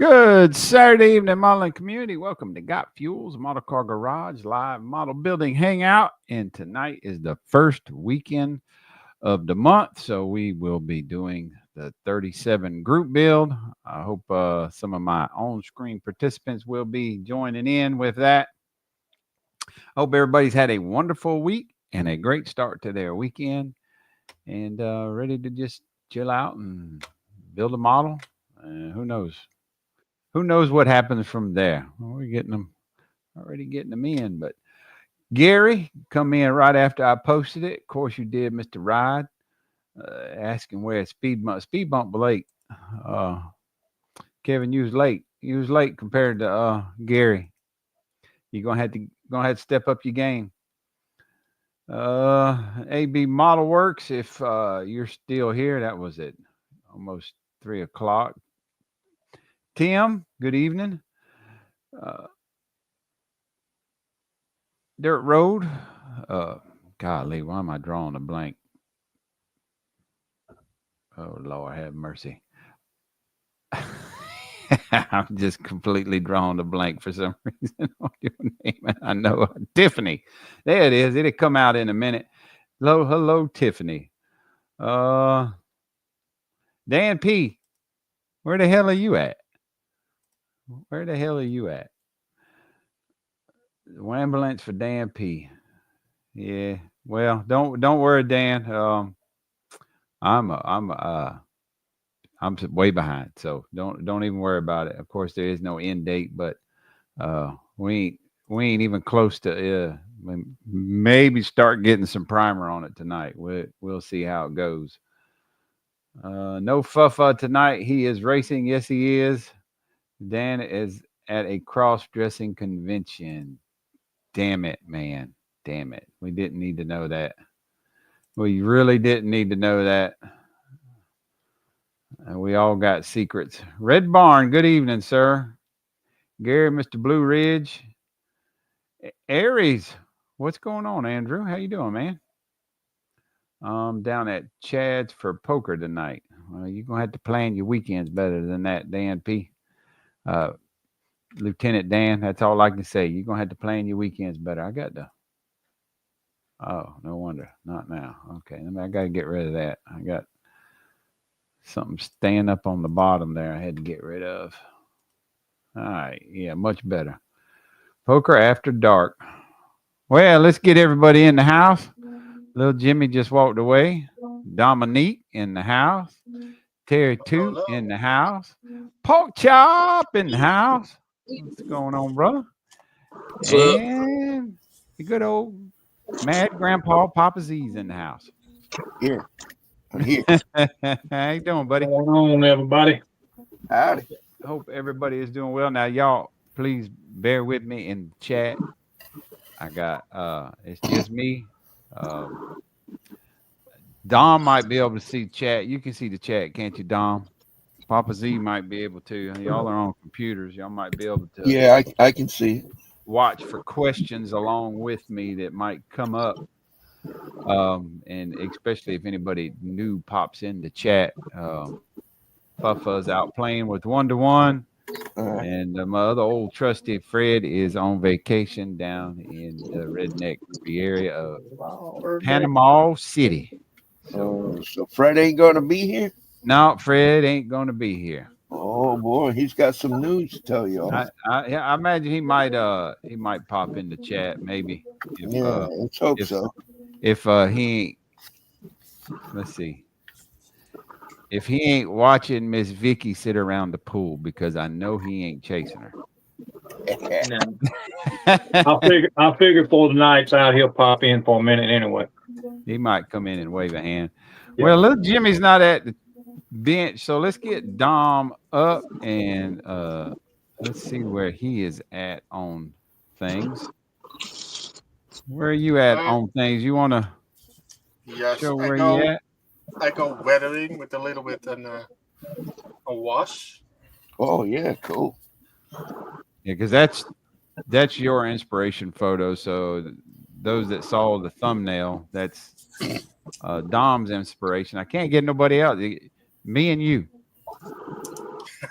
Good Saturday evening, modeling community. Welcome to Got Fuels Model Car Garage live model building hangout. And tonight is the first weekend of the month, so we will be doing the 37 group build. I hope some of my on-screen participants will be joining in with that. Hope everybody's had a wonderful week and a great start to their weekend, and ready to just chill out and build a model. Who knows? Who knows what happens from there? Well, we're getting them already getting them in. But Gary come in right after I posted it. Of course, you did, Mr. Ride, asking where speed bump late. Kevin, you was late. You was late compared to Gary. You're gonna have to step up your game. AB Model Works. If you're still here, that was at almost 3 o'clock. Tim, good evening. Dirt Road. Golly, why am I drawing a blank? Oh, Lord, have mercy. I'm just completely drawing a blank for some reason on your name. I know. Tiffany. There it is. It'll come out in a minute. Hello, Tiffany. Dan P., where the hell are you at? Where the hell are you at? Ambulance for Dan P. Yeah. Well, don't worry, Dan. I'm way behind, so don't even worry about it. Of course, there is no end date, but we ain't even close to. Maybe start getting some primer on it tonight. We'll see how it goes. No Fuffa tonight. He is racing. Yes, he is. Dan is at a cross-dressing convention. Damn it, man. Damn it. We didn't need to know that. We really didn't need to know that. We all got secrets. Red Barn, good evening, sir. Gary, Mr. Blue Ridge. Aries, what's going on, Andrew? How you doing, man? Down at Chad's for poker tonight. Well, you're going to have to plan your weekends better than that, Dan P. Lieutenant Dan, that's all I can say. You're going to have to plan your weekends better. I got to. Oh, no wonder. Not now. Okay, I got to get rid of that. I got something staying up on the bottom there I had to get rid of. All right. Yeah, much better. Poker after dark. Well, let's get everybody in the house. Little Jimmy just walked away. Dominique in the house. Terry Toot in the house. Pork Chop in the house. What's going on, brother? And the good old Mad Grandpa Papa Z's in the house. Here. I'm here. How you doing, buddy? What's going on, everybody? Howdy. Hope everybody is doing well. Now, y'all, please bear with me in the chat. I got it's just me. Dom might be able to see chat. You can see the chat, can't you, Dom? Papa Z might be able to. Y'all are on computers. Y'all might be able to. Yeah, I can see. Watch for questions along with me that might come up. And especially if anybody new pops in the chat. Puffa's out playing with 1-to-1. And my other old trusty Fred is on vacation down in the redneck area of Panama City. So Fred ain't going to be here? No, Fred ain't going to be here. Oh, boy, he's got some news to tell you all. I imagine he might pop in the chat maybe. Let's hope so. If he ain't, let's see. If he ain't watching Miss Vicky sit around the pool, because I know he ain't chasing her. I figure for the night's out, he'll pop in for a minute anyway. He might come in and wave a hand. Yeah. Well, little Jimmy's not at the bench, so let's get Dom up and let's see where he is at on things. Where are you at on things? You want to show where you at? I go weathering with a little bit and a wash. Oh yeah, cool. Yeah, because that's your inspiration photo. So those that saw the thumbnail, that's Dom's inspiration. I can't get nobody else. Me and you.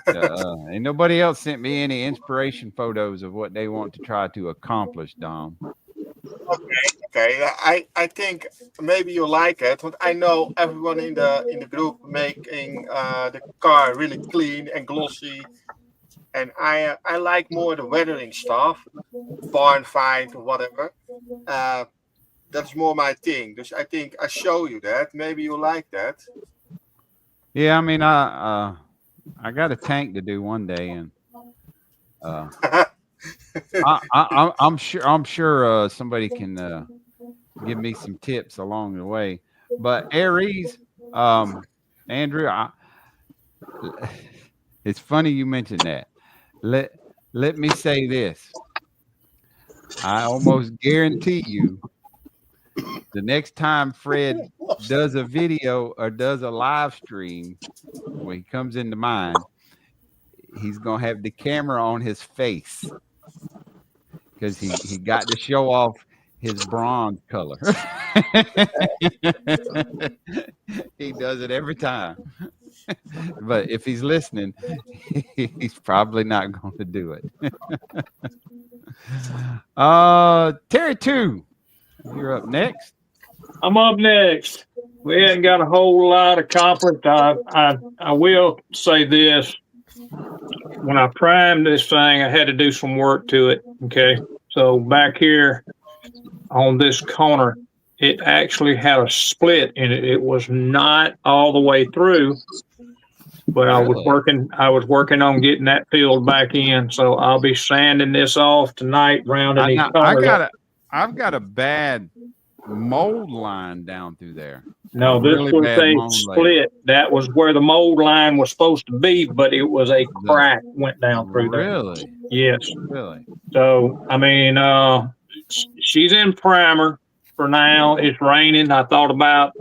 And nobody else sent me any inspiration photos of what they want to try to accomplish, Dom. Okay. I think maybe you like it, but I know everyone in the group making the car really clean and glossy, and I like more the weathering stuff, barn find or whatever. Uh, that's more my thing. Dus I think I show you that. Maybe you like that. Yeah, I mean, I got a tank to do one day, and I'm sure somebody can give me some tips along the way. But Aries, Andrew, it's funny you mentioned that. Let me say this. I almost guarantee you the next time Fred does a video or does a live stream when he comes into mine, he's gonna have the camera on his face because he got to show off his bronze color. He does it every time. But if he's listening, he's probably not going to do it. Terry 2, you're up next. I'm up next. We hadn't got a whole lot accomplished. I will say this. When I primed this thing, I had to do some work to it. Okay. So back here on this corner, it actually had a split in it. It was not all the way through, but really? I was working on getting that filled back in. So I'll be sanding this off tonight, rounding these corners. I've got a bad mold line down through there. No, this was a split. That was where the mold line was supposed to be, but it was a crack went down through there. Really? Yes. Really? So, I mean, she's in primer for now. It's raining. I thought about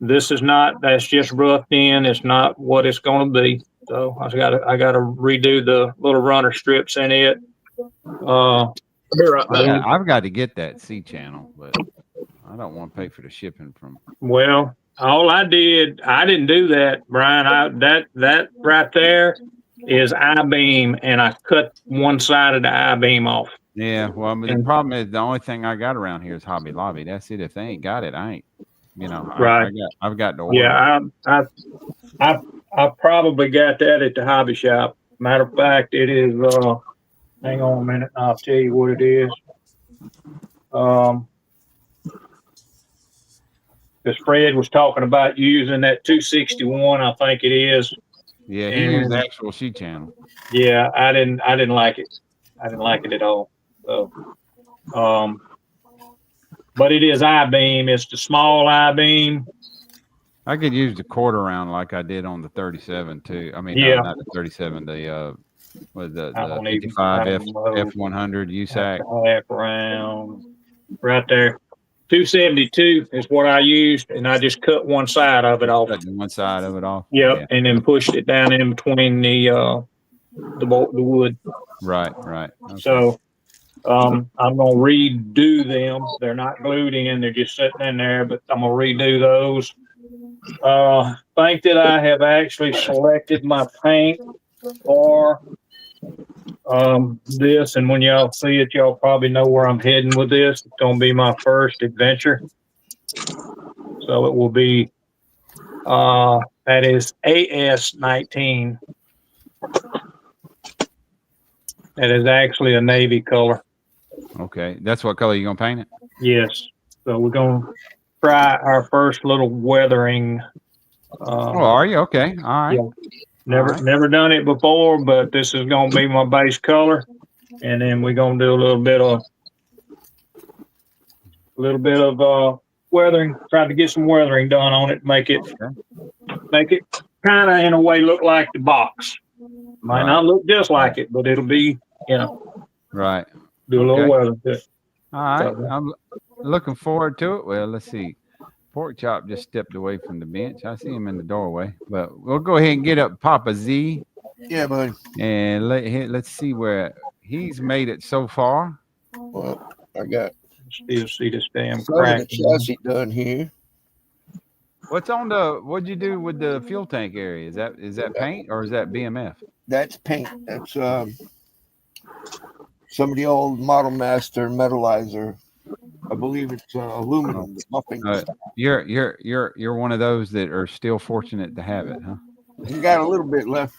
that's just roughed in. It's not what it's going to be. So I got to redo the little runner strips in it. I've got to get that C channel, but I don't want to pay for the shipping from. Well, all I didn't do that, Brian. That right there is I-beam, and I cut one side of the I-beam off. Yeah, well, I mean, the problem is the only thing I got around here is Hobby Lobby. That's it. If they ain't got it, I ain't. Right. I've got to order. Yeah, I probably got that at the hobby shop. Matter of fact, it is. Hang on a minute, I'll tell you what it is. Because Fred was talking about using that 261, I think it is. Yeah, he used actual sheet channel. Yeah, I didn't like it. I didn't like it at all. So, but it is I-beam. It's the small I-beam. I could use the quarter round like I did on the 37 too. I mean, yeah. Not the 37. The 55 F100 USAC. Round right there. 272 is what I used, and I just cut one side of it off. One side of it off. Yep, yeah. And then pushed it down in between the wood. Right. Okay. So I'm gonna redo them. They're not glued in; they're just sitting in there. But I'm gonna redo those. Think that I have actually selected my paint for this, and when y'all see it, y'all probably know where I'm heading with this. It's gonna be my first adventure. So it will be that is AS19. That is actually a navy color. Okay, that's what color you gonna paint it? Yes. So we're gonna try our first little weathering. Are you okay? All right. Yeah. Never done it before, but this is gonna be my base color, and then we're gonna do a little bit of weathering. Try to get some weathering done on it. Make it kind of in a way look like the box. Might not look just like it, but it'll be, right. Do a little weathering to it. All right. So, I'm looking forward to it. Well, let's see. Pork Chop just stepped away from the bench. I see him in the doorway, but we'll go ahead and get up Papa Z. Yeah, buddy. And let's see where he's made it so far. Well, I got still see this damn crack. The chassis done here. What's on the? What'd you do with the fuel tank area? Is that paint or is that BMF? That's paint. That's some of the old Model Master metalizer. I believe it's aluminum. The buffing. You're one of those that are still fortunate to have it, huh? You got a little bit left.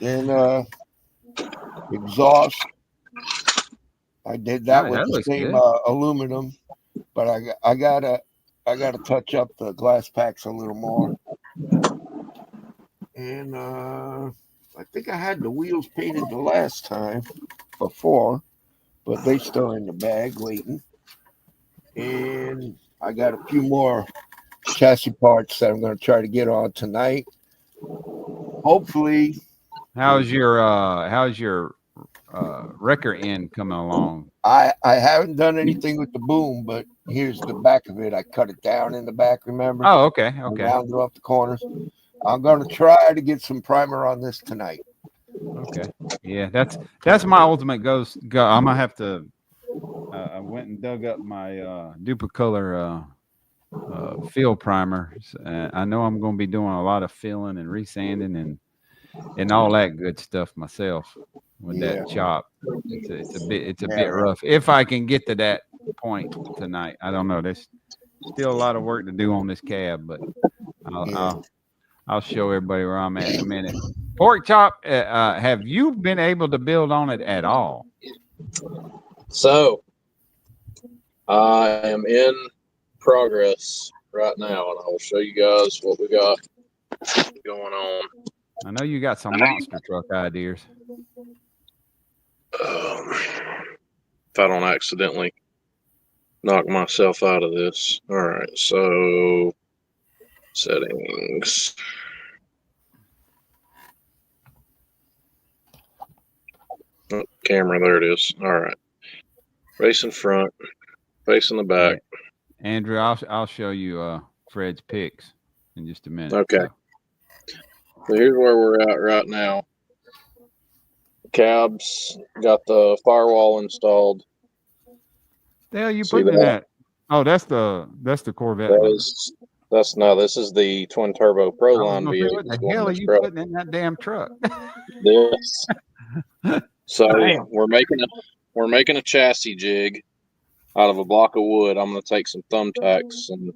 And exhaust. I did that with the same aluminum, but I gotta touch up the glass packs a little more. And I think I had the wheels painted the last time before, but they still in the bag waiting. And I got a few more chassis parts that I'm going to try to get on tonight. Hopefully. How's your wrecker end coming along? I haven't done anything with the boom, but here's the back of it. I cut it down in the back, remember? Oh, okay. I rounded off the corners. I'm going to try to get some primer on this tonight. Okay. Yeah, that's my ultimate go. I'm gonna have to. I went and dug up my Duplicolor fill primers. I know I'm going to be doing a lot of filling and resanding and all that good stuff myself with that chop. It's a bit rough. If I can get to that point tonight, I don't know. There's still a lot of work to do on this cab, but I'll show everybody where I'm at in a minute. Pork chop, have you been able to build on it at all? So I am in progress right now, and I will show you guys what we got going on. I know you got some monster truck ideas. If I don't accidentally knock myself out of this. All right, so settings. Oh, camera, there it is. All right. Facing front, facing the back. Yeah. Andrew, I'll show you Fred's pics in just a minute. Okay. So here's where we're at right now. Cabs got the firewall installed. The hell you putting in that? Oh, that's the Corvette. This is the twin turbo Pro line vehicle. What the hell are you putting in that damn truck? This. So we're making a chassis jig out of a block of wood. I'm going to take some thumbtacks and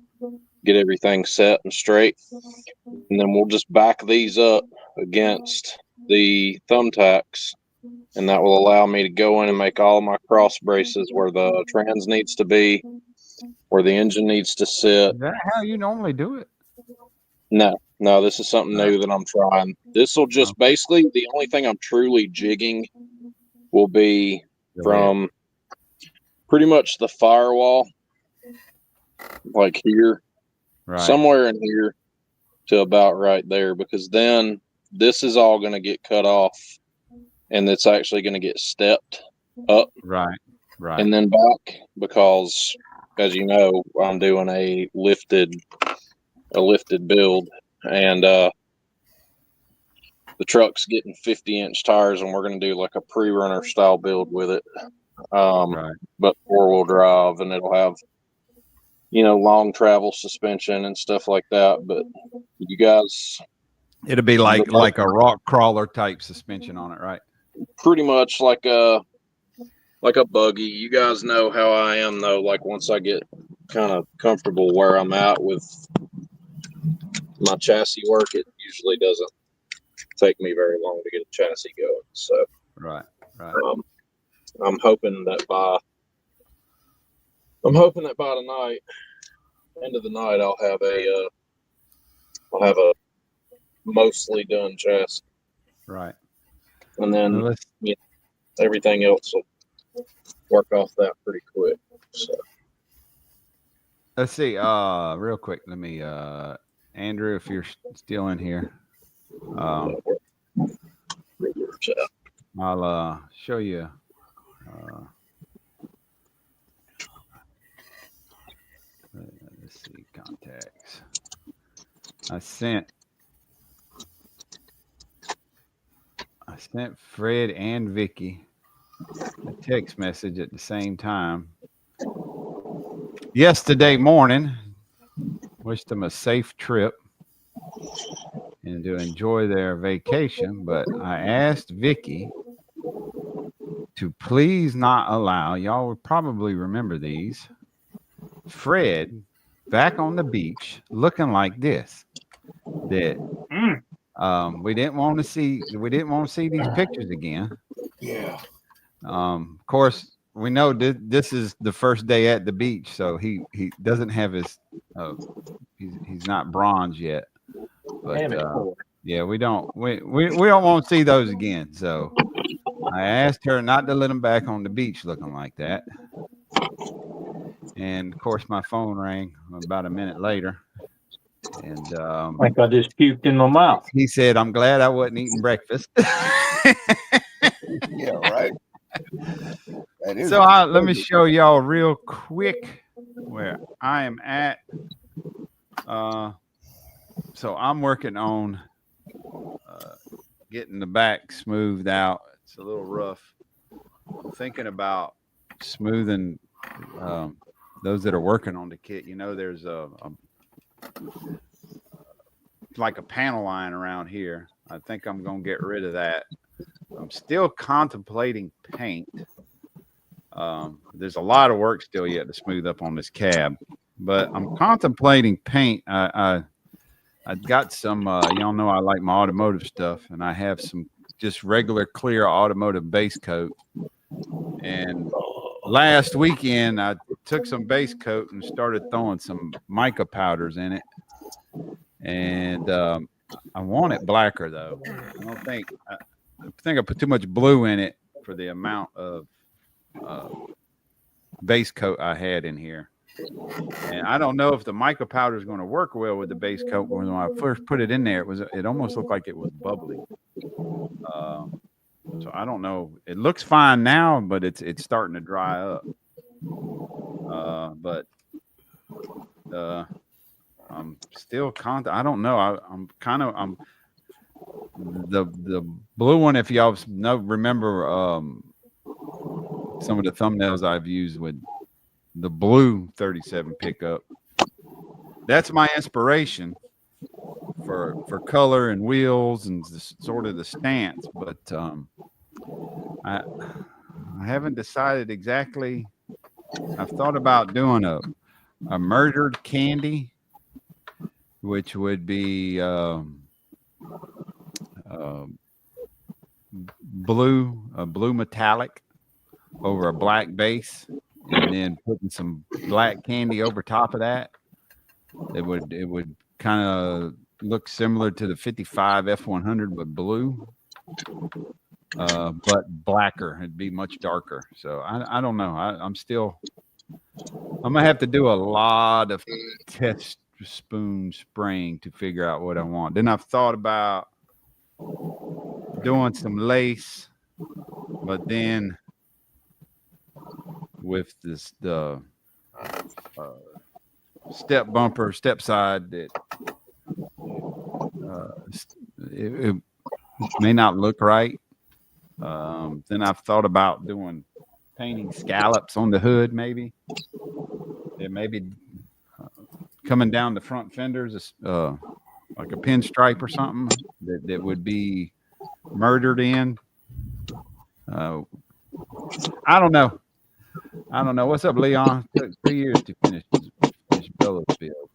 get everything set and straight, and then we'll just back these up against the thumbtacks, and that will allow me to go in and make all of my cross braces where the trans needs to be, where the engine needs to sit. Is that how you normally do it? No, this is something new that I'm trying. This will just basically, the only thing I'm truly jigging will be from pretty much the firewall, like here, somewhere in here to about right there, because then this is all going to get cut off and it's actually going to get stepped up. Right. And then back, because as you know, I'm doing a lifted build, and the truck's getting 50-inch tires, and we're going to do like a pre-runner style build with it. But 4-wheel drive, and it'll have, long travel suspension and stuff like that. But you guys, it'll be like a rock crawler type suspension on it, right? Pretty much like a buggy. You guys know how I am, though. Like, once I get kind of comfortable where I'm at with my chassis work, it usually doesn't take me very long to get a chassis going. So right. I'm hoping that by tonight, end of the night, I'll have a mostly done chassis. Right. And then everything else will work off that pretty quick. So let's see. Real quick, let me Andrew, if you're still in here. I'll show you. Let's see, contacts. I sent Fred and Vicky a text message at the same time yesterday morning wished them a safe trip and to enjoy their vacation. But I asked Vicky to please not allow, y'all would probably remember these, Fred back on the beach looking like this. That we didn't want to see these pictures again. Yeah. Of course, we know this is the first day at the beach, so he doesn't have his he's not bronze yet. But yeah, we don't want to see those again. So I asked her not to let him back on the beach looking like that. And of course, my phone rang about a minute later. And I think I just puked in my mouth. He said, "I'm glad I wasn't eating breakfast." Yeah, right. So let me show y'all real quick where I am at. So I'm working on getting the back smoothed out. It's a little rough. I'm thinking about smoothing those that are working on the kit. You know, there's like a panel line around here. I think I'm going to get rid of that. I'm still contemplating paint. There's a lot of work still yet to smooth up on this cab, but I'm contemplating paint. I got some, y'all know I like my automotive stuff, and I have some just regular clear automotive base coat. And last weekend, I took some base coat and started throwing some mica powders in it. And I want it blacker, though. I think I put too much blue in it for the amount of base coat I had in here. And I don't know if the mica powder is going to work well with the base coat. When I first put it in there, it almost looked like it was bubbly. So I don't know. It looks fine now, but it's starting to dry up. But I'm still I don't know. I'm the blue one. If y'all remember some of the thumbnails I've used with the blue 37 pickup. That's my inspiration for color and wheels and sort of the stance. But I haven't decided exactly. I've thought about doing a murdered candy, which would be blue metallic over a black base, and then putting some black candy over top of that. It would kind of look similar to the 55 F100, but blue, but blacker. It'd be much darker. So I don't know. I'm gonna have to do a lot of test spoon spraying to figure out what I want. Then I've thought about doing some lace, but then with the step side that it may not look right. Then I've thought about doing painting scallops on the hood, maybe. There maybe coming down the front fenders, like a pinstripe or something that would be murdered in. I don't know. What's up, Leon? It took 3 years to finish Bella's build.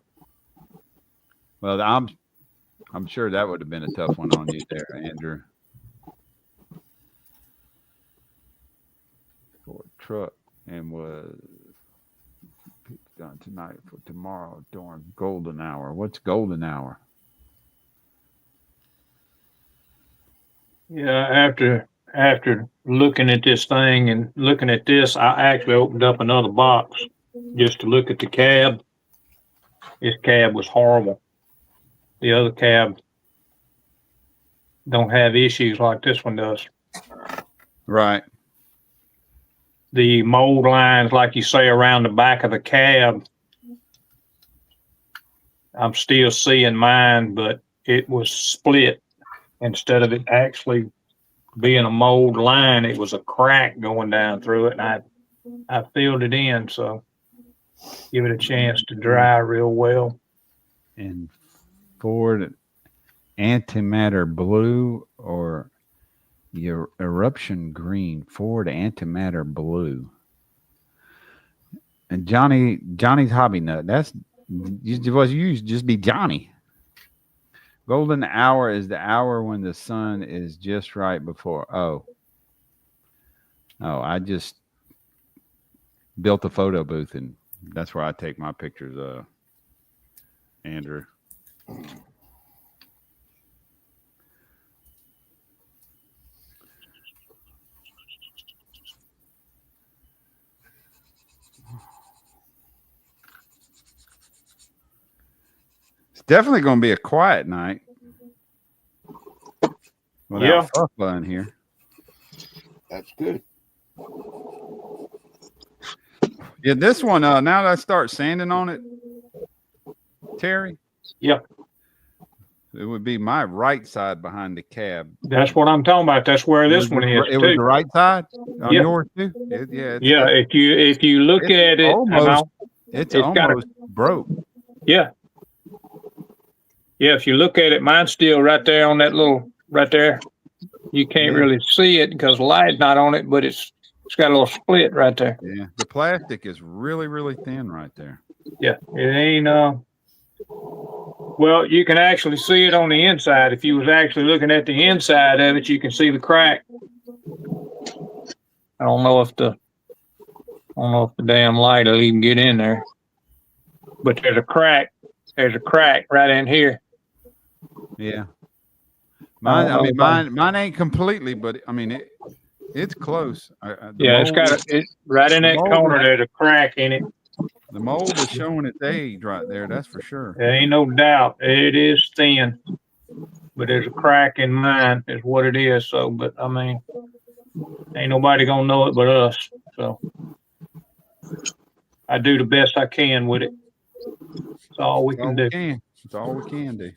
Well, I'm sure that would have been a tough one on you there, Andrew. For a truck and was done tonight for tomorrow during golden hour. What's golden hour? Yeah, after looking at this thing and looking at this, I actually opened up another box just to look at the cab. This cab was horrible. The other cab don't have issues like this one does. Right. The mold lines, like you say, around the back of the cab, I'm still seeing mine, but it was split. Instead of it actually being a mold line, it was a crack going down through it, and I filled it in, so give it a chance to dry real well. in Ford antimatter blue or your eruption green. Ford antimatter blue. And Johnny's hobby nut. That's was used just be Johnny. Golden hour is the hour when the sun is just right before. Oh, I just built a photo booth and that's where I take my pictures of Andrew. It's definitely going to be a quiet night without Fuffa in here. That's good. Yeah, this one, now that I start sanding on it, Terry. Yeah. It would be my right side behind the cab. That's what I'm talking about. That's where this one is. It was the right side on yours too. If you look at it, it's almost broke. Yeah. Yeah. If you look at it, mine's still right there on that little right there. You can't really see it because the light's not on it, but it's got a little split right there. Yeah. The plastic is really, really thin right there. Yeah. It ain't well, you can actually see it on the inside. If you was actually looking at the inside of it, you can see the crack. I don't know if the damn light will even get in there. But there's a crack. There's a crack right in here. Yeah. Mine ain't completely, but I mean it's close. It's right in that corner. There's a crack in it. The mold is showing its age right there. That's for sure. There ain't no doubt. It is thin, but there's a crack in mine. Is what it is. So, but I mean, ain't nobody gonna know it but us. So, I do the best I can with it. That's all we can do. That's all we can do.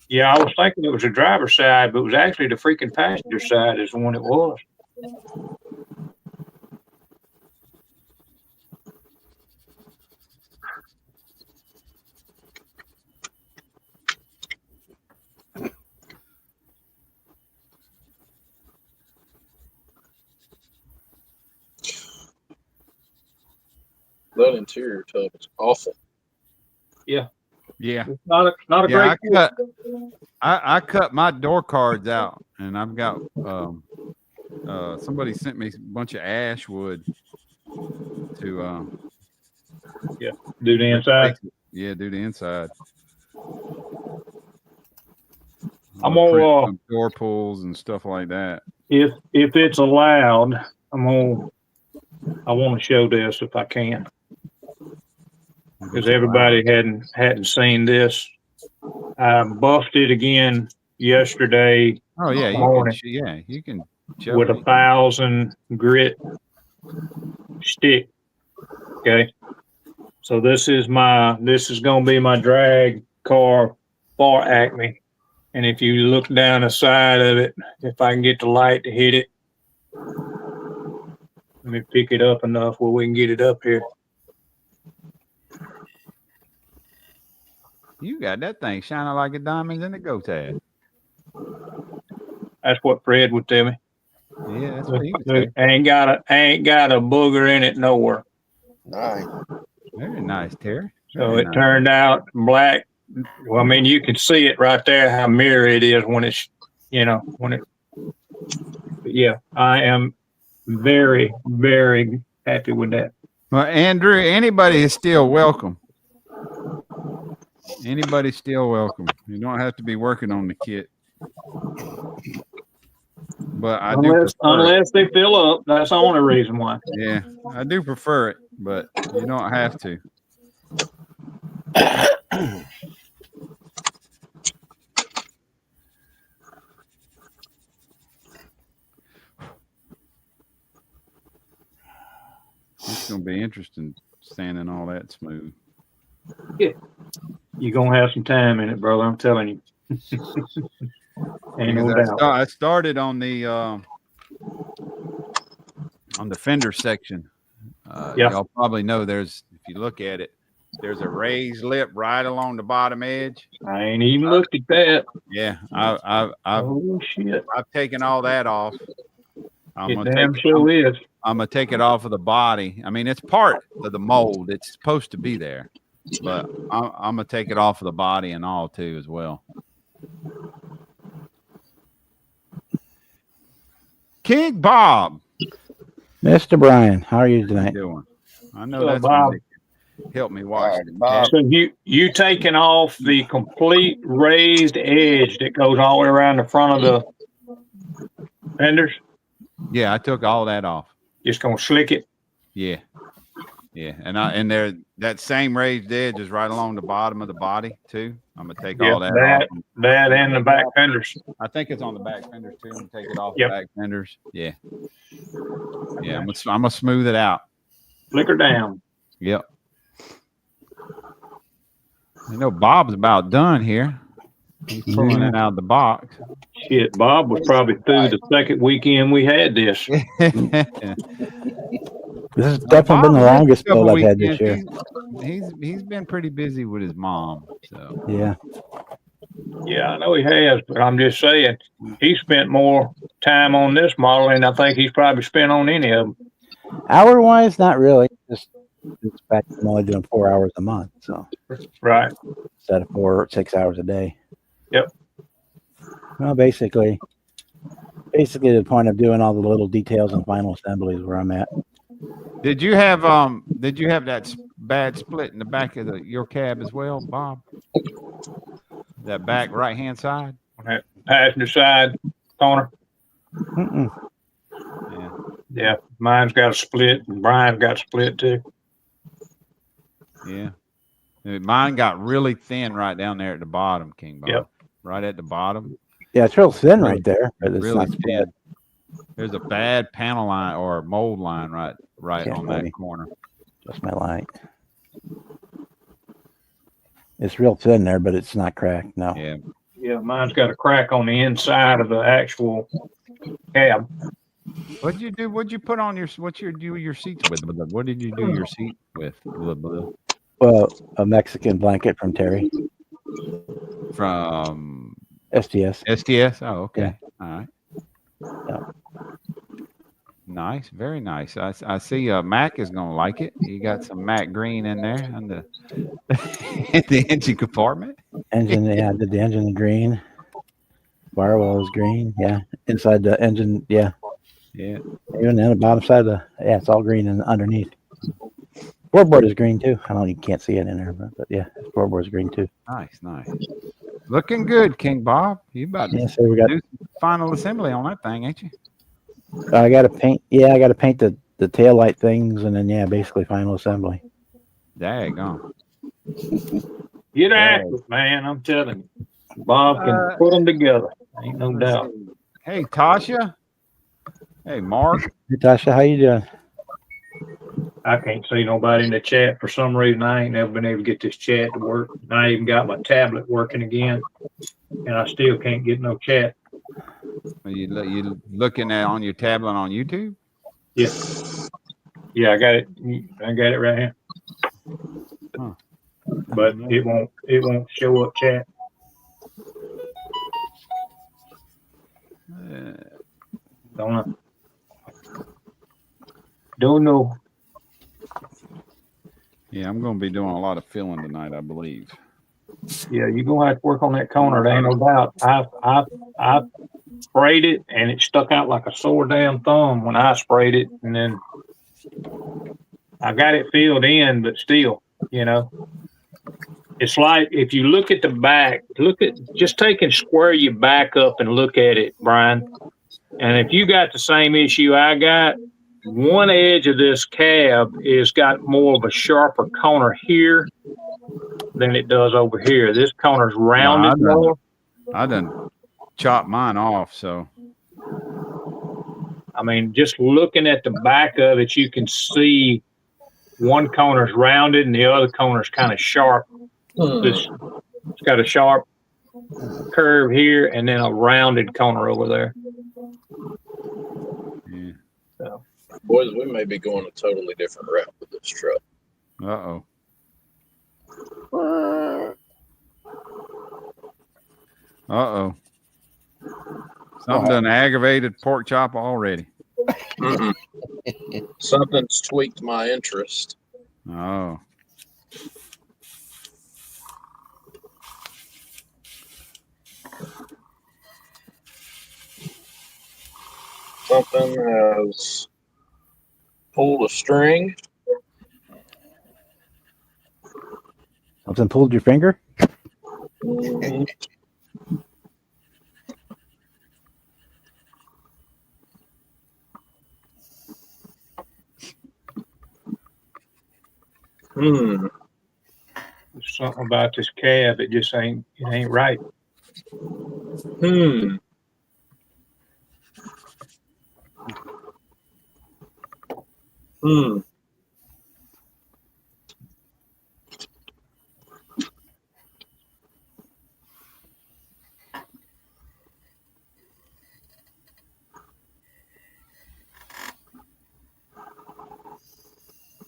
Yeah, I was thinking it was the driver's side, but it was actually the freaking passenger side is the one it was. That interior tub is awful. Yeah. Yeah. It's not a great. I cut my door cards out, and I've got somebody sent me a bunch of ash wood to do the inside. Do the inside. I'm gonna door pulls and stuff like that. If it's allowed, I want to show this if I can, because everybody hadn't seen this. I buffed it again yesterday. Oh yeah, morning. You can with 1,000 grit stick. Okay, so this is going to be my drag car for Acme. And if you look down the side of it, if I can get the light to hit it, let me pick it up enough where we can get it up here. You got that thing shining like a diamond in the go tag. That's what Fred would tell me. Yeah, that's what he would say. I ain't got a booger in it nowhere. Nice. Very nice, Terry. So it turned out black. Well, I mean, you can see it right there how mirror it is when it's, but yeah, I am very, very happy with that. Well, Andrew, anybody is still welcome. Anybody's still welcome. You don't have to be working on the kit. But unless they fill up, that's the only reason why. Yeah, I do prefer it, but you don't have to. It's gonna be interesting sanding all that smooth. Yeah, you're gonna have some time in it, brother. I'm telling you. Ain't no doubt. I started on the fender section. Y'all probably know if you look at it, there's a raised lip right along the bottom edge. I ain't even looked at that. Yeah, I've taken all that off. I'm gonna take it off of the body. I mean, it's part of the mold. It's supposed to be there, but I'm gonna take it off of the body and all too as well. King Bob, Mr. Brian, how are you tonight? Doing? I know that's Bob. Help me watch. Bob. So you taking off the complete raised edge that goes all the way around the front of the fenders? Yeah, I took all that off. Just gonna slick it? Yeah. And there that same raised edge is right along the bottom of the body too. I'm gonna take all that off. That and the back fenders. I think it's on the back fenders too. I'm gonna take it off the back fenders. Yeah. Yeah, I'm gonna smooth it out. Flick her down. Yep. I know Bob's about done here. He's pulling it out of the box. Shit, Bob was probably through the second weekend we had this. This has definitely been the longest build I've had this year. He's been pretty busy with his mom. So yeah, I know he has, but I'm just saying he spent more time on this model than I think he's probably spent on any of them. Hour wise, not really. Just back I'm only doing 4 hours a month, so right instead of 4 or 6 hours a day. Yep. Well, basically the point of doing all the little details and final assemblies where I'm at. Did you have that bad split in the back of your cab as well, Bob? That back right hand side? On that passenger side corner. Yeah, mine's got a split, and Brian's got a split too. Yeah, mine got really thin right down there at the bottom, King Bob. Yep. Right at the bottom. Yeah, it's real thin right there, but it's really not thin. There's a bad panel line or mold line right on that corner. Just my light. It's real thin there, but it's not cracked. No. Yeah, mine's got a crack on the inside of the actual cab. What'd you do? What'd you put on your? What you do your seats with? What did you do your seat with? Well, a Mexican blanket from Terry. From STS. STS. Oh, okay. Yeah. All right. Yeah. Nice, very nice. I see Mac is gonna like it. You got some matte green in there on the the engine compartment. Engine, yeah, I did the engine in green. Firewall is green, yeah. Inside the engine, yeah. Yeah. Even on the bottom side of it's all green and underneath. Floorboard is green too. I don't know, you can't see it in there, but yeah, floorboard is green too. Nice. Looking good, King Bob. You about to do some final assembly on that thing, ain't you? I got to paint. Yeah, I got to paint the tail light things, and then basically final assembly. Daggone. Get active, man. I'm telling you, Bob can put them together. Ain't no doubt. Hey, Tasha. Hey, Mark. Hey, Tasha, how you doing? I can't see nobody in the chat for some reason. I ain't never been able to get this chat to work. I even got my tablet working again, and I still can't get no chat. Are you looking at on your tablet on YouTube? Yes. Yeah, I got it. I got it right here. Huh. But it won't show up chat. Don't know. Yeah, I'm going to be doing a lot of filling tonight, I believe. Yeah, you're going to have to work on that corner. There ain't no doubt. I sprayed it, and it stuck out like a sore damn thumb when I sprayed it. And then I got it filled in, but still, it's like if you look at the back, just take and square your back up and look at it, Brian. And if you got the same issue I got, one edge of this cab is got more of a sharper corner here than it does over here. This corner's rounded more. I done chopped mine off, so. I mean, just looking at the back of it, you can see one corner's rounded and the other corner's kind of sharp. It's got a sharp curve here and then a rounded corner over there. Yeah. So. Boys, we may be going a totally different route with this truck. Uh-oh. Uh-oh. Something done aggravated pork chop already. Something's tweaked my interest. Oh. Something has pulled a string. Something pulled your finger? There's something about this cab. It just ain't right.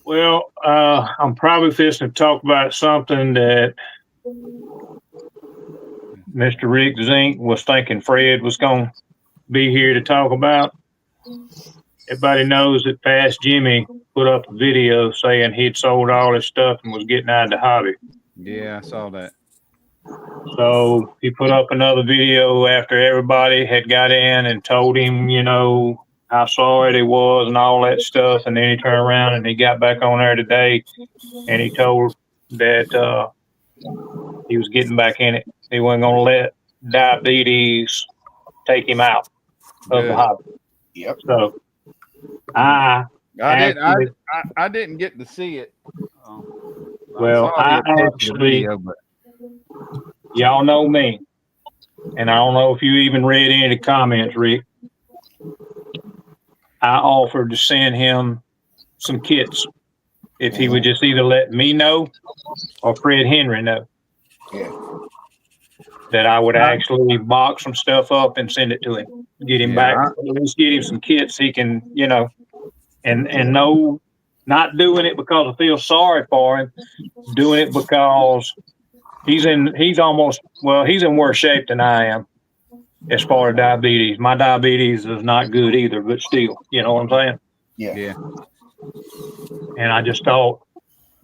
Well, I'm probably fixing to talk about something that Mr. Rick Zink was thinking Fred was going to be here to talk about. Everybody knows that Fast Jimmy put up a video saying he'd sold all his stuff and was getting out of the hobby. Yeah, I saw that. So he put up another video after everybody had got in and told him, you know, how sorry they was and all that stuff. And then he turned around and he got back on there today and he told that he was getting back in it. He wasn't going to let diabetes take him out of the hobby. Yep. So I didn't get to see it. Well, I actually, y'all know me, and I don't know if you even read any of the comments, Rick. I offered to send him some kits if he would just either let me know or Fred Henry know. Yeah. That I would actually box some stuff up and send it to him. Get him back. At least get him some kits he can, you know, and no, not doing it because I feel sorry for him, doing it because he's in worse shape than I am as far as diabetes. My diabetes is not good either, but still, you know what I'm saying? Yeah. And I just thought,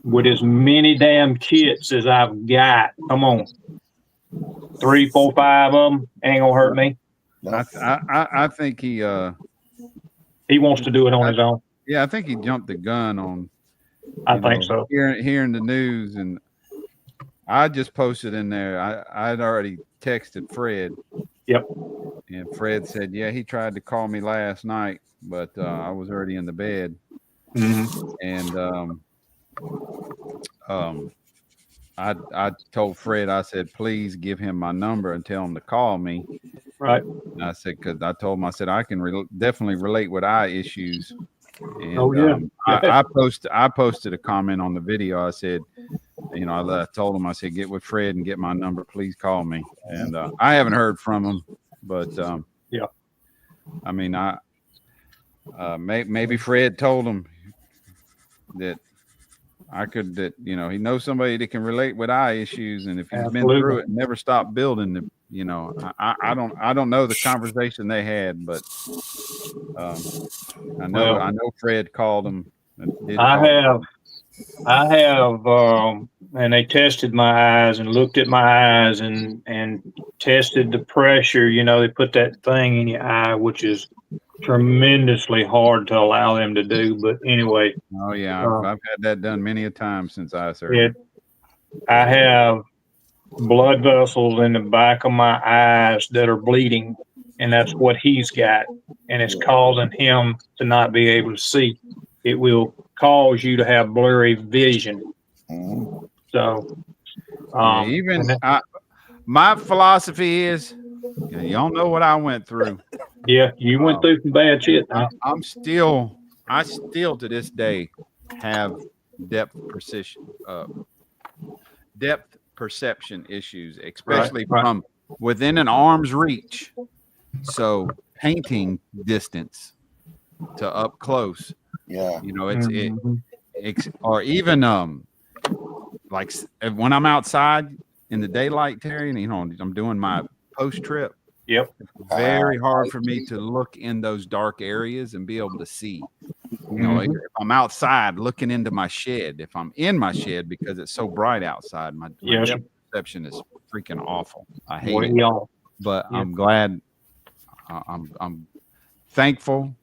with as many damn kits as I've got, come on, 3, 4, 5 of them ain't gonna hurt me. I think he wants to do it on his own. Yeah, I think he jumped the gun on. I think so. Hearing the news, and I just posted in there. I'd already texted Fred. Yep. And Fred said, "Yeah, he tried to call me last night, but I was already in the bed." And I told Fred, I said, please give him my number and tell him to call me. Right. And I said, because I told him, I said, I can definitely relate with eye issues. And I posted a comment on the video. I said, you know, I told him, I said, get with Fred and get my number. Please call me. And I haven't heard from him, but yeah. I mean, maybe Fred told him that you know, he knows somebody that can relate with eye issues, and if he's been through it and never stopped building the, you know, I don't know the conversation they had, but I know Fred called him. I have, and they tested my eyes and looked at my eyes and tested the pressure. You know, they put that thing in your eye, which is tremendously hard to allow them to do. But anyway. Oh yeah, I've had that done many a time since eye surgery. I have blood vessels in the back of my eyes that are bleeding, and that's what he's got, and it's causing him to not be able to see. It will cause you to have blurry vision. So, my philosophy is, y'all know what I went through. Yeah, you went through some bad shit. I still to this day have depth perception issues, especially from within an arm's reach. So painting distance to up close, Yeah. You know, Mhm. or even like when I'm outside in the daylight, Terry, and I'm doing my post trip. Yep. Very hard for me to look in those dark areas and be able to see. You know, Mhm. if I'm outside looking into my shed, if I'm in my shed because it's so bright outside, my Yes. depth perception is freaking awful. I hate Way it. on. But Yeah. I'm glad. I'm thankful.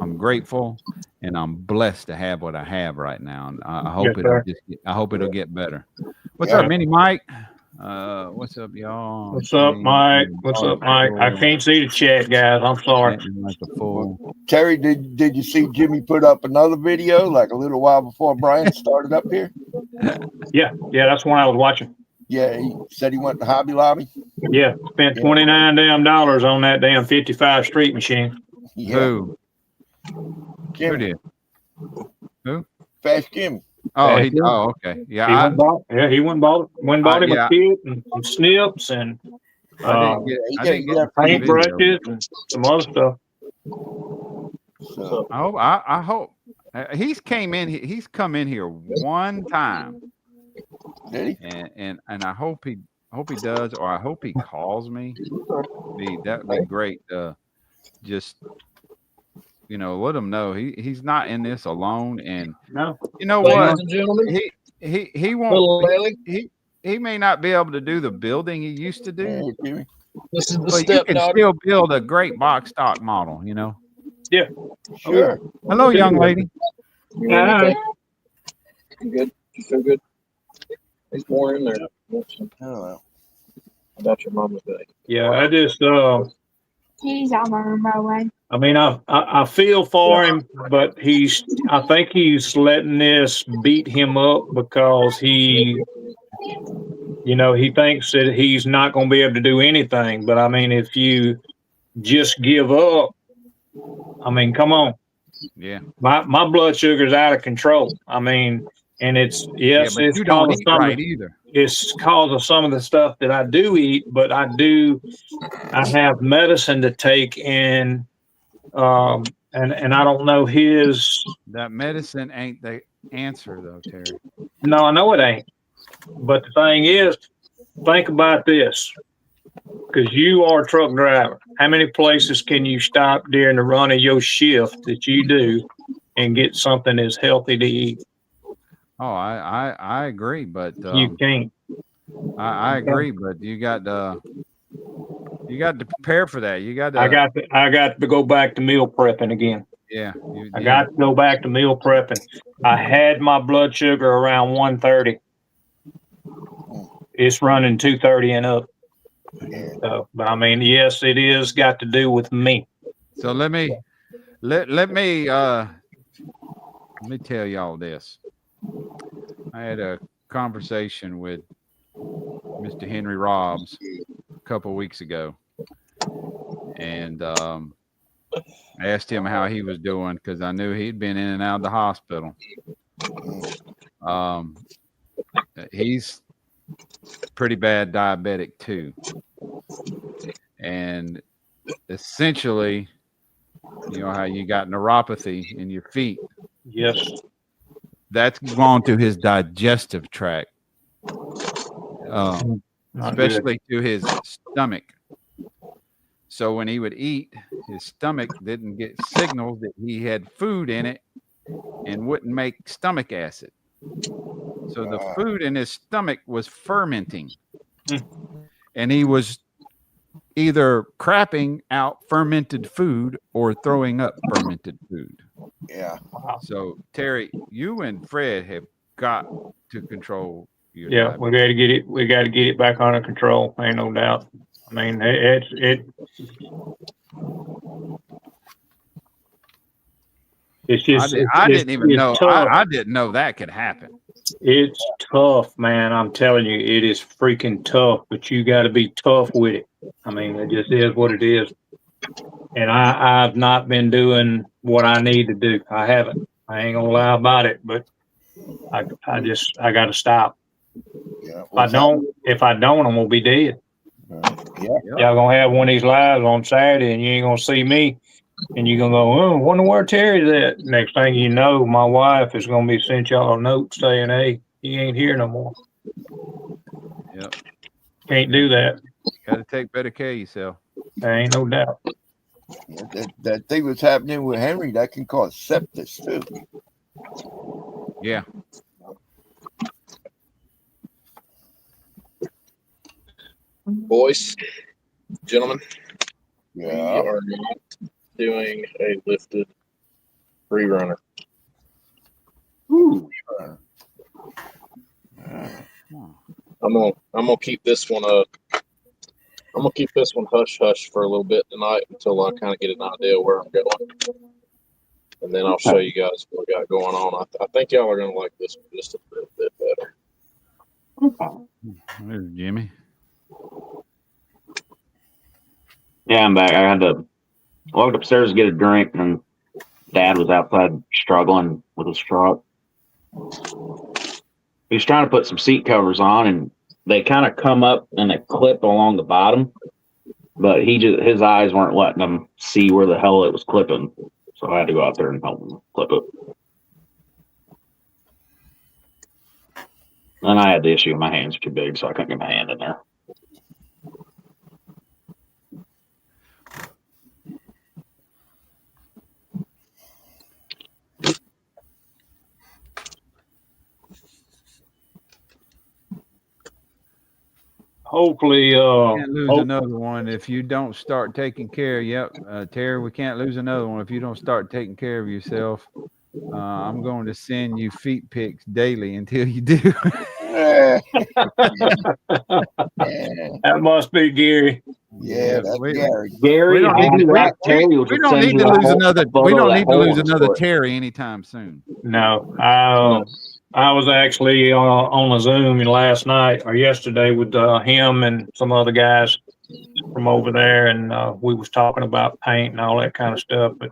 I'm grateful, and I'm blessed to have what I have right now. And I hope Yes, sir. I hope it'll get better. What's Yeah. up, Mini Mike? What's up, y'all? What's up, Mike? What's up, Mike? I can't see the chat, guys. I'm sorry. Acting like a fool. Terry, did you see Jimmy put up another video like a little while before Brian started up here? Yeah, that's one I was watching. Yeah, he said he went to Hobby Lobby. Yeah, spent Yeah. $29 damn on that damn 55 street machine. Yeah, Who? Who Jimmy, did? Who? Fast Jimmy. Oh, Fast Jimmy. oh, okay. He Yeah, went and bought. Yeah, he went and bought. Went and bought him yeah. a kit and some snips and I didn't get to see the video. paintbrushes and some other stuff. So, I hope he's come in here one time, did he? and I hope he does, or I hope he calls me. That'd be great. Just let him know he's not in this alone, and No. you know Ladies what, and gentlemen, he little won't Lily, he may not be able to do the building he used to do, Hey, Jimmy. this is the but you can stepdaughter. still build a great box stock model. Yeah. Sure. Hello, young lady. Hi. You good? You feel good? There's more in there. Oh, About your mama's day. Yeah, I just He's on my way. I mean, I feel for him, but I think he's letting this beat him up because he thinks that he's not going to be able to do anything. But I mean, if you just give up, I mean, come on. Yeah. My blood sugar's out of control. I mean, and But it's you don't eat right either. It's cause of some of the stuff that I do eat, but I have medicine to take and I don't know That medicine ain't the answer though, Terry. no, I know it ain't. But the thing is, think about this. Because you are a truck driver. How many places can you stop during the run of your shift that you do and get something that's healthy to eat? Oh, I agree, but You can't. I agree, but you got to prepare for that. You got to. I got to go back to meal prepping again. Yeah. I got to go back to meal prepping. I had my blood sugar around 130. It's running 230 and up. So, but I mean, yes, it is got to do with me. So let me tell y'all this. I had a conversation with Mr. Henry Robbs a couple of weeks ago, and I asked him how he was doing because I knew he'd been in and out of the hospital. He's pretty bad diabetic too, and essentially, how you got neuropathy in your feet. Yes. That's gone to his digestive tract, especially to his stomach. So when he would eat, his stomach didn't get signals that he had food in it and wouldn't make stomach acid. So the food in his stomach was fermenting, and he was either crapping out fermented food or throwing up fermented food. Yeah. So Terry, you and Fred have got to control your diabetes. We got to get it back under control. Ain't no doubt. I mean, it's just. I didn't even know. I didn't know that could happen. It's tough, man. I'm telling you, it is freaking tough. But you got to be tough with it. I mean, it just is what it is. And I've not been doing what I need to do. I haven't. I ain't gonna lie about it. But I got to stop. Yeah. If I don't, I'm gonna be dead. Yeah. Y'all gonna have one of these lives on Saturday, and you ain't gonna see me And you're going to go, oh, wonder where Terry's at. Next thing you know, my wife is going to be sent y'all a note saying, hey, he ain't here no more. Yep. Can't do that. Got to take better care of yourself. There ain't no doubt. That thing was happening with Henry. That can cause sepsis too. Yeah. Boys, gentlemen, Yeah. we are not doing a lifted free runner. Ooh. I'm gonna keep this one I'm gonna keep this one hush hush for a little bit tonight until I kind of get an idea where I'm going, and then I'll show you guys what we got going on. I think y'all are gonna like this one just a little bit better. There's Jimmy. Yeah, I'm back. I had to walk upstairs to get a drink, and Dad was outside struggling with his truck. He was trying to put some seat covers on, and they kind of come up and they clip along the bottom, but his eyes weren't letting him see where the hell it was clipping. So I had to go out there and help him clip it. And I had the issue, my hands are too big, so I couldn't get my hand in there. Hopefully, Can't lose another one if you don't start taking care. Yep, Terry, we can't lose another one if you don't start taking care of yourself. I'm going to send you feet pics daily until you do. that must be Gary. Yeah, that's Gary. Gary, we don't need to lose another. We don't need to lose another Terry anytime soon. No, I was actually on a Zoom last night or yesterday with him and some other guys from over there, and we was talking about paint and all that kind of stuff. But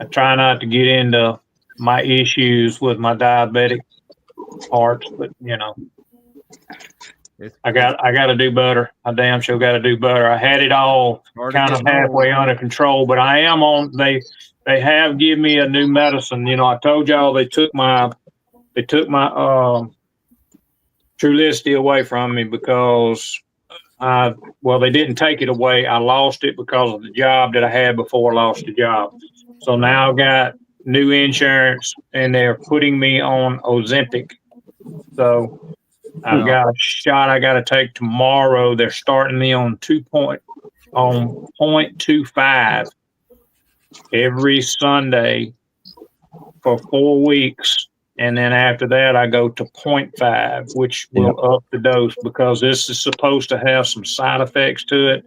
I try not to get into my issues with my diabetic parts, but you know, I got to do better. I damn sure got to do better. I had it all kind of halfway under control, but I am on. They have given me a new medicine. You know, I told y'all they took my Trulicity away from me because they didn't take it away. I lost it because of the job that I had before I lost the job. So now I've got new insurance and they're putting me on Ozempic. So I've got a shot I got to take tomorrow. They're starting me on 0.25 every Sunday for 4 weeks. And then after that, I go to 0.5, which will up the dose because this is supposed to have some side effects to it.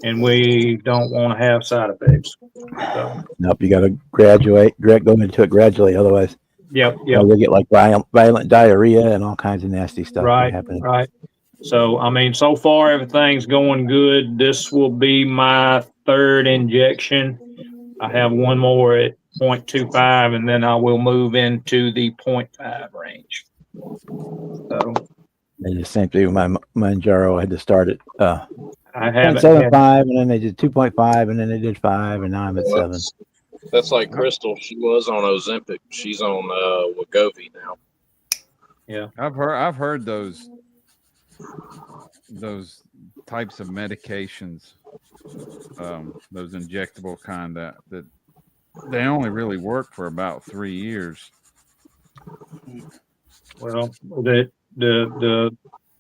And we don't want to have side effects. So. Nope, you got to go into it gradually. Otherwise, you'll get like violent diarrhea and all kinds of nasty stuff. Right. So, I mean, so far everything's going good. This will be my third injection. I have one more at 0.25, and then I will move into the 0.5 range. So, and the same thing with my Manjaro. I had to start at I haven't 0.75, and then they did 2.5, and then they did 5, and now I'm at 7. That's like Crystal. She was on Ozempic. She's on Wegovy now. Yeah, I've heard those types of medications, those injectable kind that they only really work for about 3 years. Well, the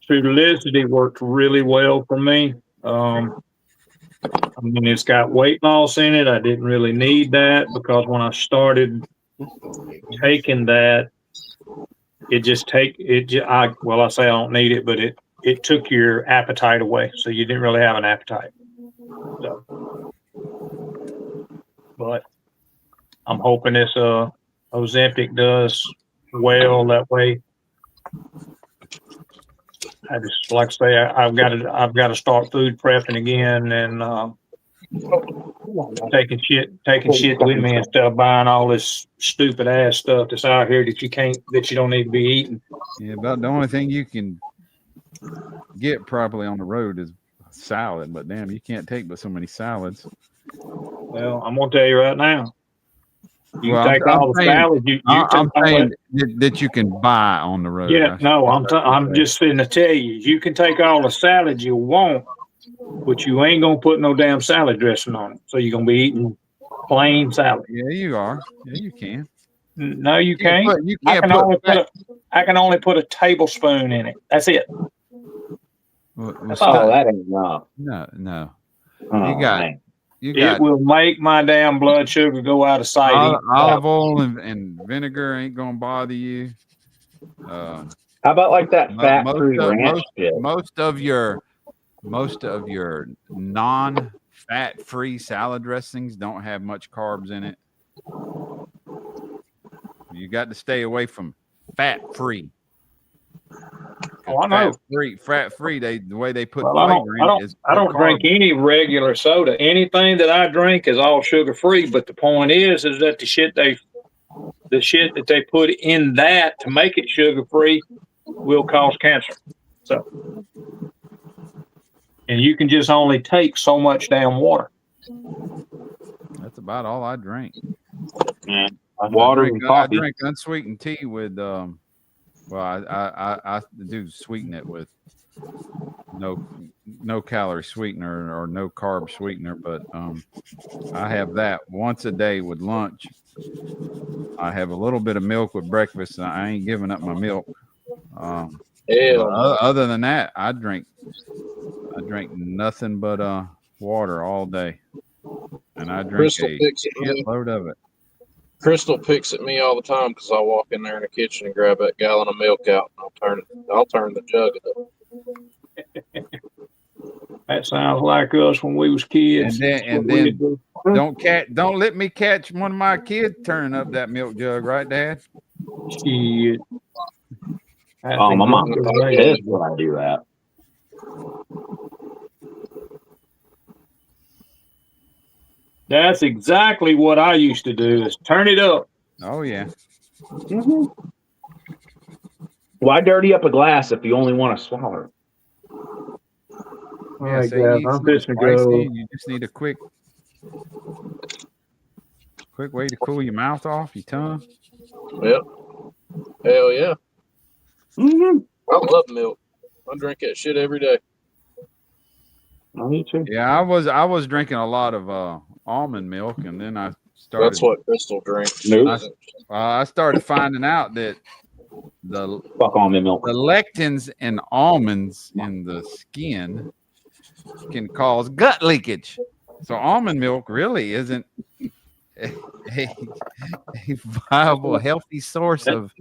Trulicity worked really well for me. I mean, it's got weight loss in it. I didn't really need that because when I started taking that, I say I don't need it, but it took your appetite away. So you didn't really have an appetite. So, but I'm hoping this Ozempic does well that way. I just like to say I've got to start food prepping again and taking shit with me instead of buying all this stupid ass stuff that's out here that you don't need to be eating. Yeah, about the only thing you can get properly on the road is salad, but damn, you can't take but so many salads. Well, I'm gonna tell you right now. You Well, take all the salads. I'm saying that you can buy on the road. Yeah, no, I'm just sitting to tell you. You can take all the salad you want, but you ain't gonna put no damn salad dressing on it. So you're gonna be eating plain salad. Yeah, you are. Yeah, you can. No, you can't. You I can't can only put a tablespoon in it. That's it. That's all. That ain't enough. No. Oh, It will make my damn blood sugar go out of sight. Olive oil and vinegar ain't gonna bother you. How about like that fat-free ranch? Most of your non-fat-free salad dressings don't have much carbs in it. You got to stay away from fat-free. Oh, I know. Fat-free. The way they put flavor in it is I don't drink any regular soda. Anything that I drink is all sugar-free. But the point is that the shit that they put in that to make it sugar-free will cause cancer. So, and you can just only take so much damn water. That's about all I drink. Yeah, water and coffee. I drink unsweetened tea with well, I do sweeten it with no calorie sweetener or no carb sweetener, but I have that once a day with lunch. I have a little bit of milk with breakfast, and I ain't giving up my milk. Other than that, I drink nothing but water all day, and I drink a load of it. Crystal picks at me all the time because I'll walk in there in the kitchen and grab that gallon of milk out, and I'll turn the jug up. That sounds like us when we was kids. And then don't let me catch one of my kids turning up that milk jug, right, Dad? Shit. Oh, my mom is when I do that. That's exactly what I used to do, is turn it up. Oh, yeah. Mm-hmm. Why dirty up a glass if you only want to swallow it? Yeah, I'm fixing to go. You just need a quick way to cool your mouth off, your tongue. Yep. Hell yeah. Mm-hmm. I love milk. I drink that shit every day. Me too. Yeah, I was drinking a lot of almond milk, and then I started. That's what Crystal drinks. I started finding out that the almond milk, the lectins in almonds in the skin can cause gut leakage. So almond milk really isn't a viable, healthy source of.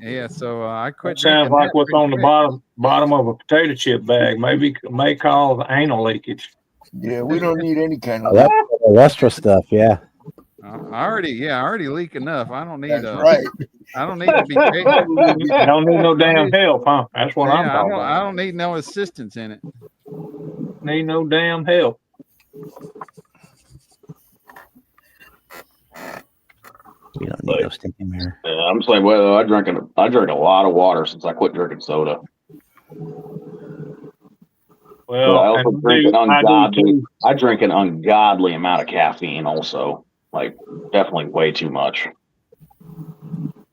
Yeah, so I quit. Sounds like what's on the bottom of a potato chip bag. May cause anal leakage. Yeah, we don't need any kind of that's extra stuff. Yeah. I already leak enough. I don't need right. I don't need to be. I don't need no damn help, huh? That's what I'm talking about. I don't need no assistance in it. Need no damn help. You don't need no stinking mirror. Yeah, I'm saying, well, I drink a lot of water since I quit drinking soda. Well, I also I drink an ungodly amount of caffeine also. Like, definitely way too much.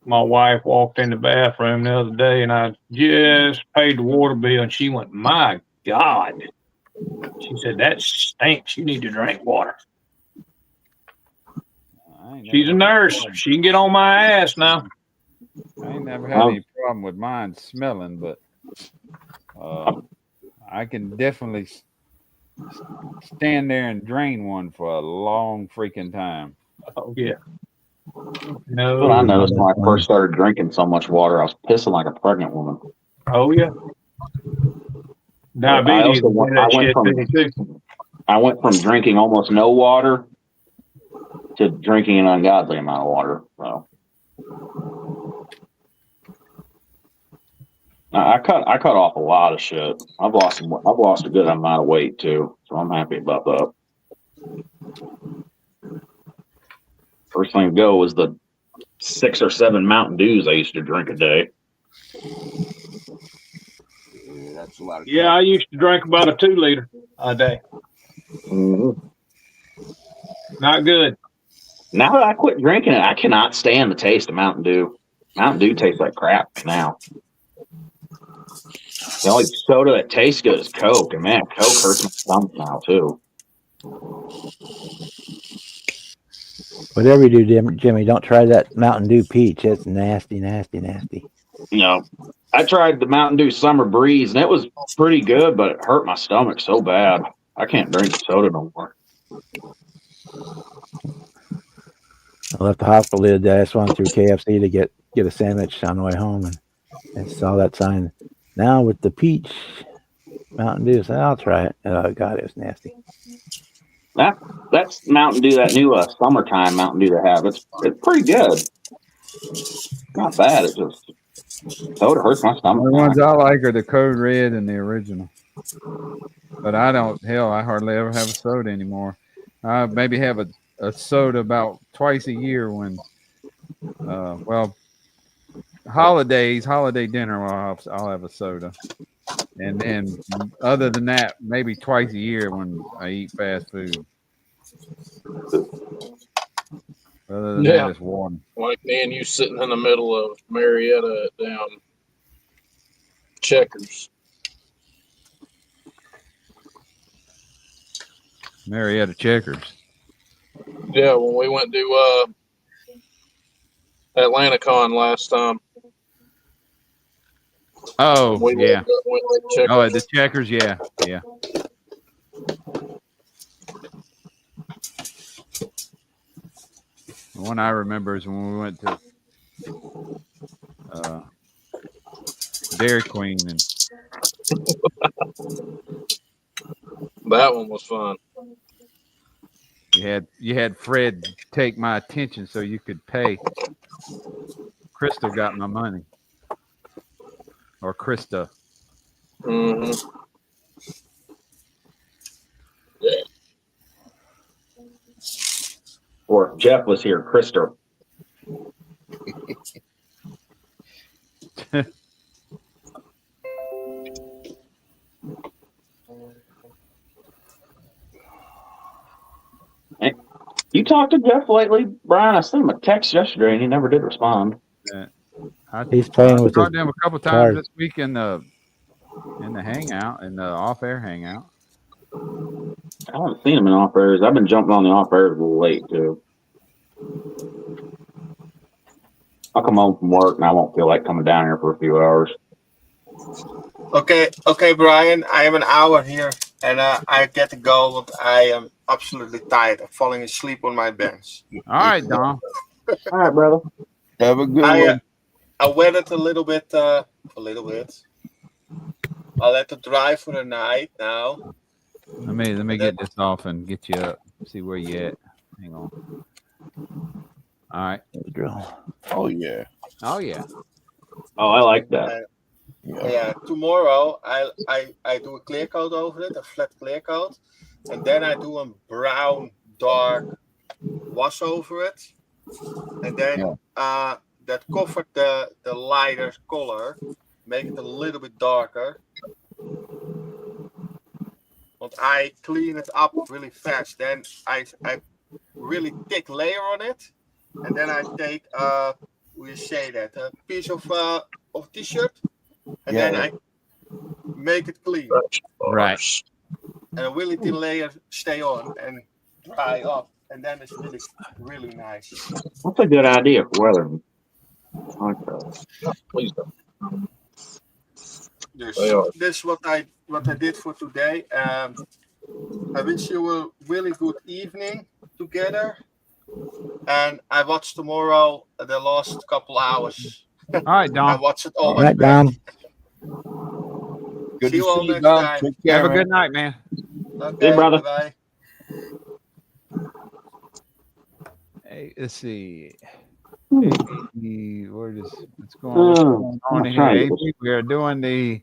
My wife walked in the bathroom the other day, and I just paid the water bill, and she went, "My God." She said, "That stinks. You need to drink water." She's a nurse. She can get on my ass now. I ain't never had any problem with mine smelling, but I can definitely stand there and drain one for a long freaking time. Oh, yeah. No. What I noticed when I first started drinking so much water, I was pissing like a pregnant woman. Oh, yeah. Diabetes. I went from drinking almost no water to drinking an ungodly amount of water. So I cut off a lot of shit. I've lost a good amount of weight too, so I'm happy about that. First thing to go was the 6 or 7 Mountain Dews I used to drink a day. Yeah, that's a lot of I used to drink about a 2 liter a day. Mm-hmm. Not good. Now that I quit drinking it, I cannot stand the taste of Mountain Dew. Mountain Dew tastes like crap now. The only soda that tastes good is Coke, and man, Coke hurts my stomach now too. Whatever you do, Jimmy, don't try that Mountain Dew peach. It's nasty, nasty, nasty. You know, I tried the Mountain Dew Summer Breeze, and it was pretty good, but it hurt my stomach so bad. I can't drink soda no more. I left the hospital the other day. I swung through KFC to get a sandwich on the way home, and saw that sign. Now with the peach Mountain Dew, so I'll try it. Oh God, it was nasty. That's Mountain Dew, that new summertime Mountain Dew they have. It's pretty good. Not bad. It just soda hurts my stomach. The ones I like are the Code Red and the original. But I hardly ever have a soda anymore. I maybe have a soda about twice a year when, holiday dinner, I'll have a soda. And then other than that, maybe twice a year when I eat fast food. Other than that, it's water. Like me and you sitting in the middle of Marietta down Checkers. Marietta Checkers. Yeah, when we went to AtlantaCon last time. Oh, yeah. Went to Oh, the Checkers, yeah. The one I remember is when we went to Dairy Queen, and that one was fun. You had Fred take my attention so you could pay. Crystal got my money, or Krista. Mm-hmm. Or if Jeff was here, Krista. Hey, you talked to Jeff lately, Brian? I sent him a text yesterday and he never did respond. He's playing with talked to him a couple times cards this week in the hangout, in the off-air hangout. I haven't seen him in off airs. I've been jumping on the off airs a little late too. I'll come home from work and I won't feel like coming down here for a few hours. Okay, Brian. I have an hour here, and I get to go. But I am absolutely tired. I'm falling asleep on my bench. All right, Dom. All right, brother. Have a good one. I wet it a little bit. I'll let it dry for the night now. Let me get this off and get you up. See where you at. Hang on. All right. Oh yeah. Oh yeah. Oh, I like that. Yeah. Tomorrow I do a clear coat over it, a flat clear coat, and then I do a brown dark wash over it, and then that covered the lighter color, make it a little bit darker. But I clean it up really fast. Then I really thick layer on it, and then I take a piece of t-shirt, and then I make it clean. Right. And a really thin layer stay on and dry up, and then it's really, really nice. That's a good idea for weathering. I like that. Please don't. This is what I did for today. I wish you a really good evening together, and I watch tomorrow the last couple hours. All right, Dom. I watch it all. All right, Dom. Good See to you all see you, next Dom. time. Take care, Have a man. good night, man. Okay, Hey, brother. Bye. Hey, let's see. What's going on here? right. AB, we are doing the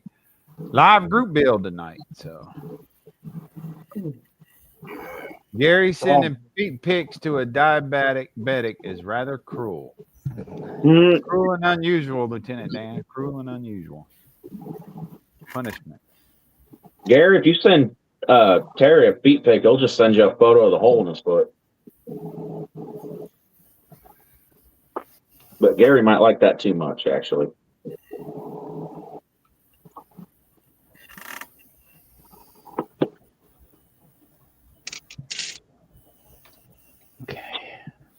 live group build tonight. So Gary sending feet pics to a diabetic is rather cruel. Cruel and unusual, Lieutenant Dan. Cruel and unusual. Punishment. Gary, if you send Terry a feet pic, he'll just send you a photo of the hole in his foot. But Gary might like that too much, actually. Okay.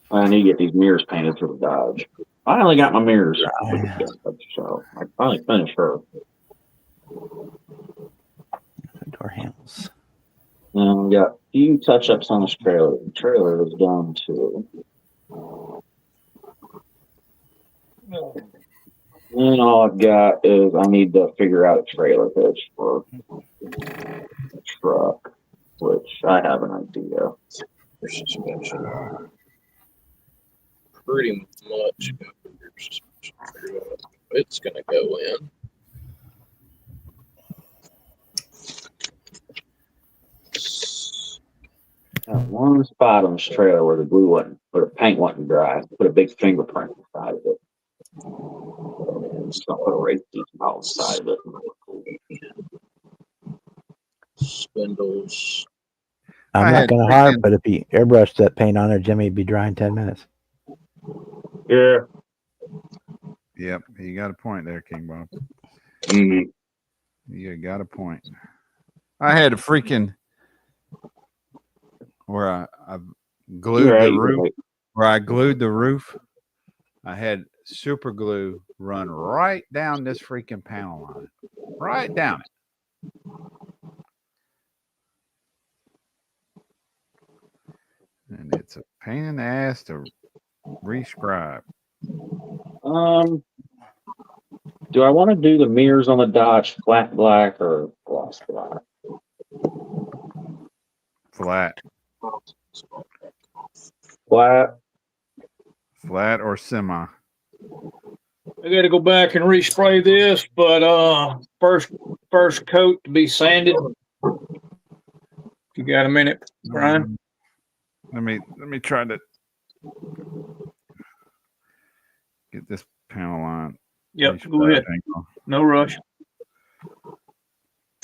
I need to get these mirrors painted for the Dodge. I only got my mirrors, so I finally finished her. Door handles. And we got a few touch-ups on this trailer. The trailer is done too. And all I've got is I need to figure out a trailer hitch for the truck, which I have an idea. For suspension. Pretty much it's going to go in. Got one spot on this trailer where the glue wasn't, or the paint wasn't dry. Put a big fingerprint inside of it. Just gonna put a race detail inside of it. Spindles. I'm I not had going to freaking- harp, but if you airbrush that paint on there, Jimmy, it'd be dry in 10 minutes. Yeah. Yep, you got a point there, King Bob. Mm-hmm. You got a point. I had a freaking where I glued the roof. Where I glued the roof, I had super glue run right down this freaking panel line, right down it. And it's a pain in the ass to rescribe. Do I want to do the mirrors on the Dodge flat black or gloss black? Flat. Flat or semi. I got to go back and respray this, but first coat to be sanded. You got a minute, Brian? Let me try to get this panel line. Yep, go ahead. No rush.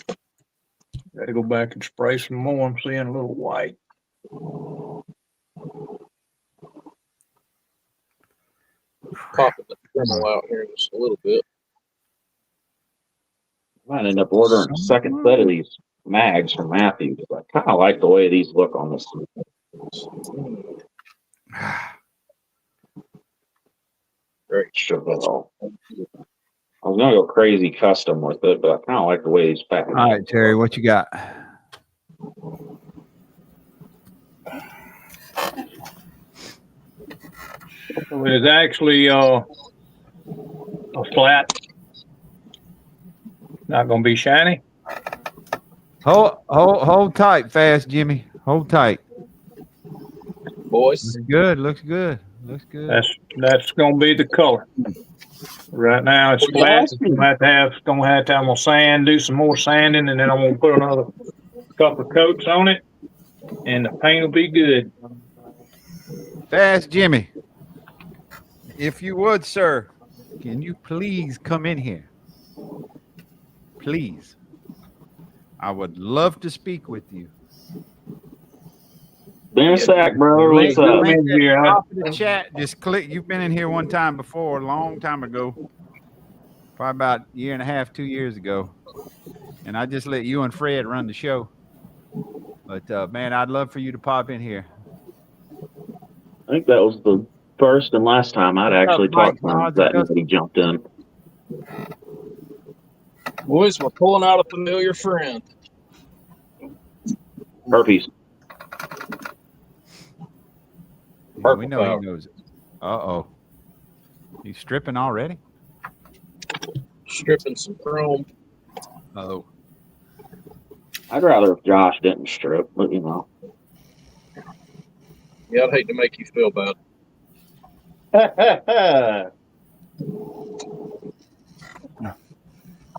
Got to go back and spray some more. I'm seeing a little white. Popping the Dremel out here in just a little bit. I might end up ordering a second set of these mags from Matthews. I kind of like the way these look on this. Very Chevelle. I was gonna go crazy custom with it, but I kind of like the way these packaged. All right, Terry, what you got? So it is actually a flat. Not going to be shiny. Hold tight, fast, Jimmy. Hold tight. Boys. Looks good. Looks good. Looks good. That's going to be the color. Right now it's flat. I'm going to have to do some more sanding, and then I'm going to put another couple of coats on it, and the paint will be good. Fast, Jimmy. If you would, sir, can you please come in here? Please. I would love to speak with you. Been a sec, brother. What's up? Top of the chat. Just click. You've been in here one time before, a long time ago. Probably about a year and a half, 2 years ago. And I just let you and Fred run the show. But, man, I'd love for you to pop in here. I think that was the first and last time I'd actually talked to him that night he jumped in. Boys, we're pulling out a familiar friend. Burpees. Yeah, we know he knows it. Uh-oh. He's stripping already? Stripping some chrome. Oh. I'd rather if Josh didn't strip, but you know. Yeah, I'd hate to make you feel bad.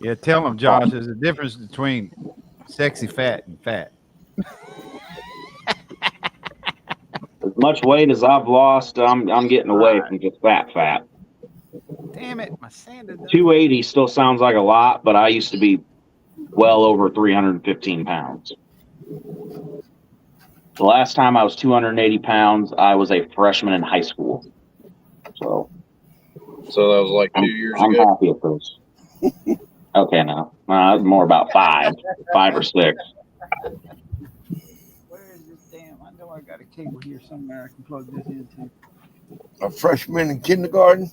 Yeah, tell him, Josh, there's a difference between sexy fat and fat. As much weight as I've lost, I'm getting away from just fat. Damn it, my sander. 280 still sounds like a lot, but I used to be well over 315 pounds. The last time I was 280 pounds, I was a freshman in high school. So that was like 2 years I'm ago. happy with this. Okay, no. More about 5 or 6. Where is this damn? I know I got a cable here somewhere I can plug this into. A freshman in kindergarten.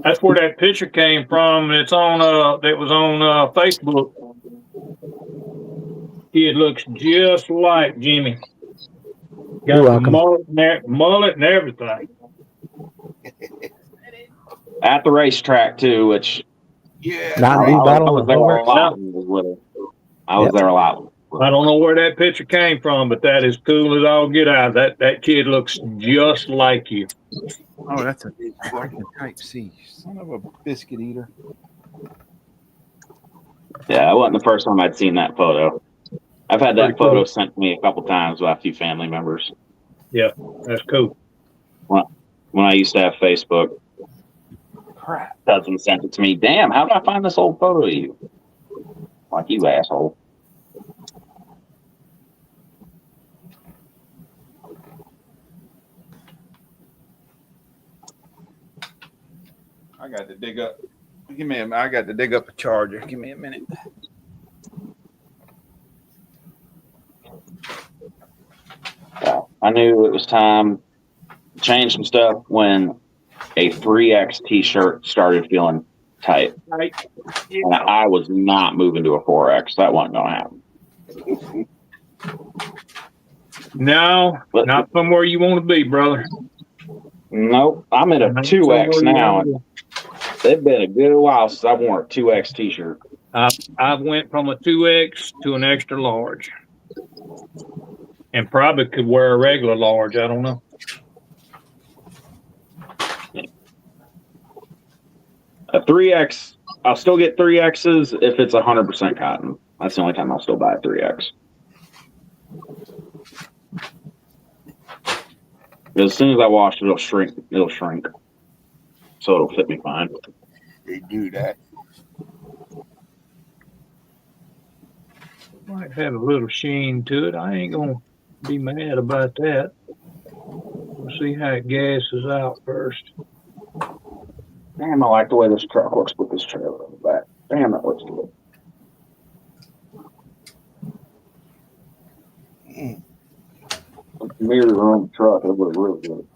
That's where that picture came from. It's on that was on Facebook. Kid looks just like Jimmy. Got You're the welcome. mullet and everything. At the racetrack too, which Yeah. Not I in Blue Battle was of there a Hobart. lot. I was there a lot. I don't know where that picture came from, but that is cool as all get out. That kid looks just like you. Oh, that's a freaking Type C. Son of a biscuit eater. Yeah, it wasn't the first time I'd seen that photo. I've had that Pretty cool. photo sent to me a couple times by a few family members. Yeah, that's cool. When I used to have Facebook, Crap. cousin sent it to me. Damn, how did I find this old photo of you? Like, you asshole. I got to dig up. I got to dig up a charger. Give me a minute. I knew it was time to change some stuff when a 3X t-shirt started feeling tight. And I was not moving to a 4X. That wasn't going to happen. No, not from where you want to be, brother. Nope. I'm at a 2X now. It's been a good while since I've worn a 2X t-shirt. I went from a 2X to an extra large. And probably could wear a regular large. I don't know. A 3X, I'll still get 3Xs if it's 100% cotton. That's the only time I'll still buy a 3X. As soon as I wash it, it'll shrink. So it'll fit me fine. They do that. Might have a little sheen to it. I ain't going to be mad about that. We'll see how it gasses out first. Damn, I like the way this truck looks with this trailer on the back. Damn, that looks good. The mirrors are on the truck. It looks really good.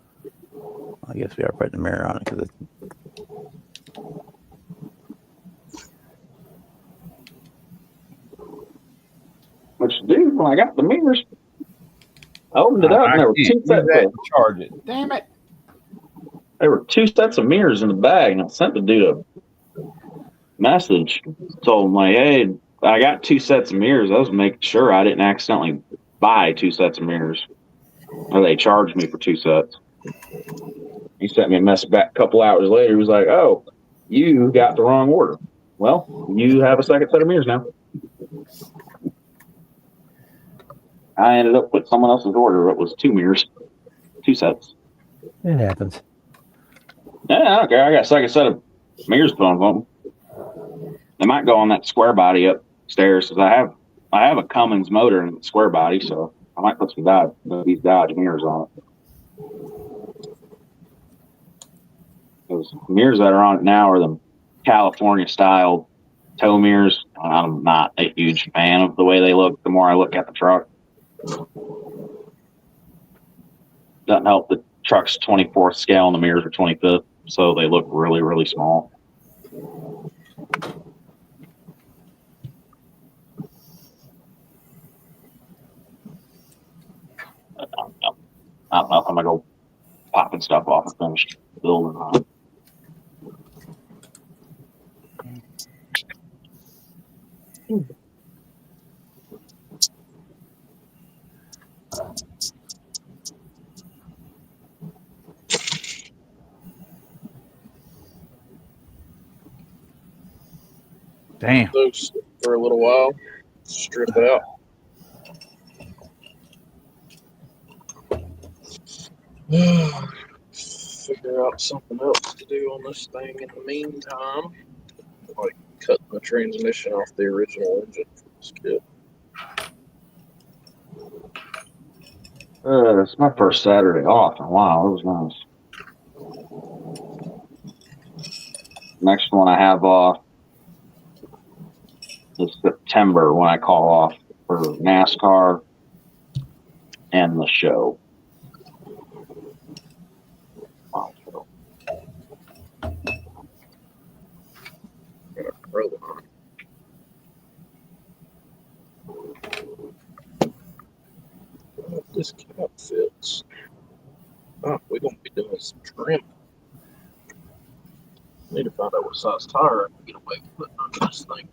I guess we are putting the mirror on it because it's. Which, dude, when I got the mirrors, I opened it up and there were 2 sets of charge it. Damn it. There were 2 sets of mirrors in the bag, and I sent the dude a message. Told him, like, hey, I got 2 sets of mirrors. I was making sure I didn't accidentally buy 2 sets of mirrors. Or they charged me for 2 sets. He sent me a message back a couple hours later. He was like, oh, you got the wrong order. Well, you have a second set of mirrors now. I ended up with someone else's order. It was 2 mirrors, 2 sets. It happens. Yeah, I don't care. I got a second set of mirrors put on them. They might go on that square body upstairs because I have a Cummins motor in the square body, so I might put these Dodge mirrors on it. Those mirrors that are on it now are the California style tow mirrors. I'm not a huge fan of the way they look. The more I look at the truck, doesn't help. The truck's 24th scale and the mirrors are 25th, so they look really, really small. I don't know if I'm gonna go popping stuff off and finish building on it. Damn. Those for a little while. Strip it out. Figure out something else to do on this thing in the meantime. Like cutting the transmission off the original engine for this kit. It's my first Saturday off in a while. It was nice. Next one I have off is September when I call off for NASCAR and the show. This cab fits. Oh, we're gonna be doing some trim. Need to find out what size tire I can get away with putting on this thing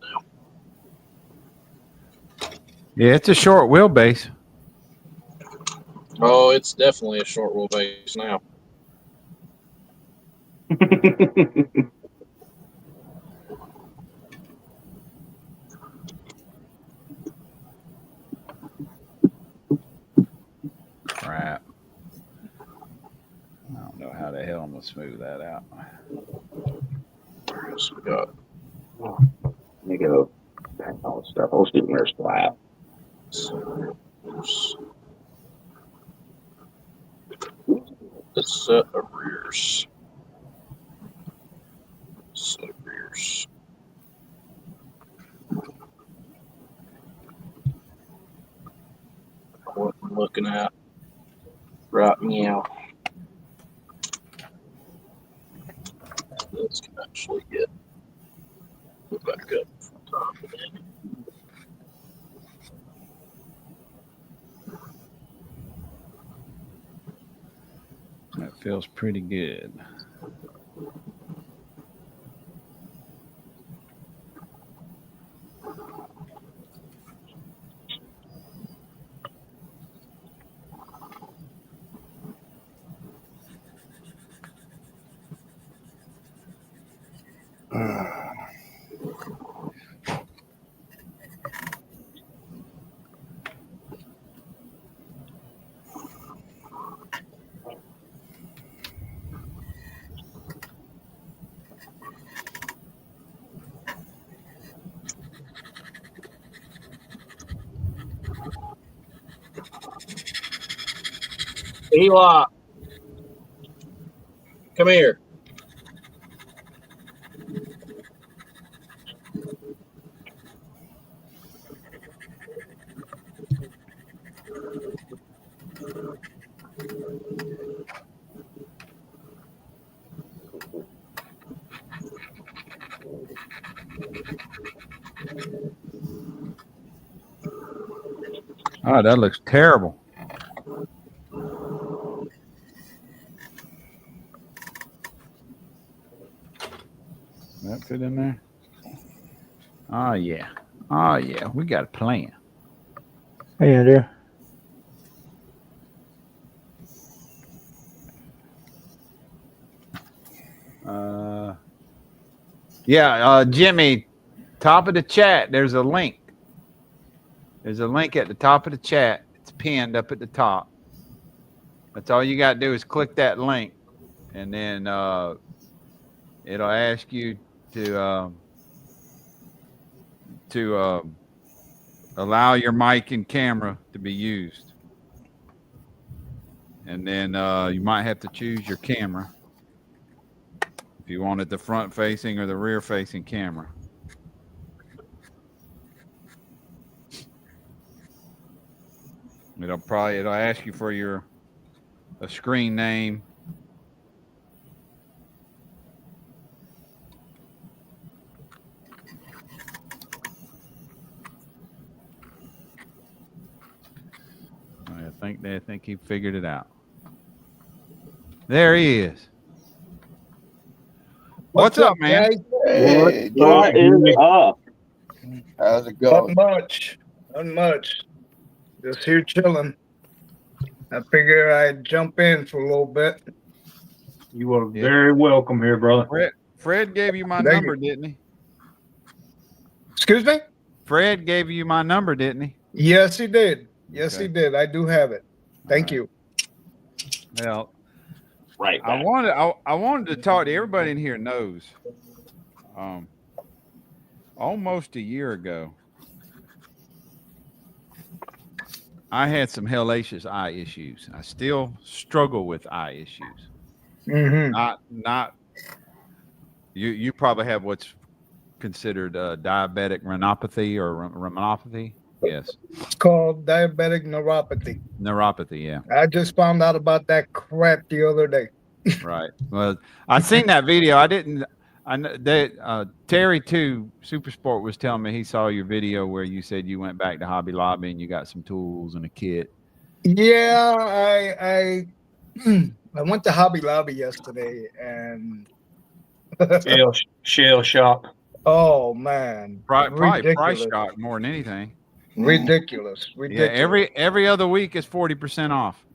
now. Yeah, it's a short wheelbase. Oh, it's definitely a short wheelbase now. Crap. I don't know how the hell I'm gonna smooth that out. What else we got? Let me go back all the stuff. I'll shoot where's flat. The set of rears. Set of rears. What I'm looking at right now. This can actually get back up from top of it. That feels pretty good. Eli, come here. Oh, that looks terrible. That fit in there? Oh, yeah. Oh, yeah. We got a plan. Hey, Andrew. Jimmy, top of the chat, there's a link. There's a link at the top of the chat. It's pinned up at the top. That's all you got to do is click that link, and then it'll ask you to allow your mic and camera to be used. And then you might have to choose your camera if you wanted the front facing or the rear facing camera. It'll ask you for a screen name. I think he figured it out. There he is. What's up, man? Hey, What is up? how's it going? Not much. Just here chilling. I figure I'd jump in for a little bit. You are very welcome here, brother. Fred gave you my number, didn't he? Excuse me? Fred gave you my number, didn't he? Yes, he did. Yes, Okay. he did. I do have it. Thank you. Well, Right. I wanted to talk to everybody in here knows. almost a year ago, I had some hellacious eye issues. I still struggle with eye issues. Mm-hmm. Not you probably have what's considered diabetic retinopathy or retinopathy. Yes, It's called diabetic neuropathy. neuropathy. Yeah, I just found out about that crap the other day. right. Well, I seen that video. I didn't. I know that Terry too. Super Sport was telling me he saw your video where you said you went back to Hobby Lobby and you got some tools and a kit. Yeah, I went to Hobby Lobby yesterday and Shell shock. oh man, Probably price ridiculous, shock more than anything. ridiculous. Yeah, every other week is 40% off.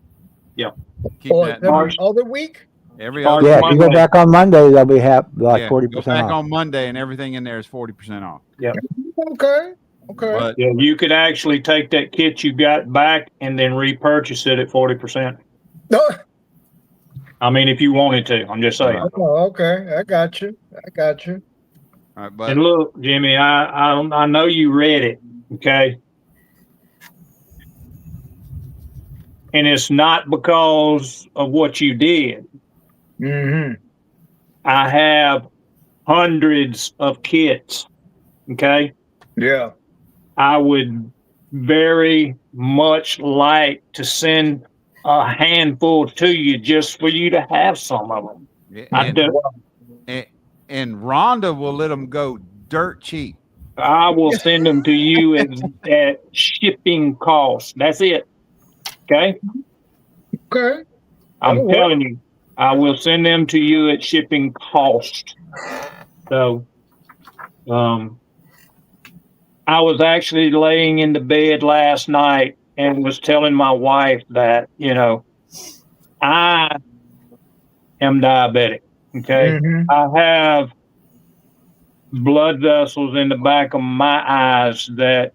Yep. Keep Oh, that it's in mind. every other week? Every Starts other Yeah, if you go Monday. back on Monday, they'll be like yeah, 40% go back off. on Monday and everything in there is 40% off. Yep. Okay. Okay. But Yeah, you could actually take that kit you got back and then repurchase it at 40%. I mean, if you wanted to, I'm just saying. Oh, okay. I got you. I got you. all right, but And look, Jimmy, I know you read it, okay? And it's not because of what you did. Mm-hmm. I have hundreds of kits, okay? Yeah. I would very much like to send a handful to you just for you to have some of them. yeah, I do. and Rhonda will let them go dirt cheap. I will send them to you at shipping cost. That's it. Okay? Okay. I'm That'll work. telling you, I will send them to you at shipping cost. So, I was actually laying in the bed last night and was telling my wife that, I am diabetic. Okay. Mm-hmm. I have blood vessels in the back of my eyes that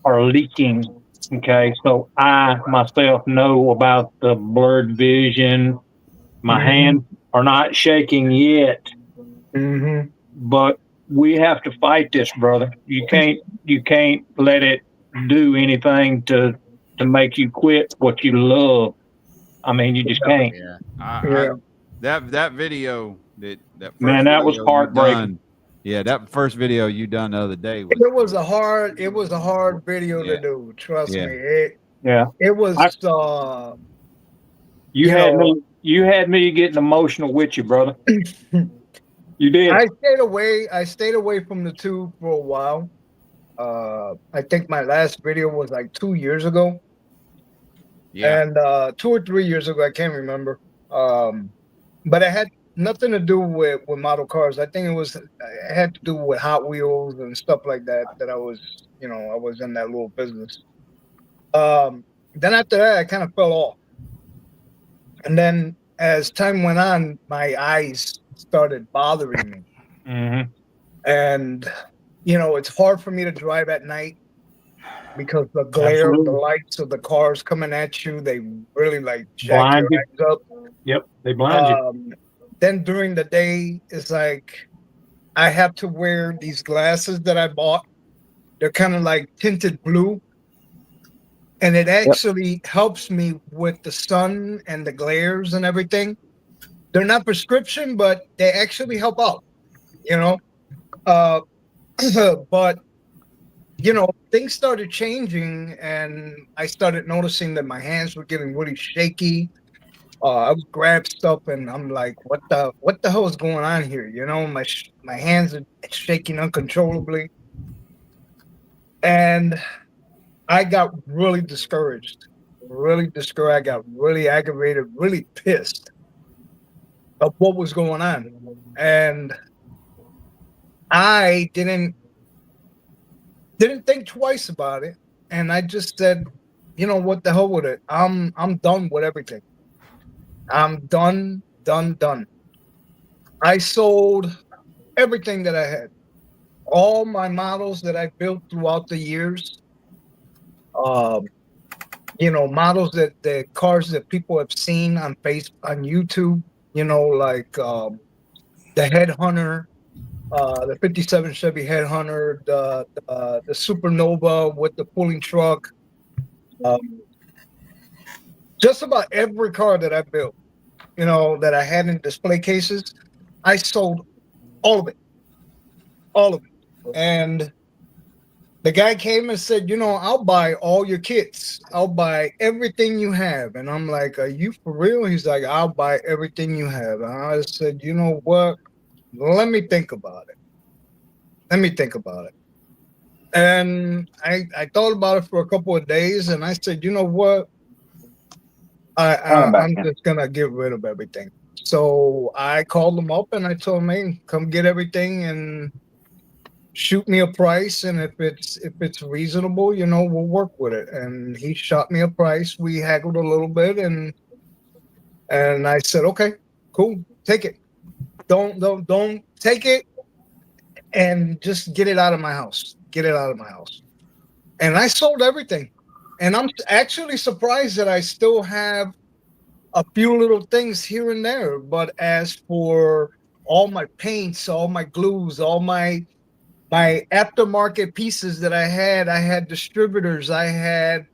are leaking. Okay. So I myself know about the blurred vision. My Mhm. hands are not shaking yet, Mm-hmm. but we have to fight this, brother. You can't let it do anything to make you quit what you love. I mean, you just can't. Yeah, that video that first Man, that was video you heartbreaking. done. Yeah, that first video you done the other day was It was a hard video Yeah. to do. Trust Yeah. me. Yeah. It was You had me getting emotional with you, brother. You did. I stayed away from the tube for a while. I think my last video was like 2 years ago. Yeah. And 2 or 3 years ago, I can't remember. But it had nothing to do with model cars. I think it had to do with Hot Wheels and stuff like that. That I was in that little business. Then after that, I kind of fell off. And then as time went on, my eyes started bothering me. Mm-hmm. And it's hard for me to drive at night because the glare of the lights of the cars coming at you, they really like jack Blind your eyes up. Yep, they blind you. Then during the day, it's like I have to wear these glasses that I bought. They're kind of like tinted blue. And it actually helps me with the sun and the glares and everything. They're not prescription, but they actually help out, But, things started changing and I started noticing that my hands were getting really shaky. I would grab stuff and I'm like, what the hell is going on here? My hands are shaking uncontrollably. And I got really discouraged. I got really aggravated, really pissed of what was going on. And I didn't think twice about it. And I just said, what the hell with it? I'm done with everything. I'm done. I sold everything that I had. All my models that I built throughout the years. Models the cars that people have seen on YouTube, like the Headhunter, the 57 Chevy Headhunter, the Supernova with the pulling truck. Just about every car that I built, you know, that I had in display cases, I sold all of it. All of it. And the guy came and said, you know, I'll buy all your kits. I'll buy everything you have. And I'm like, are you for real? He's like, I'll buy everything you have. And I said, you know what? Let me think about it. Let me think about it. And I thought about it for a couple of days, and I said, you know what? I'm just gonna get rid of everything. So I called him up and I told him, hey, come get everything and shoot me a price. And if it's reasonable, you know, we'll work with it. And he shot me a price. We haggled a little bit, and I said, okay, cool, take it. Don't take it, and just get it out of my house. Get it out of my house. And I sold everything. And I'm actually surprised that I still have a few little things here and there. But as for all my paints, all my glues, all my aftermarket pieces that I had distributors, I had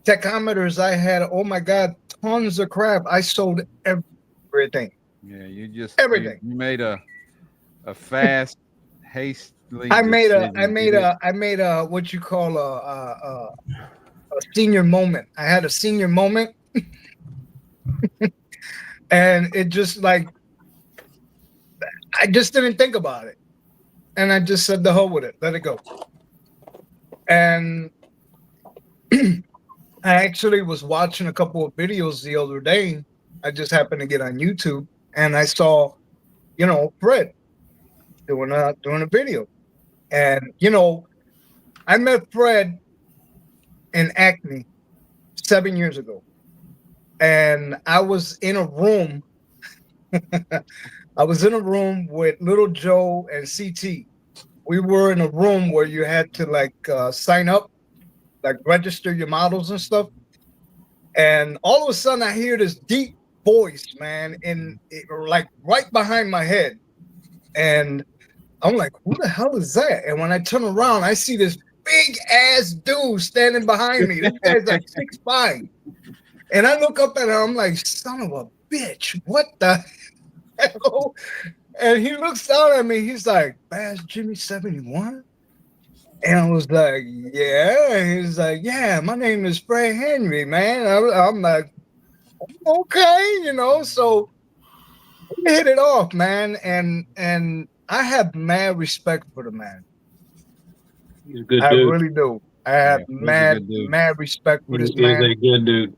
tachometers, I had, oh my God, tons of crap. I sold everything. Yeah, you just everything. You made a fast, hastily. I made a what you call a senior moment. I had a senior moment. And it just like, I just didn't think about it. And I just said, the hell with it, let it go. And I actually was watching a couple of videos the other day. I just happened to get on YouTube and I saw, you know, Fred doing a video. And, you know, I met Fred in Acme 7 years ago. And I was in a room. I was in a room with Little Joe and CT. We were in a room where you had to like sign up, like register your models and stuff. And all of a sudden I hear this deep voice, man, like right behind my head. And I'm like, who the hell is that? And when I turn around, I see this big ass dude standing behind me. This guy's like 6'5". And I look up at him, I'm like, son of a bitch, what the hell? And he looks down at me, he's like, Bass Jimmy 71? And I was like, yeah. And he's like, yeah, my name is Fred Henry, man. I'm like, okay, you know, so we hit it off, man. And I have mad respect for the man. He's a good dude. I really do. I have mad respect for this man. He's a good dude.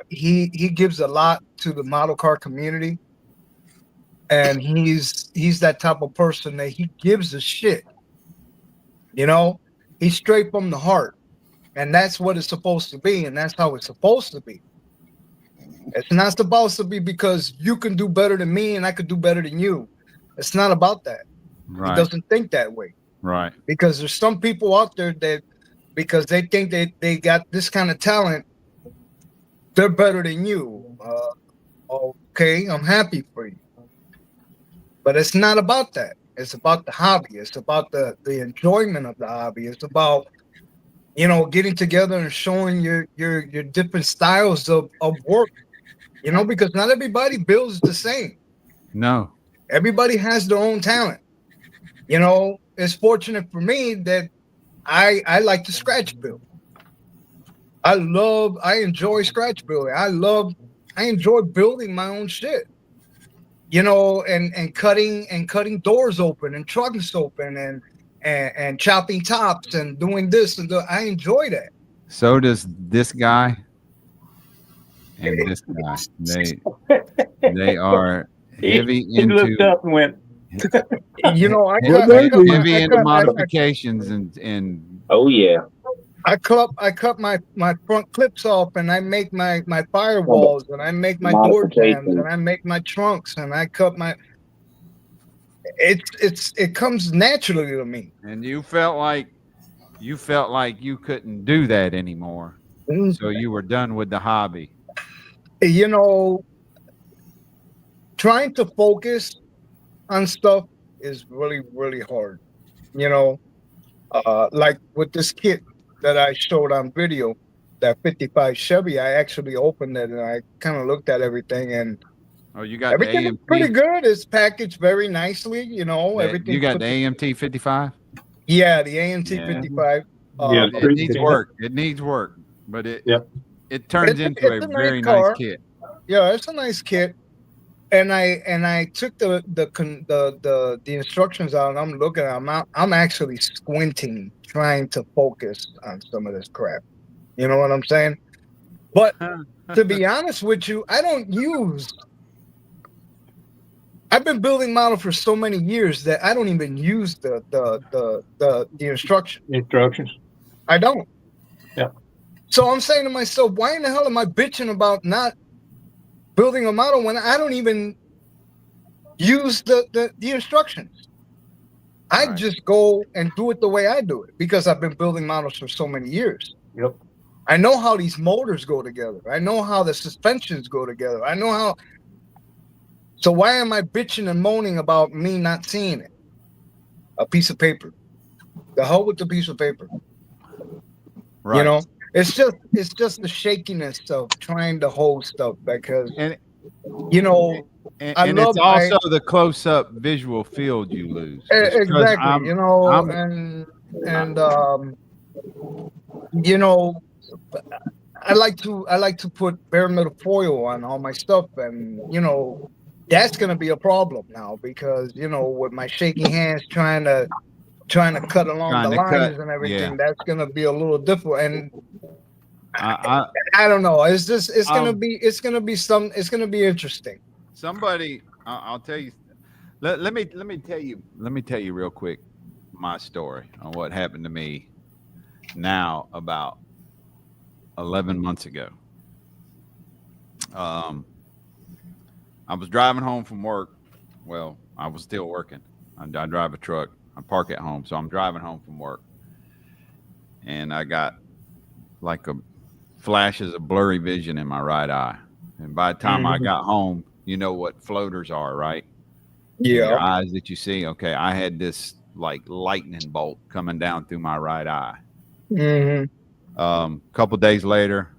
He gives a lot to the model car community, and he's that type of person that he gives a shit. You know, he's straight from the heart, and that's what it's supposed to be, and that's how it's supposed to be. It's not supposed to be because you can do better than me and I could do better than you. It's not about that. Right. He doesn't think that way. Right. Because there's some people out there that, because they think they got this kind of talent, they're better than you. Okay, I'm happy for you. But it's not about that. It's about the hobby. It's about the enjoyment of the hobby. It's about, you know, getting together and showing your different styles of work. You know, because not everybody builds the same. No. Everybody has their own talent. You know, it's fortunate for me that I like to scratch build. I enjoy scratch building. I enjoy building my own shit. You know, and cutting doors open and trunks open and chopping tops and doing this and I enjoy that. So does this guy and this guy. They are heavy into. He looked up and went. You know, I heavy into modifications and. Oh yeah. I cut my front clips off, and I make my firewalls, and I make my door jambs, and I make my trunks, and I cut my. It comes naturally to me. And you felt like you couldn't do that anymore, so you were done with the hobby. You know, trying to focus on stuff is really, really hard. You know, like with this kit that I showed on video, that 55 Chevy, I actually opened it and I kind of looked at everything, and Oh, you got the everything is pretty AMT? good. It's packaged very nicely. You know, You everything's got put the AMT 55? yeah, the AMT Yeah. 55. Yeah, It needs work. It needs work, but Yep. it turns into a it's a nice very nice car. kit. Yeah, it's a nice kit. And I took the instructions out, and I'm looking. I'm actually squinting, trying to focus on some of this crap. You know what I'm saying? But to be honest with you, I don't use. I've been building model for so many years that I don't even use the instruction. Instructions. I don't. Yeah. So I'm saying to myself, why in the hell am I bitching about not building a model when I don't even use the instructions? I Right. just go and do it the way I do it because I've been building models for so many years. Yep. I know how these motors go together. I know how the suspensions go together. I know how. So why am I bitching and moaning about me not seeing it? A piece of paper. The hell with the piece of paper. Right. You know, it's just the shakiness of trying to hold stuff because And I love it's also the close-up visual field you lose. exactly. You know, and you know, I like to put bare metal foil on all my stuff, and you know, that's gonna be a problem now because you know, with my shaky hands trying to cut along the lines and everything, that's gonna be a little difficult. And I don't know. It's gonna be interesting. Somebody, I'll tell you. Let me tell you real quick my story on what happened to me now about 11 months ago. I was driving home from work. Well, I was still working. I drive a truck. I park at home, so I'm driving home from work, and I got like a flashes of blurry vision in my right eye. And by the time I got home, you know what floaters are, right? Yeah. In your eyes that you see. Okay, I had this like lightning bolt coming down through my right eye. Couple days later,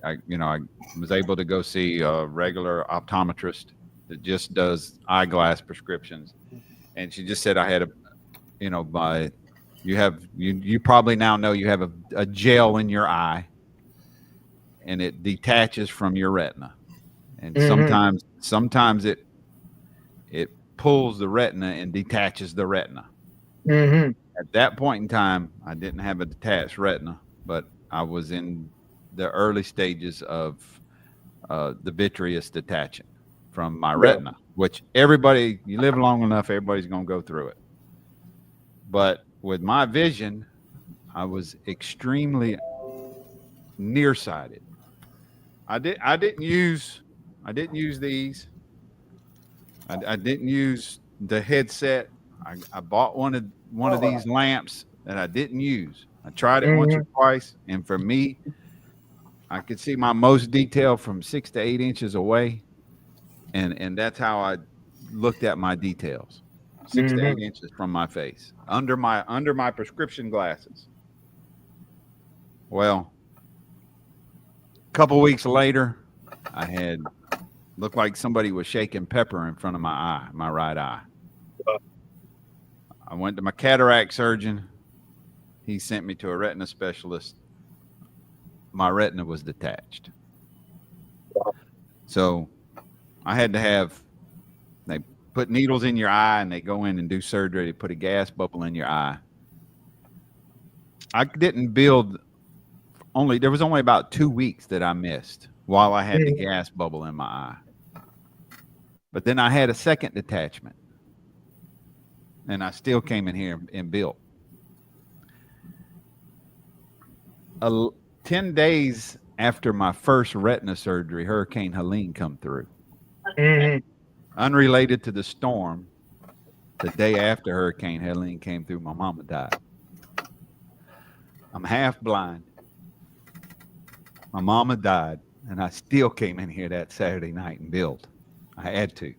I was able to go see a regular optometrist that just does eyeglass prescriptions, and she just said I had you probably now know you have a gel in your eye, and it detaches from your retina, and sometimes it pulls the retina and detaches the retina. At that point in time, I didn't have a detached retina, but I was in the early stages of the vitreous detaching from my retina, which you live long enough, everybody's going to go through it. But with my vision, I was extremely nearsighted. I didn't use these. I didn't use the headset. I bought one of these lamps that I didn't use. I tried it once or twice, and for me, I could see my most detail from 6 to 8 inches away, and that's how I looked at my details, 6 to 8 inches from my face, under my prescription glasses. Well, a couple weeks later, I had looked like somebody was shaking pepper in front of my right eye. I went to my cataract surgeon. He sent me to a retina specialist. My retina was detached. So I had to they put needles in your eye and they go in and do surgery. They put a gas bubble in your eye. I didn't build there was only about 2 weeks that I missed while I had the gas bubble in my eye. But then I had a second detachment, and I still came in here and built. 10 days after my first retina surgery, Hurricane Helene come through. Unrelated to the storm, the day after Hurricane Helene came through, my mama died. I'm half blind. My mama died, and I still came in here that Saturday night and built. I had to.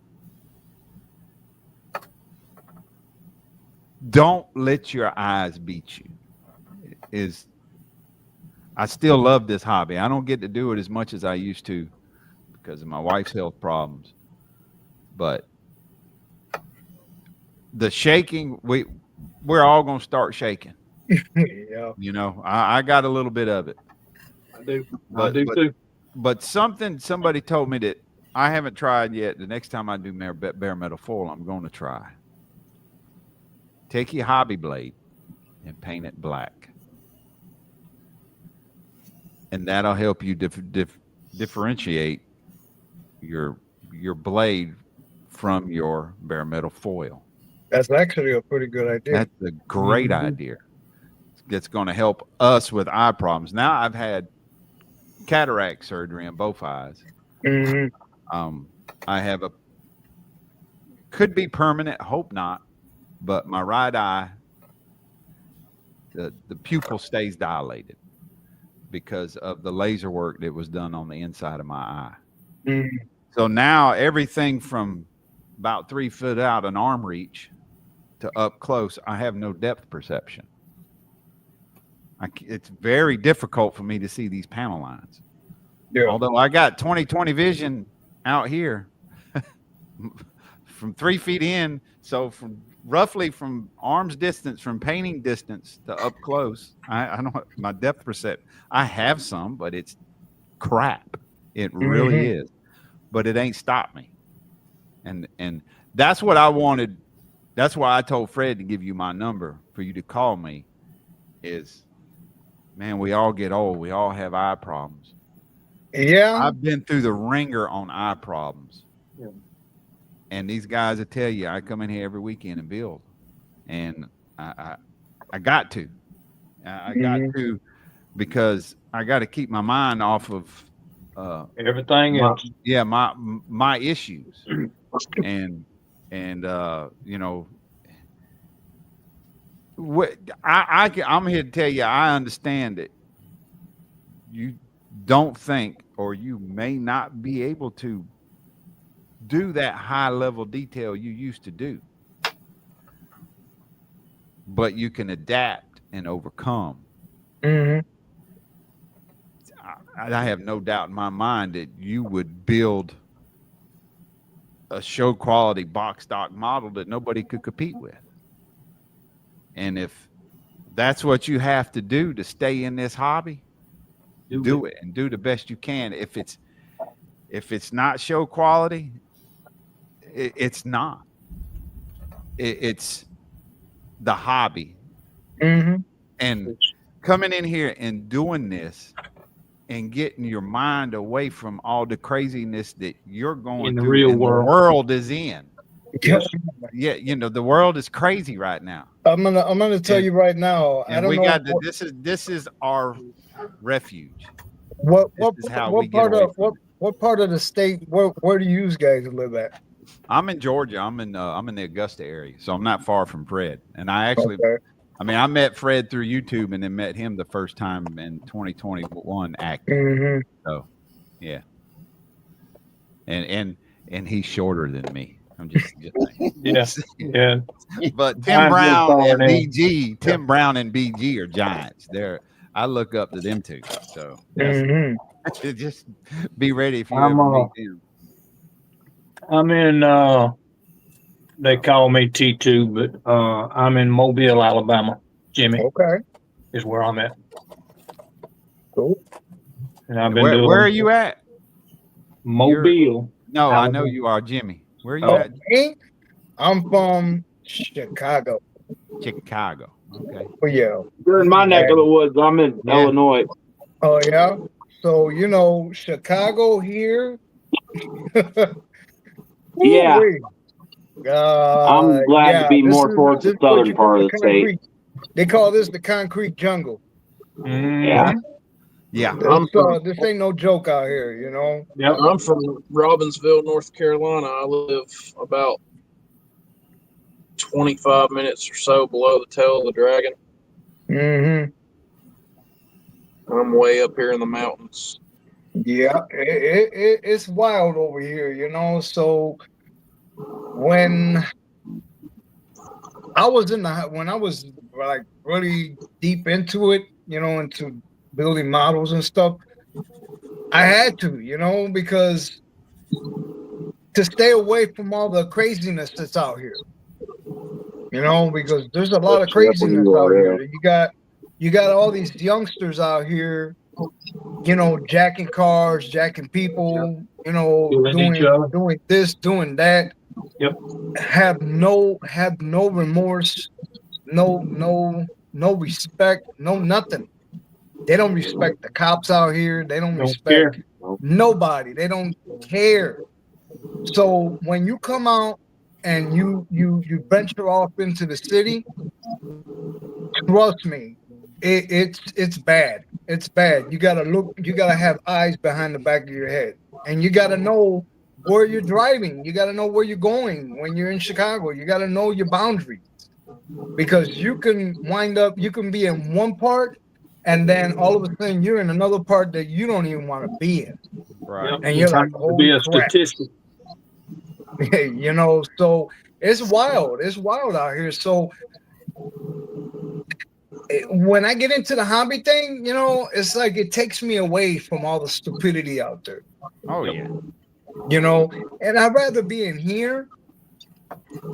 don't let your eyes beat you. I still love this hobby. I don't get to do it as much as I used to because of my wife's health problems. But the shaking, we're all gonna start shaking. Yeah. You know, I got a little bit of it. I do. But, I do too. But somebody told me that I haven't tried yet. The next time I do bare metal foil, I'm going to try. Take your hobby blade and paint it black, and that'll help you differentiate your blade from your bare metal foil. That's actually a pretty good idea. That's a great idea. It's going to help us with eye problems. Now I've had cataract surgery in both eyes. I have could be permanent, hope not, but my right eye, the pupil stays dilated because of the laser work that was done on the inside of my eye. So now everything from about 3 foot out an arm reach to up close, I have no depth perception. It's very difficult for me to see these panel lines. Yeah. Although I got 20/20 vision out here from 3 feet in, so from roughly from arm's distance, from painting distance to up close, I don't my depth perception. I have some, but it's crap. It really is. But it ain't stopped me. And that's what I wanted. That's why I told Fred to give you my number for you to call me. Is, man, we all get old. We all have eye problems. Yeah. I've been through the ringer on eye problems. Yeah. And these guys will tell you, I come in here every weekend and build. And I got to. I got to, because I got to keep my mind off of everything else. Yeah, my issues. and you know, I'm here to tell you, I understand that you don't think, or you may not be able to do that high level detail you used to do, but you can adapt and overcome. I have no doubt in my mind that you would build a show quality box stock model that nobody could compete with. And if that's what you have to do to stay in this hobby, do it and do the best you can. If it's not show quality, it's not. It's the hobby. And coming in here and doing this and getting your mind away from all the craziness that you're going through, real and world. the world is in. Yeah, you know, the world is crazy right now. I'm gonna tell you right now. And I don't know. This is our refuge. What part of the state? Where do you guys live at? I'm in Georgia. I'm in the Augusta area, so I'm not far from Fred. And I actually, I met Fred through YouTube, and then met him the first time in 2021 acting. So, yeah. And he's shorter than me. I'm just yeah. But Tim Brown and BG are giants. I look up to them two. So just be ready if you ever meet them. I'm in they call me T2, but I'm in Mobile, Alabama. Jimmy. Okay. Is where I'm at. Cool. And I've been where are you at? Mobile. No, Alabama. I know you are, Jimmy. Where are you at? Me? I'm from Chicago. Chicago. Okay. Oh, yeah. You're in my neck of the woods. I'm in Illinois. Oh, yeah? So, you know, Chicago here. Yeah. I'm glad to be more towards the southern part of the state. They call this the concrete jungle. Yeah. Yeah. This ain't no joke out here, you know? Yeah, I'm from Robbinsville, North Carolina. I live about 25 minutes or so below the tail of the dragon. I'm way up here in the mountains. Yeah, it's wild over here, you know. So when I was when I was like really deep into it, into building models and stuff. I had to, because to stay away from all the craziness that's out here. Because there's a lot of craziness out here. You got all these youngsters out here, jacking cars, jacking people, doing this, doing that. Yep. Have no remorse, no respect, no nothing. They don't respect the cops out here. They don't respect nobody. They don't care. So when you come out and you venture off into the city, trust me, it's bad. It's bad. You gotta have eyes behind the back of your head. And you gotta know where you're driving. You gotta know where you're going when you're in Chicago. You gotta know your boundaries. Because you can be in one part and then all of a sudden you're in another part that you don't even want to be in. Right. And you're like, be a crap. statistic. So it's wild. It's wild out here. So when I get into the hobby thing, it's like it takes me away from all the stupidity out there. Oh yeah. And I'd rather be in here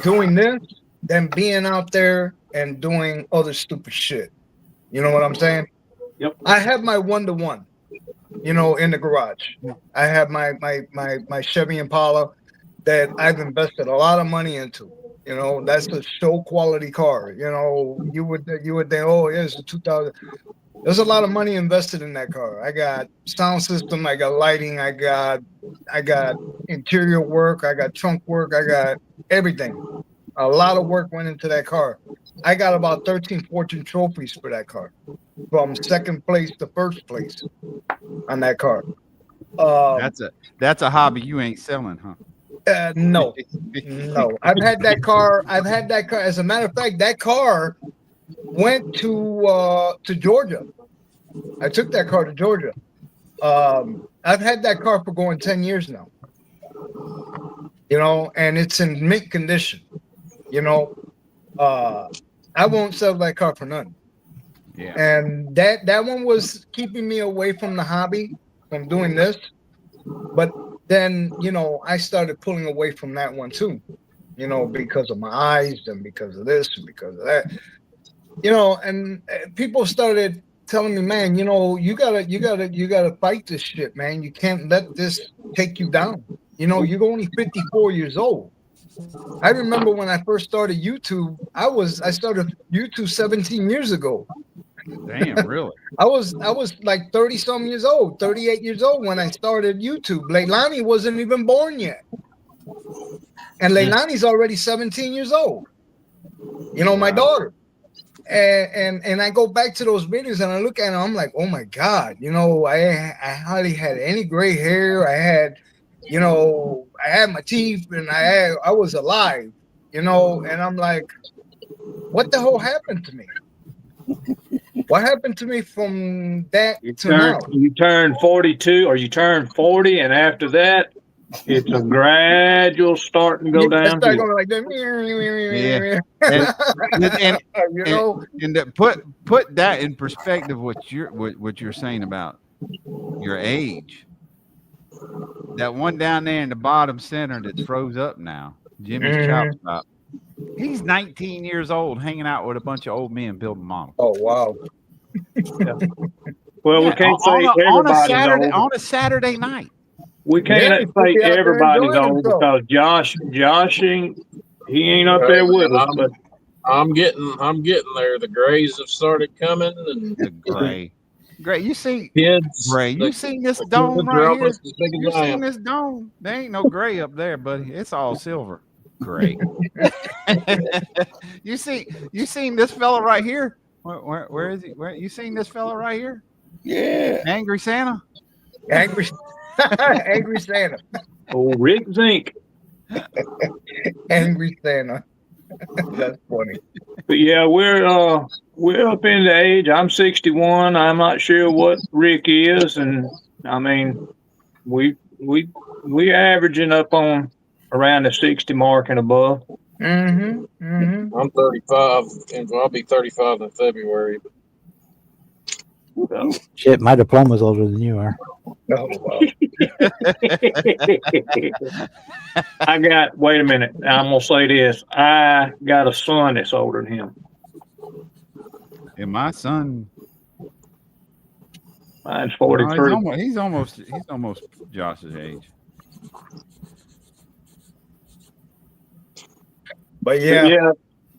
doing this than being out there and doing other stupid shit. You know what I'm saying? Yep. I have my 1-to-1, in the garage. I have my Chevy Impala that I've invested a lot of money into. That's a show quality car. You would think, oh, it's a 2000. There's a lot of money invested in that car. I got sound system, I got lighting, I got interior work, I got trunk work, I got everything. A lot of work went into that car. I got about 13, 14 trophies for that car, from second place to first place on that car. That's a hobby you ain't selling, huh? No. I've had that car. As a matter of fact, that car went to Georgia. I took that car to Georgia. I've had that car for going 10 years now. And it's in mint condition. I won't sell that car for nothing. Yeah. And that one was keeping me away from the hobby, from doing this. But then, I started pulling away from that one too, because of my eyes and because of this and because of that. And people started telling me, man, you gotta fight this shit, man. You can't let this take you down. You're only 54 years old. I remember when I first started YouTube, I started YouTube 17 years ago. Damn, really? I was like 30 some years old, 38 years old when I started YouTube. Leilani wasn't even born yet. And Leilani's already 17 years old. My daughter. And I go back to those videos and I look at them, I'm like, oh my God, I hardly had any gray hair. I had, I had my teeth and I was alive, and I'm like, what the hell happened to me? What happened to me from that to now? You turn 42 or you turn 40, and after that, it's a gradual starting to go down. Start going like that. Yeah. And put that in perspective. What you're saying about your age. That one down there in the bottom center that's froze up now, Jimmy's Chop Stop. He's 19 years old, hanging out with a bunch of old men building models. Oh wow! Yeah. Well, we can't say everybody's on a Saturday night. We can't say everybody's old because Josh, he ain't up there with us. But I'm getting there. The grays have started coming, and the gray. You see, kids. Gray, you seen this dome right here? You seen this dome? There ain't no gray up there, buddy. It's all silver. Gray. You seen this fella right here? Where is he? You seen this fella right here? Yeah. Angry Santa. Angry Santa. Oh, Rick Zink. Angry Santa. That's funny. But yeah, we're up in the age. I'm 61. I'm not sure what Rick is, and I mean, we averaging up on around the 60 mark and above. I'm 35, and I'll be 35 in February. So. Shit, my diploma's older than you are. Oh, wow. Wait a minute. I'm going to say this. I got a son that's older than him. And my son, Mine's 43. he's almost Josh's age. But yeah,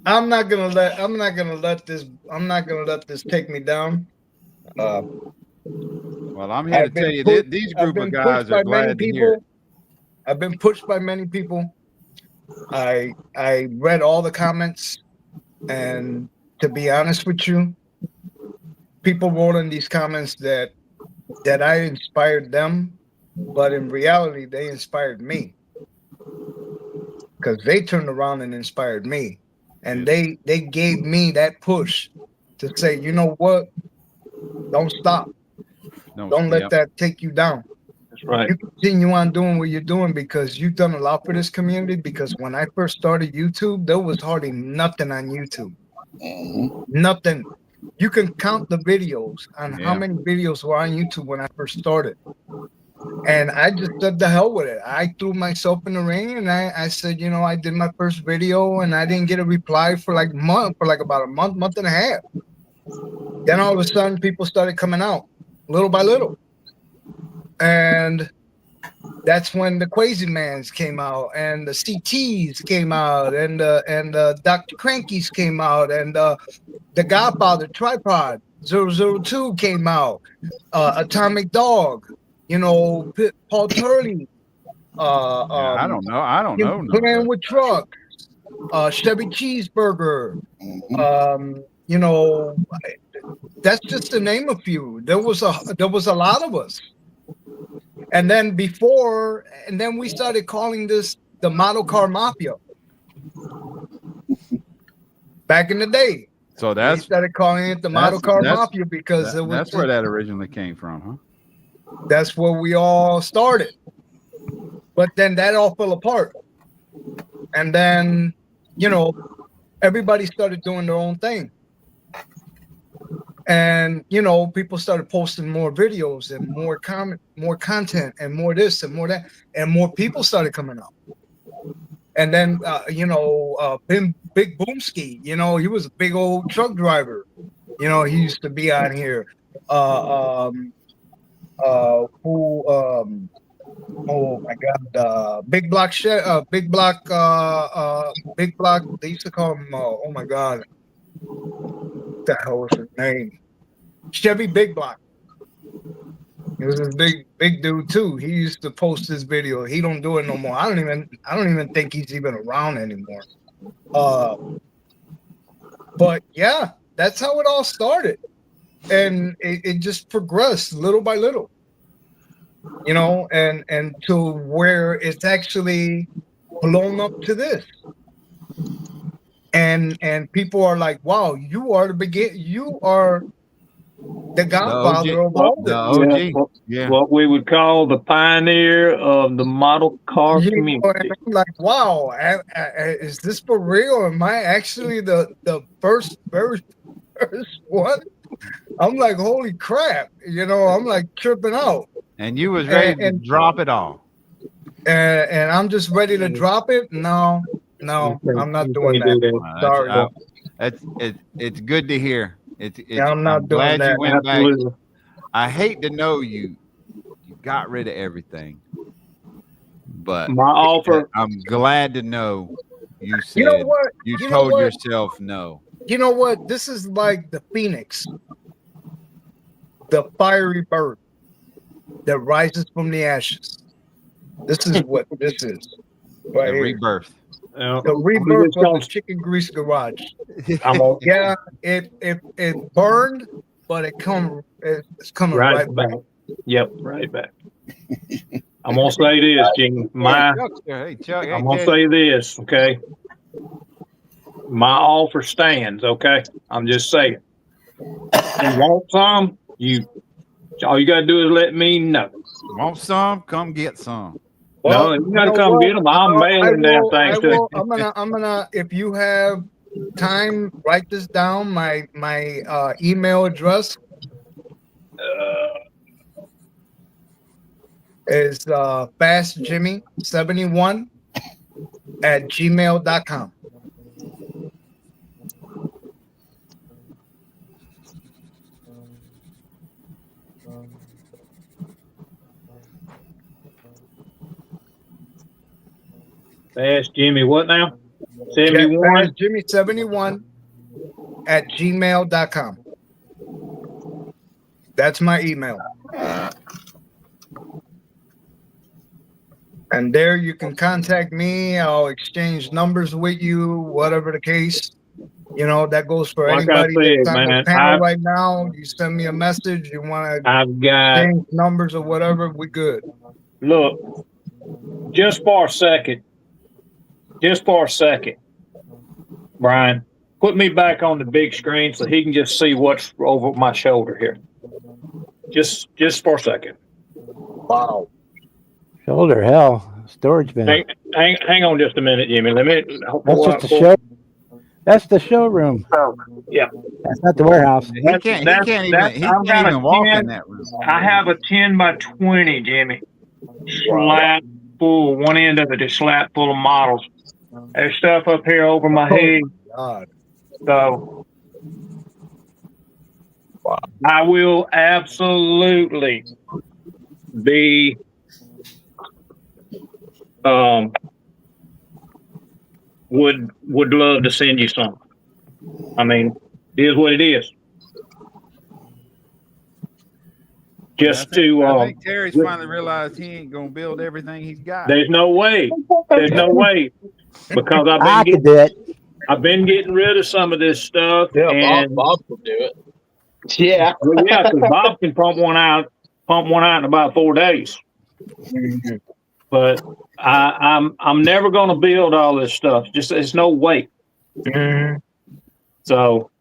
I'm not gonna let this take me down. Well, I'm here to tell you that these group of guys are glad to hear it. I've been pushed by many people. I read all the comments, and to be honest with you, people wrote in these comments that I inspired them, but in reality, they inspired me. Because they turned around and inspired me, and they gave me that push to say, you know what, don't stop, don't let that take you down. That's right. You continue on doing what you're doing because you've done a lot for this community. Because when I first started YouTube, there was hardly nothing on YouTube. Nothing. You can count the videos on how many videos were on YouTube when I first started. And I just said the hell with it. I threw myself in the ring, and I said, you know, I did my first video, and I didn't get a reply for like about a month and a half. Then all of a sudden, people started coming out, little by little, and that's when the Crazy Mans came out, and the CTs came out, and Dr. Crankies came out, and the Godfather Tripod 002 came out, Atomic Dog. You know, Paul Turley. I don't know. Playing with trucks. Chevy Cheeseburger. You know, that's just to name a few. There was a lot of us. And then we started calling this the Model Car Mafia. Back in the day. So we started calling it the Model Car Mafia because that's where that originally came from, huh? That's where we all started. But then that all fell apart. And then, you know, everybody started doing their own thing. And, you know, people started posting more videos and more content and more this and more that. And more people started coming out. And then, you know, Big Boomski, you know, he was a big old truck driver. You know, he used to be on here. Oh my God, Big Block, they used to call him, oh my God, what the hell was his name? Chevy Big Block. He was a big dude too. He used to post his video. He don't do it no more. I don't even think he's even around anymore. But yeah, that's how it all started. And it just progressed little by little, you know, and to where it's actually blown up to this. And people are like, wow, you are the godfather of all this. What we would call the pioneer of the model car community. I'm like, wow, is this for real? Am I actually the very first one? I'm like, holy crap, you know, I'm like tripping out. And you was ready to drop it all. And I'm just ready to drop it. No, I'm not doing that. Sorry. It's good to hear. I'm not doing that. You went back. I hate to know you got rid of everything. But my offer, I'm glad to know you said, you know what? You told yourself no. You know what? This is like the phoenix, the fiery bird that rises from the ashes. This is what this is. Right, the rebirth. The rebirth of the Chicken Grease Garage. Yeah, it burned, but it's coming right back. Yep, right back. I'm gonna say this, Jing. I'm gonna say this, okay? My offer stands, okay? I'm just saying. You want some? All you gotta do is let me know. Want some? Come get some. No, you gotta come get them. I'll mail them damn things to you. I'm gonna. If you have time, write this down. My email address is fastjimmy71@gmail.com. Ask Jimmy what now? 71? Jimmy71@gmail.com. That's my email. And there you can contact me. I'll exchange numbers with you, whatever the case. You know, that goes for Like I anybody that's said, on the man, panel right now. You send me a message, you want to I've got, exchange numbers or whatever, we good. look, just for a second, Brian, put me back on the big screen so he can just see what's over my shoulder here. Just for a second. Wow. Shoulder, hell, storage bin. Hang on just a minute, Jimmy. Let me. That's just the show. That's the showroom. Oh, yeah. That's not the warehouse. He can't even walk in that room. I have a 10 by 20, Jimmy. Slap full. One end of it is slap full of models. There's stuff up here over my head. God. So I will absolutely be would love to send you some. I mean, it is what it is. Just I think Terry's finally realized he ain't gonna build everything he's got. There's no way. There's no way. Because I've been getting rid of some of this stuff. Yeah, and Bob will do it. Yeah. Well, yeah, because Bob can pump one out in about 4 days. But I'm never going to build all this stuff. Just there's no way. So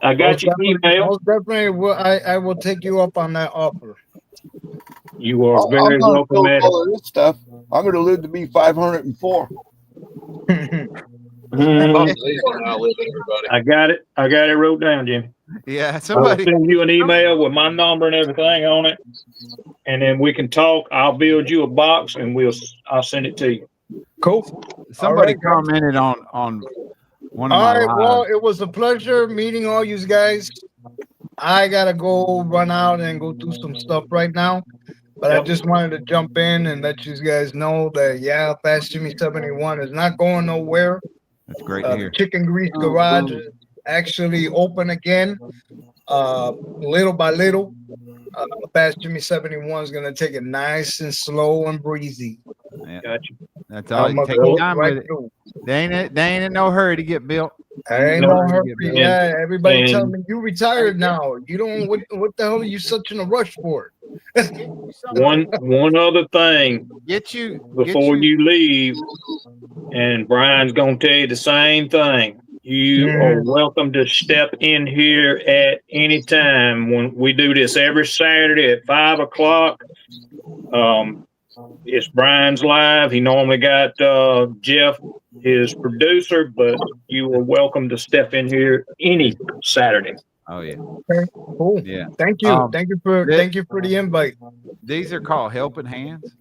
I got your email. Most definitely, I will take you up on that offer. You are very welcome. All of this stuff. I'm going to live to be 504. I got it. I got it wrote down, Jimmy. Yeah, I'll send you an email with my number and everything on it, and then we can talk. I'll build you a box, and I'll send it to you. Cool. Somebody commented on one of all my right. lives. Well, it was a pleasure meeting all you guys. I gotta go run out and go do some stuff right now, but I just wanted to jump in and let you guys know that Fast Jimmy 71 is not going nowhere. That's great to hear. The Chicken Grease Garage is actually open again, little by little. Fast Jimmy 71 is gonna take it nice and slow and breezy. Yeah. Gotcha. That's all. Take your time with it. They ain't in no hurry to get built. I ain't no hurry. Yeah, everybody telling me you retired now. You don't. What the hell are you such in a rush for? One other thing. Before you leave, and Brian's gonna tell you the same thing. You are welcome to step in here at any time. When we do this every Saturday at 5 o'clock. It's Brian's live. He normally got Jeff, his producer, but you are welcome to step in here any Saturday. Oh yeah. Okay, cool. Yeah. Thank you. Thank you for the invite. These are called helping hands.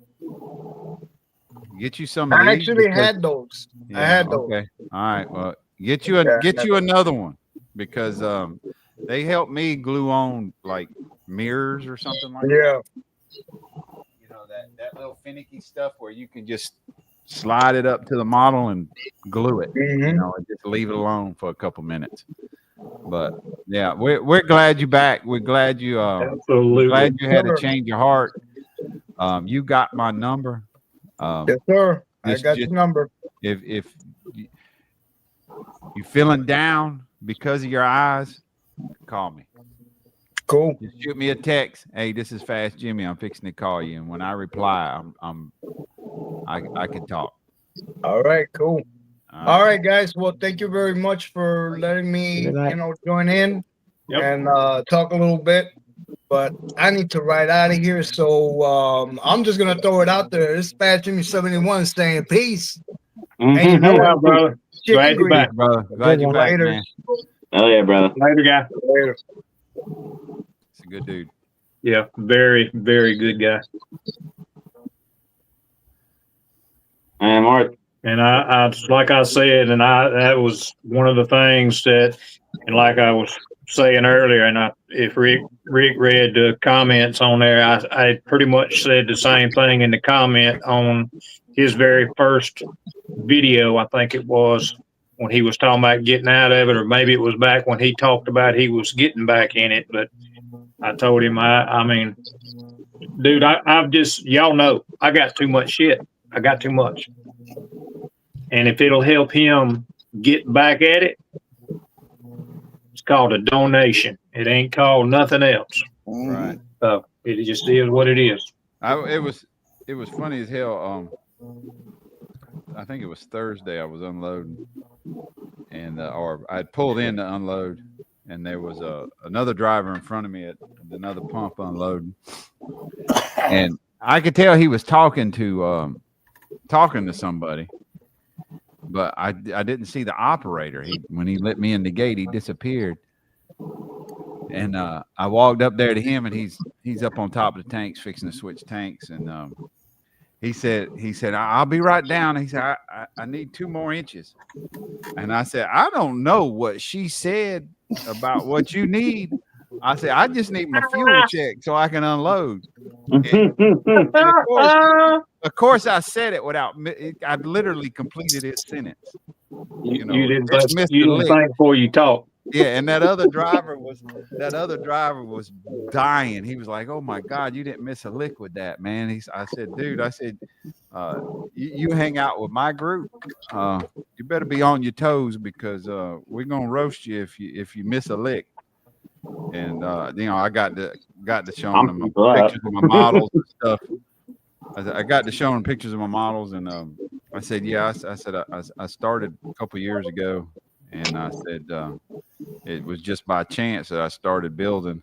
Get you some of I these actually had those. Yeah, I had those. Okay. All right. Well, get you another one because they help me glue on like mirrors or something like that. Yeah. You know that little finicky stuff where you can just slide it up to the model and glue it. You know, and just leave it alone for a couple minutes. But yeah, we're glad you're back. We're glad you absolutely glad you had a change of heart. You got my number. Yes, sir. I got your number. If you're feeling down because of your eyes, call me. Cool. Just shoot me a text. Hey, this is Fast Jimmy. I'm fixing to call you, and when I reply, I can talk. All right. Cool. All right, guys. Well, thank you very much for letting me, join in and talk a little bit. but I need to ride out of here. So I'm just gonna throw it out there. This is Bad Jimmy 71 saying peace. And you know Yeah, what? brother. Glad you're back. Brother. Glad you're back, man. Oh yeah, brother. Later, guy. Later. It's a good dude. Yeah, very, very good guy. And Mark. And I like I said, and that was one of the things that, and like I was saying earlier, and if Rick read the comments on there, I pretty much said the same thing in the comment on his very first video. I think it was when he was talking about getting out of it, or maybe it was back when he talked about he was getting back in it. But I told him, I mean, dude, I've just, y'all know, I got too much shit. I got too much. And if it'll help him get back at it, it's called a donation. It ain't called nothing else. Right. So it just is what it is. It was funny as hell. I think it was Thursday. I was unloading, and or I pulled in to unload, and there was another driver in front of me at another pump unloading, and I could tell he was talking to somebody. But I didn't see the operator. When he let me in the gate, he disappeared. And I walked up there to him, and he's up on top of the tanks fixing to switch tanks. And he said, I'll be right down. He said, I need 2 more inches. And I said, I don't know what she said about what you need. I said, I just need my fuel check so I can unload. And of course, I said it without. I literally completed his sentence. You didn't think before you talk. Yeah, and that other driver was dying. He was like, "Oh my God, you didn't miss a lick with that, man." I said, "Dude, you hang out with my group. You better be on your toes because we're gonna roast you if you miss a lick." And I got to show them pictures of my models and stuff. I got to show them pictures of my models, and I said, "Yeah." I said, I started a couple years ago, and I said it was just by chance that I started building.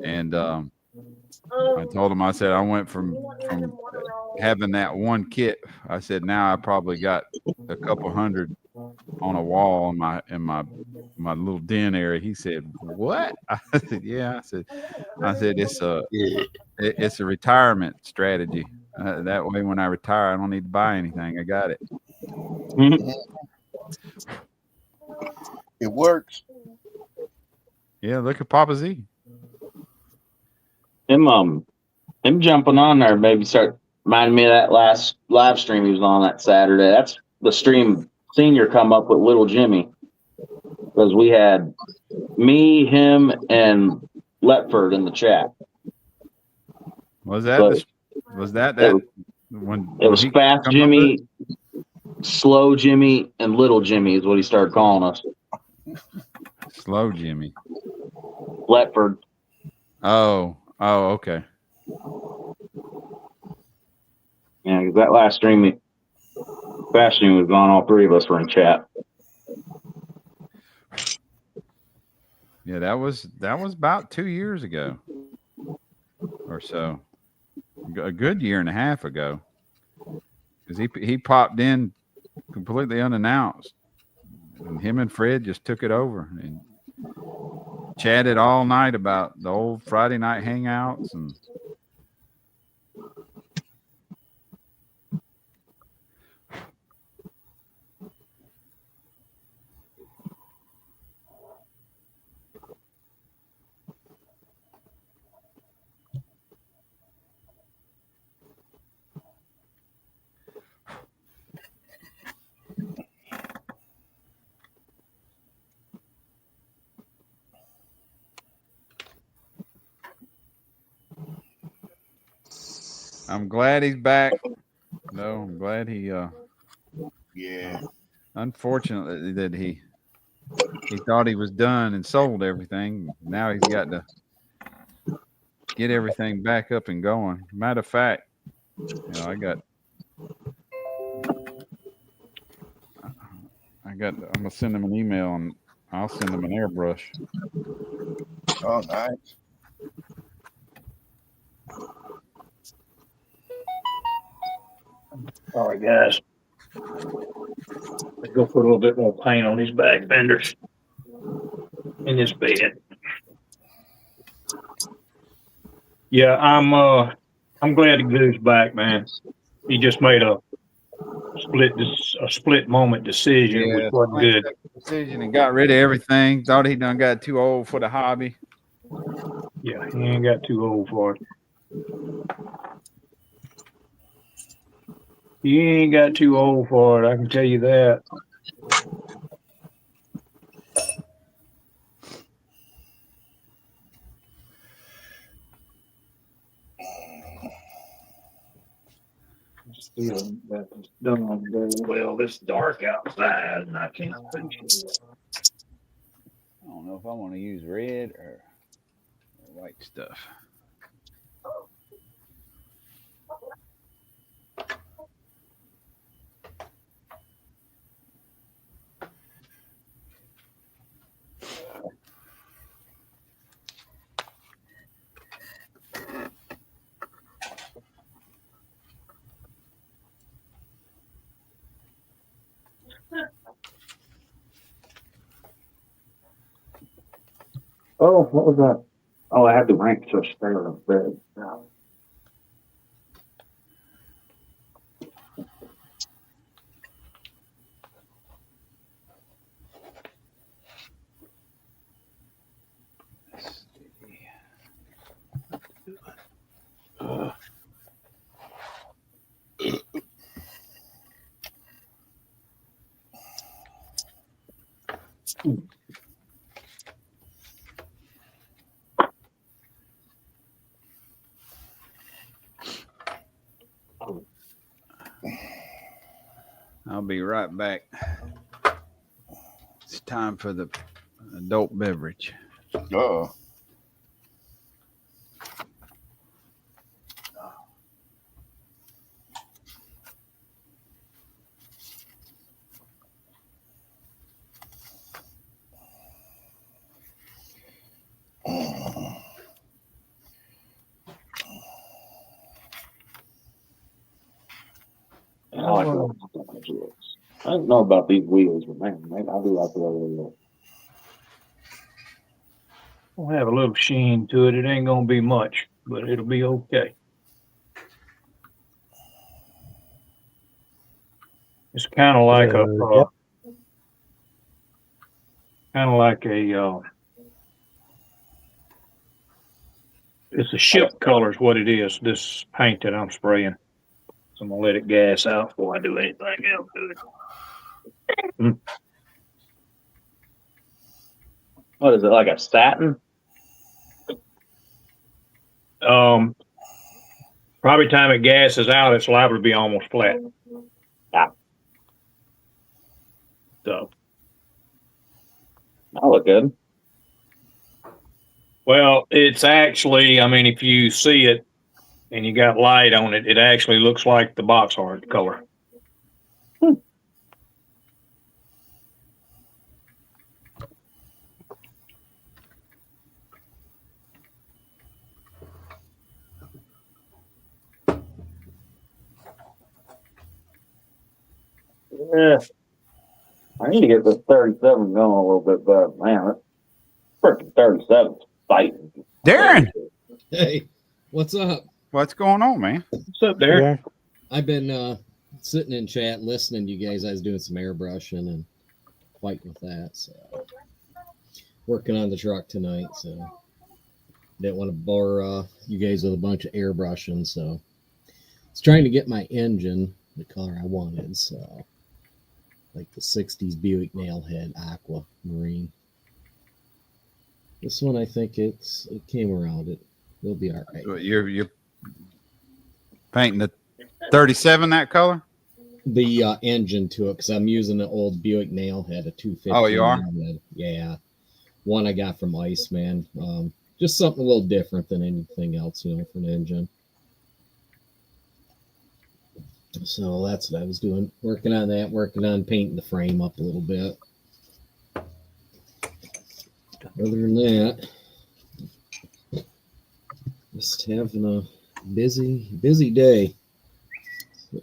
And I told him, I said, I went from having that one kit. I said, now I probably got a couple hundred on a wall in my little den area. He said, "What?" I said, "Yeah." I said it's a retirement strategy. That way, when I retire, I don't need to buy anything. I got it. It works. Yeah, look at Papa Z. Him jumping on there maybe start reminding me of that last live stream he was on that Saturday. That's the stream Senior come up with Little Jimmy, because we had me, him, and Letford in the chat. Was that when it was Fast Jimmy, Slow Jimmy, and Little Jimmy is what he started calling us. Slow Jimmy. Letford. Oh, okay. Yeah, because that last stream, Fast Jimmy was gone. All 3 of us were in chat. Yeah, that was about 2 years ago or so. A good year and a half ago, because he popped in completely unannounced, and him and Fred just took it over and chatted all night about the old Friday night hangouts. And I'm glad he's back. No, I'm glad he yeah. Unfortunately that he thought he was done and sold everything. Now he's got to get everything back up and going. Matter of fact, I'm gonna send him an email and I'll send him an airbrush. Oh, nice. All right, guys. Let's go put a little bit more paint on these back fenders in this bed. Yeah, I'm glad the Goose back, man. He just made a split moment decision, which Yeah, wasn't good. decision and got rid of everything. Thought he done got too old for the hobby. Yeah, he ain't got too old for it. He ain't got too old for it, I can tell you that. Still, that's done very well. It's dark outside, and I can't finish it. I don't know if I want to use red or white stuff. Oh, what was that? Oh, I had the rank to stay on the bed. I'll be right back. It's time for the adult beverage. Oh. I don't know about these wheels, but man, I do like the way they look. We'll have a little sheen to it. It ain't gonna be much, but it'll be okay. It's kind of like it's a ship color is what it is. This paint that I'm spraying. So I'm gonna let it gas out before I do anything else to it. What is it, like a satin? Probably time it gases out, it's liable to be almost flat. Yeah. So that look good. Well, it's actually, I mean, if you see it and you got light on it, it actually looks like the box art color. Yeah. I need to get this 37 going a little bit better. Man, that freaking 37's fighting. Darren! Hey, what's up? What's going on, man? What's up, Darren? I've been sitting in chat listening to you guys. I was doing some airbrushing and fighting with that. So working on the truck tonight. So didn't want to bore you guys with a bunch of airbrushing. So it's trying to get my engine the color I wanted. So like the 60s Buick Nailhead Aqua Marine. This one, I think it came around. It'll be all right. You're painting the 37 that color? The engine to it, because I'm using the old Buick Nailhead, a 250. Oh, you are? Nailhead. Yeah. One I got from Iceman. Just something a little different than anything else, for an engine. So that's what I was doing. Working on that, working on painting the frame up a little bit. Other than that, just having a busy day. So,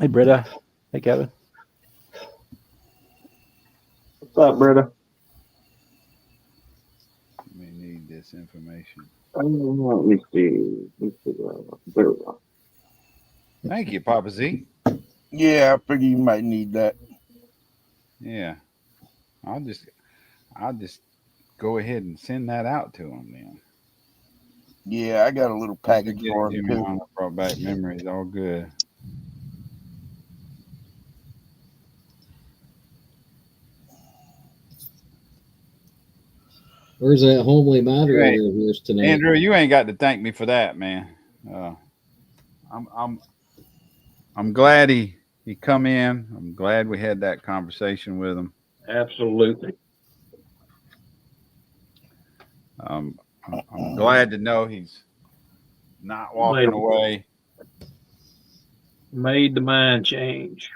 Hey, Britta. Hey, Kevin. What's up, Britta? We need this information. Let me see. There we go. Thank you, Papa Z. Yeah, I figure you might need that. Yeah, I'll just go ahead and send that out to him then. Yeah, I got a little package for him Jimmy too. on, brought back memories. All good. Where's that homely moderator of yours tonight? Andrew, you ain't got to thank me for that, man. I'm glad he come in. I'm glad we had that conversation with him. Absolutely. I'm glad to know he's not walking away. Made the mind change.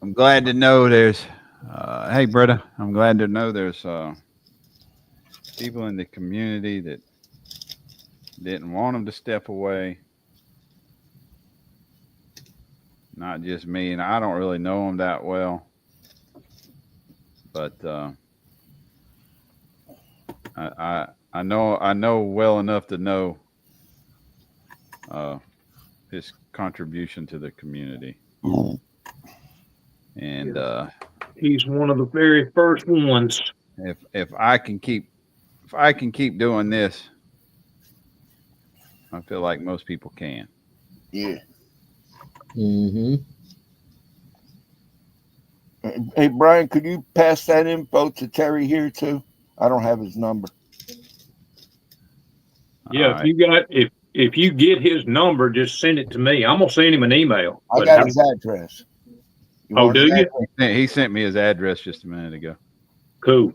I'm glad to know there's hey Britta, I'm glad to know there's people in the community that didn't want him to step away. Not just me, and I don't really know him that well. But I know well enough to know his contribution to the community. And he's one of the very first ones. If I can keep doing this, I feel like most people can. Yeah. Mm-hmm. Hey, Brian, could you pass that info to Terry here too? I don't have his number. Yeah, if you get his number, just send it to me. I'm gonna send him an email. I got his address. Oh, do you? He sent me his address just a minute ago. Cool.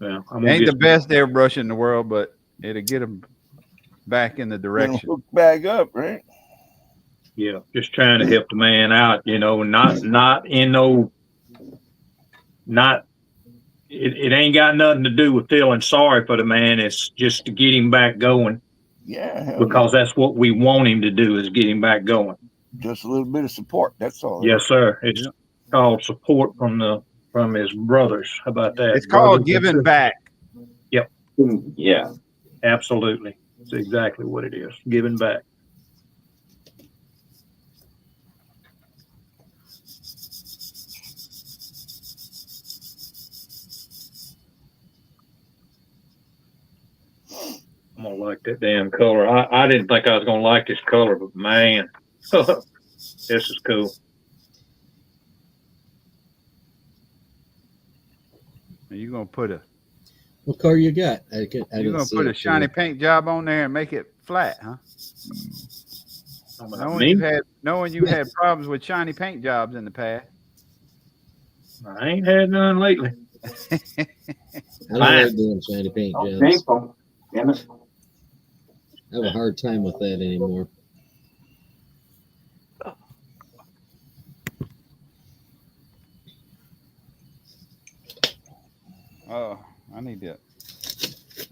Yeah, ain't the best airbrush in the world, but it'll get him back in the direction. Hook back up, right? Yeah, just trying to help the man out, it ain't got nothing to do with feeling sorry for the man. It's just to get him back going. Yeah, because that's what we want him to do, is get him back going. Just a little bit of support. That's all. Yes, sir. It's called support from his brothers. How about that? It's called giving back. Yep. Yeah. Absolutely. It's exactly what it is. Giving back. I'm gonna like that damn color. I didn't think I was gonna like this color, but man, this is cool. Are you gonna put what color you got? You're gonna put a shiny paint job on there and make it flat, huh? Knowing you had problems with shiny paint jobs in the past. I ain't had none lately. I don't like doing shiny paint jobs. I have a hard time with that anymore. Oh, I need to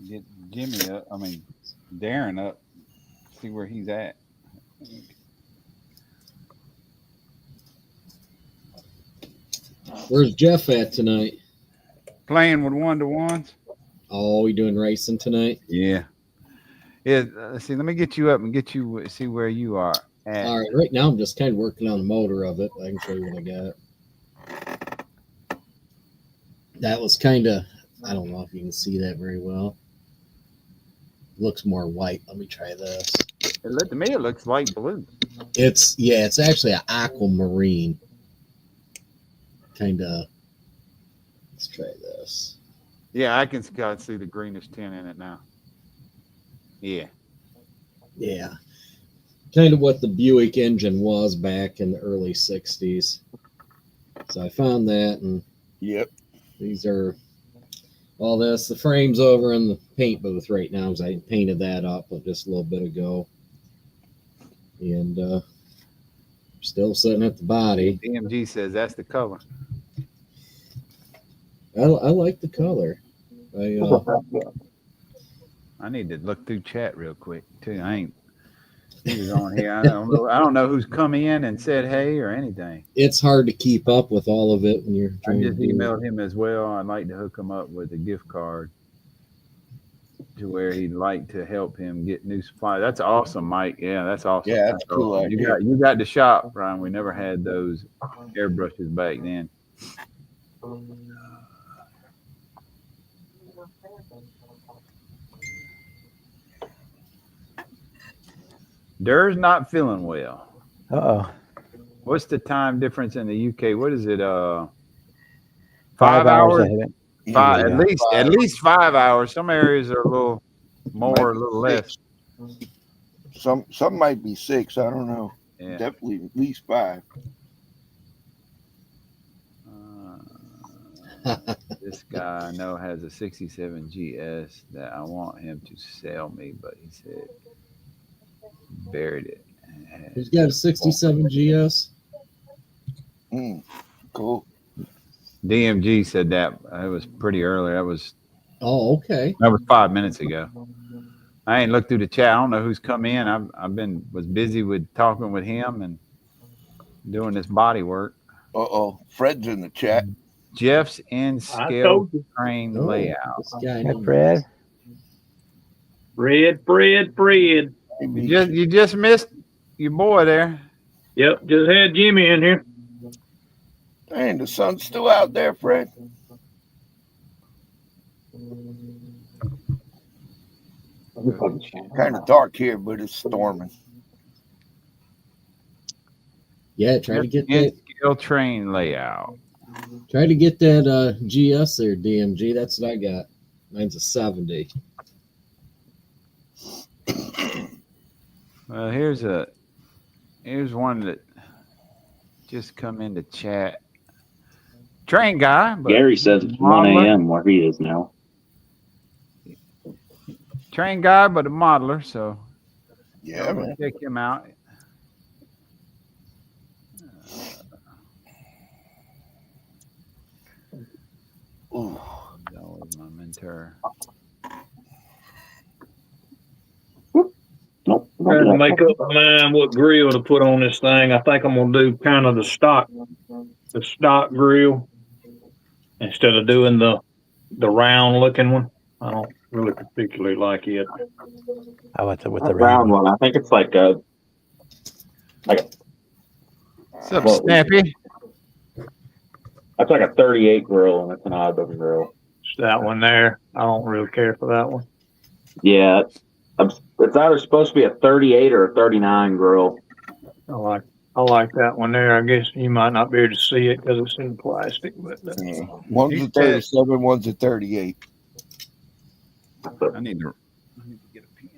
get Jimmy up. I mean, Darren up. See where he's at. Where's Jeff at tonight? Playing with 1-to-1s. Oh, you doing racing tonight? Yeah. Let's see. Let me get you up and get you see where you are at. All right. Right now, I'm just kind of working on the motor of it. I can show you what I got. That was kind of, I don't know if you can see that very well. It looks more white. Let me try this. To me, it looks light blue. It's actually an aquamarine. Kind of. Let's try this. Yeah, I can see the greenish tint in it now. Yeah. Yeah. Kind of what the Buick engine was back in the early 60s. So I found that, and these are all this. The frame's over in the paint booth right now, because I painted that up just a little bit ago. And still sitting at the body. DMG says that's the color. I like the color. I need to look through chat real quick too. He was on here. I don't know who's come in and said hey or anything. It's hard to keep up with all of it when you're I trying just to do. emailed him as well. I'd like to hook him up with a gift card to where he'd like to help him get new supplies. That's awesome, Mike. Yeah, that's awesome. Yeah, that's cool. Awesome. You got the shop, Brian. We never had those airbrushes back then. Dur's not feeling well. Uh-oh. What's the time difference in the UK? What is it? 5 5 hours? ahead. Five, Yeah. at least 5 hours. Some areas are a little more, a little less. Some might be 6. I don't know. Yeah. Definitely at least 5. This guy I know has a 67 GS that I want him to sell me, but he said buried it. He's got a 67 GS. Cool. DMG said that. It was pretty early. That was okay. That was 5 minutes ago. I ain't looked through the chat. I don't know who's come in. Was busy with talking with him and doing this body work. Fred's in the chat. Jeff's in scale train layout. Hey, Fred. Fred. You just missed your boy there. Yep, just had Jimmy in here. Dang, the sun's still out there, Fred. Kind of dark here, but it's storming. Yeah, try to get that scale train layout. Try to get that GS there, DMG. That's what I got. Mine's a 70. Well, here's one that just come into chat. Train guy. But Gary says it's 1 a.m. where he is now. Train guy, but a modeler. So yeah, man. Check him out. That was my mentor. Trying to make up my mind what grill to put on this thing. I think I'm gonna do kind of the stock grill instead of doing the round looking one. I don't really particularly like it. How about with the round one? I think it's like a What's up, Snappy? That's like a 38 grill, and it's an odd looking grill. It's that one there. I don't really care for that one. Yeah, it's either supposed to be a 38 or a 39 grill. I like that one there. I guess you might not be able to see it because it's in plastic, but one's a 37, one's a 38. I need to get a pen.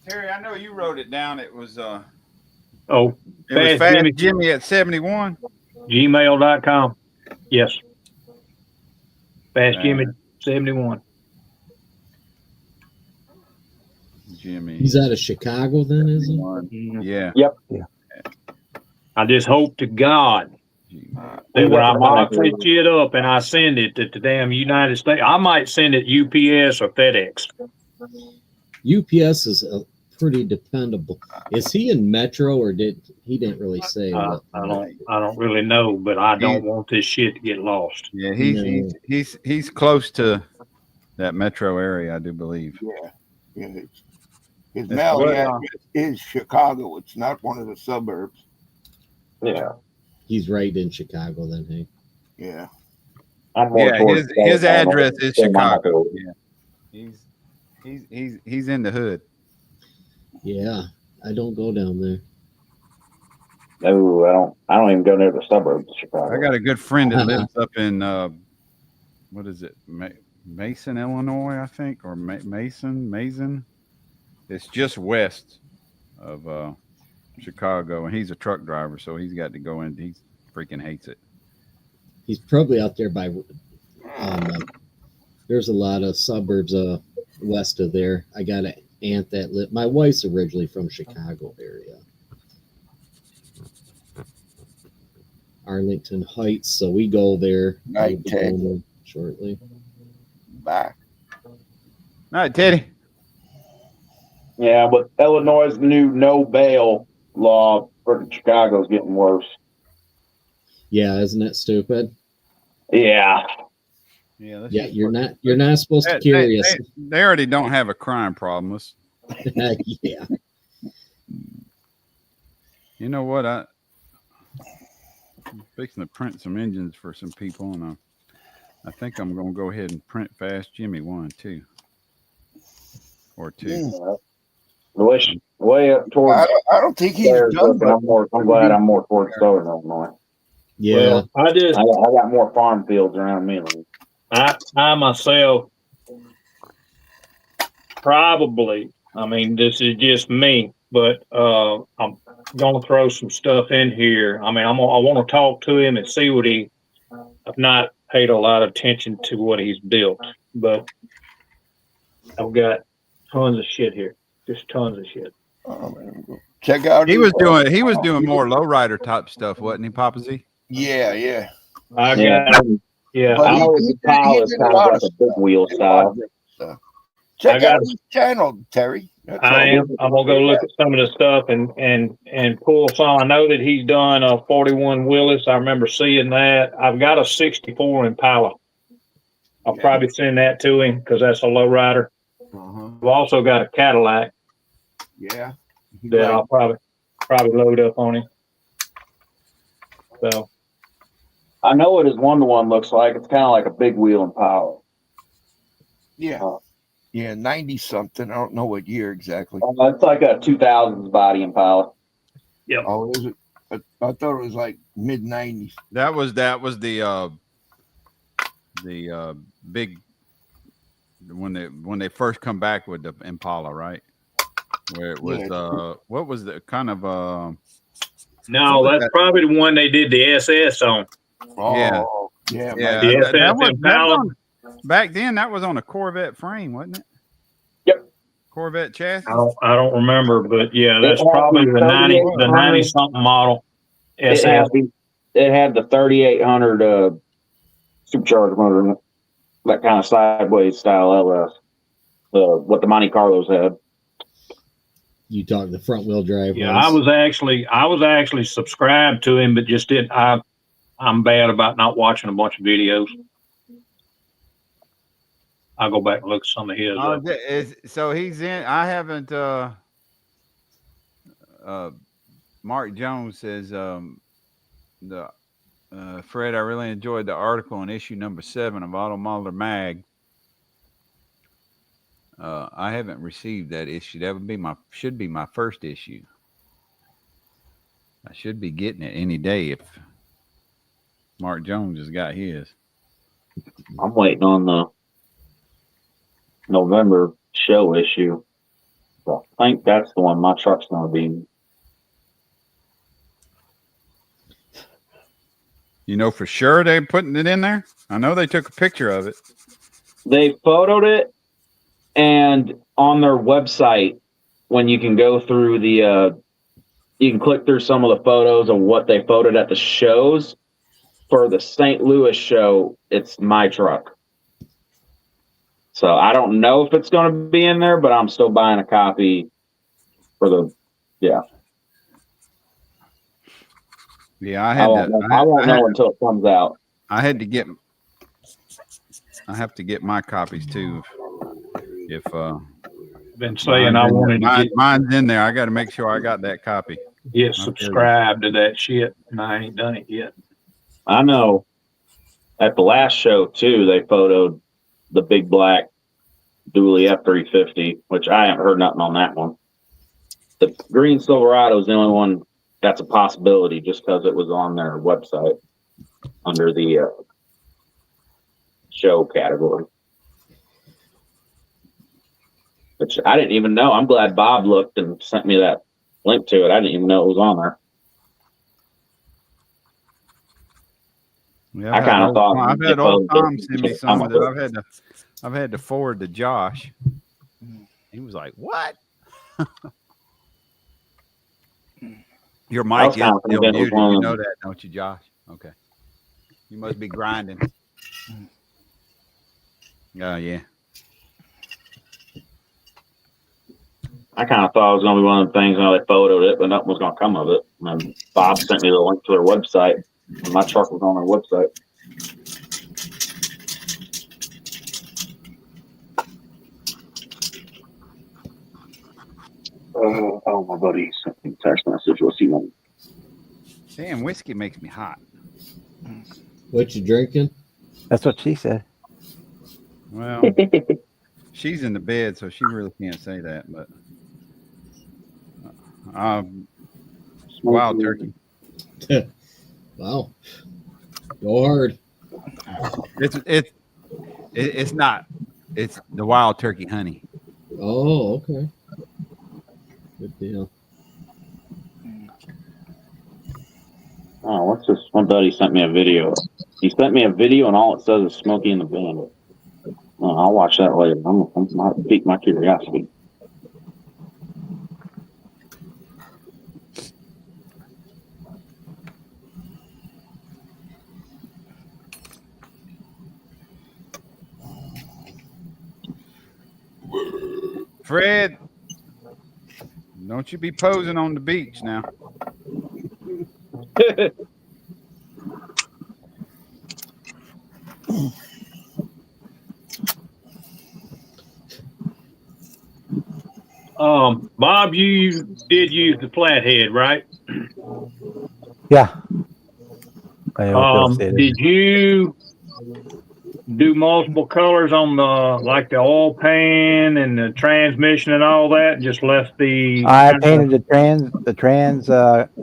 Terry, I know you wrote it down. It was Fast Jimmy at 71. Gmail.com. Yes. Fast Jimmy 71. Jimmy. He's out of Chicago then, is he? Yeah. Yep. Yeah. I just hope to God that when I box this shit up and I send it to the damn United States, I might send it UPS or FedEx. UPS is pretty dependable. Is he in Metro or he didn't really say? I don't really know, but I don't want this shit to get lost. Yeah, he's close to that metro area, I do believe. Yeah. His mailing address is Chicago. It's not one of the suburbs. Yeah. He's right in Chicago then, hey? Yeah. His address is Chicago. Yeah. He's in the hood. Yeah. I don't go down there. No, I don't even go near the suburbs of Chicago. I got a good friend that lives up in what is it? Mason, Illinois, I think, or Mason. It's just west of Chicago, and he's a truck driver, so he's got to go in. He freaking hates it. He's probably out there by. There's a lot of suburbs west of there. I got an aunt that lived. My wife's originally from Chicago area. Arlington Heights, so we go there. Night, We'll be Ted. going there shortly. Bye. All right, Teddy. Yeah, but Illinois' new no bail law for Chicago's getting worse. Yeah, isn't it stupid? Yeah. Yeah, Yeah, you're not supposed to carry us. They already don't have a crime problem. Yeah. You know what? I'm fixing to print some engines for some people, and I think I'm going to go ahead and print Fast Jimmy 1, 2, or 2. Way up towards. I don't think he's done. But I'm glad I'm more towards Southern Illinois. Yeah. Well, I got more farm fields around me. I myself probably, I mean, this is just me, but I'm going to throw some stuff in here. I mean, I want to talk to him and see what I've not paid a lot of attention to what he's built, but I've got tons of shit here, just tons of shit. Check out. He was doing more lowrider type stuff, wasn't he, Papa Z? Yeah. I know the Impala is kind of like a big wheel style. Check out his channel, Terry. I'm gonna go look at some of the stuff and pull some. I know that he's done a 41 Willis. I remember seeing that. I've got a 64 Impala. I'll probably send that to him because that's a lowrider. I've also got a Cadillac. Yeah. That I'll probably load up on him. So I know what his 1-to-1 looks like. It's kind of like a big wheel Impala. Yeah. Yeah, 90 something. I don't know what year exactly. It's like a 2000s body Impala. Yeah. Oh, is it? I thought it was like mid 90s. That was the big when they first come back with the Impala, right? Where it was what was the kind of no, that's probably the one they did the SS on. Oh, yeah. That was back then. That was on a Corvette frame, wasn't it? Yep. Corvette chassis. I don't remember, but yeah, that's probably the 90 something model. SS. It had the 3800 supercharged motor in it. That kind of sideways style LS. What the Monte Carlos had. You talk the front wheel drive. Yeah, I was actually subscribed to him, but just didn't. I'm bad about not watching a bunch of videos. I'll go back and look at some of his. So he's in. I haven't. Mark Jones says Fred, I really enjoyed the article on issue number 7 of Auto Modeler Mag. I haven't received that issue. That should be my first issue. I should be getting it any day if Mark Jones has got his. I'm waiting on the November show issue. So I think that's the one my truck's going to be. You know for sure they're putting it in there? I know they took a picture of it. They photoed it, and on their website, when you can go through you can click through some of the photos of what they photoed at the shows. For the St. Louis show, it's my truck. So I don't know if it's going to be in there, but I'm still buying a copy for Yeah, I won't know until it comes out. I have to get my copies too. If been saying I wanted to get mine's in there. I got to make sure I got that copy. Get subscribed to that shit, and I ain't done it yet. I know. At the last show too, they photoed the big black dually F350, which I haven't heard nothing on that one. The green Silverado is the only one that's a possibility, just because it was on their website under the show category. Which I didn't even know. I'm glad Bob looked and sent me that link to it. I didn't even know it was on there. Yeah, I kind of thought I've had old Tom send me some of that. I've had to forward to Josh. He was like, "What?" Your mic is still muted. You know that, don't you, Josh? Okay. You must be grinding. Oh, yeah. I kind of thought it was going to be one of the things, they photoed it, but nothing was going to come of it. And Bob sent me the link to their website, and my truck was on their website. Oh, my buddy sent me a text message. What's he want? Damn, whiskey makes me hot. What you drinking? That's what she said. Well, she's in the bed, so she really can't say that. But wild turkey. Wow, go hard. It's not. It's the wild turkey honey. Oh, okay. Good deal. Oh, what's this? My buddy sent me a video. He sent me a video, and all it says is Smokey and the Bandit. Oh, I'll watch that later. I'm not pique my curiosity. Fred, don't you be posing on the beach now. Bob, you did use the flathead, right? Yeah. Did you do multiple colors on the oil pan and the transmission and all that? Just left the. I painted the trans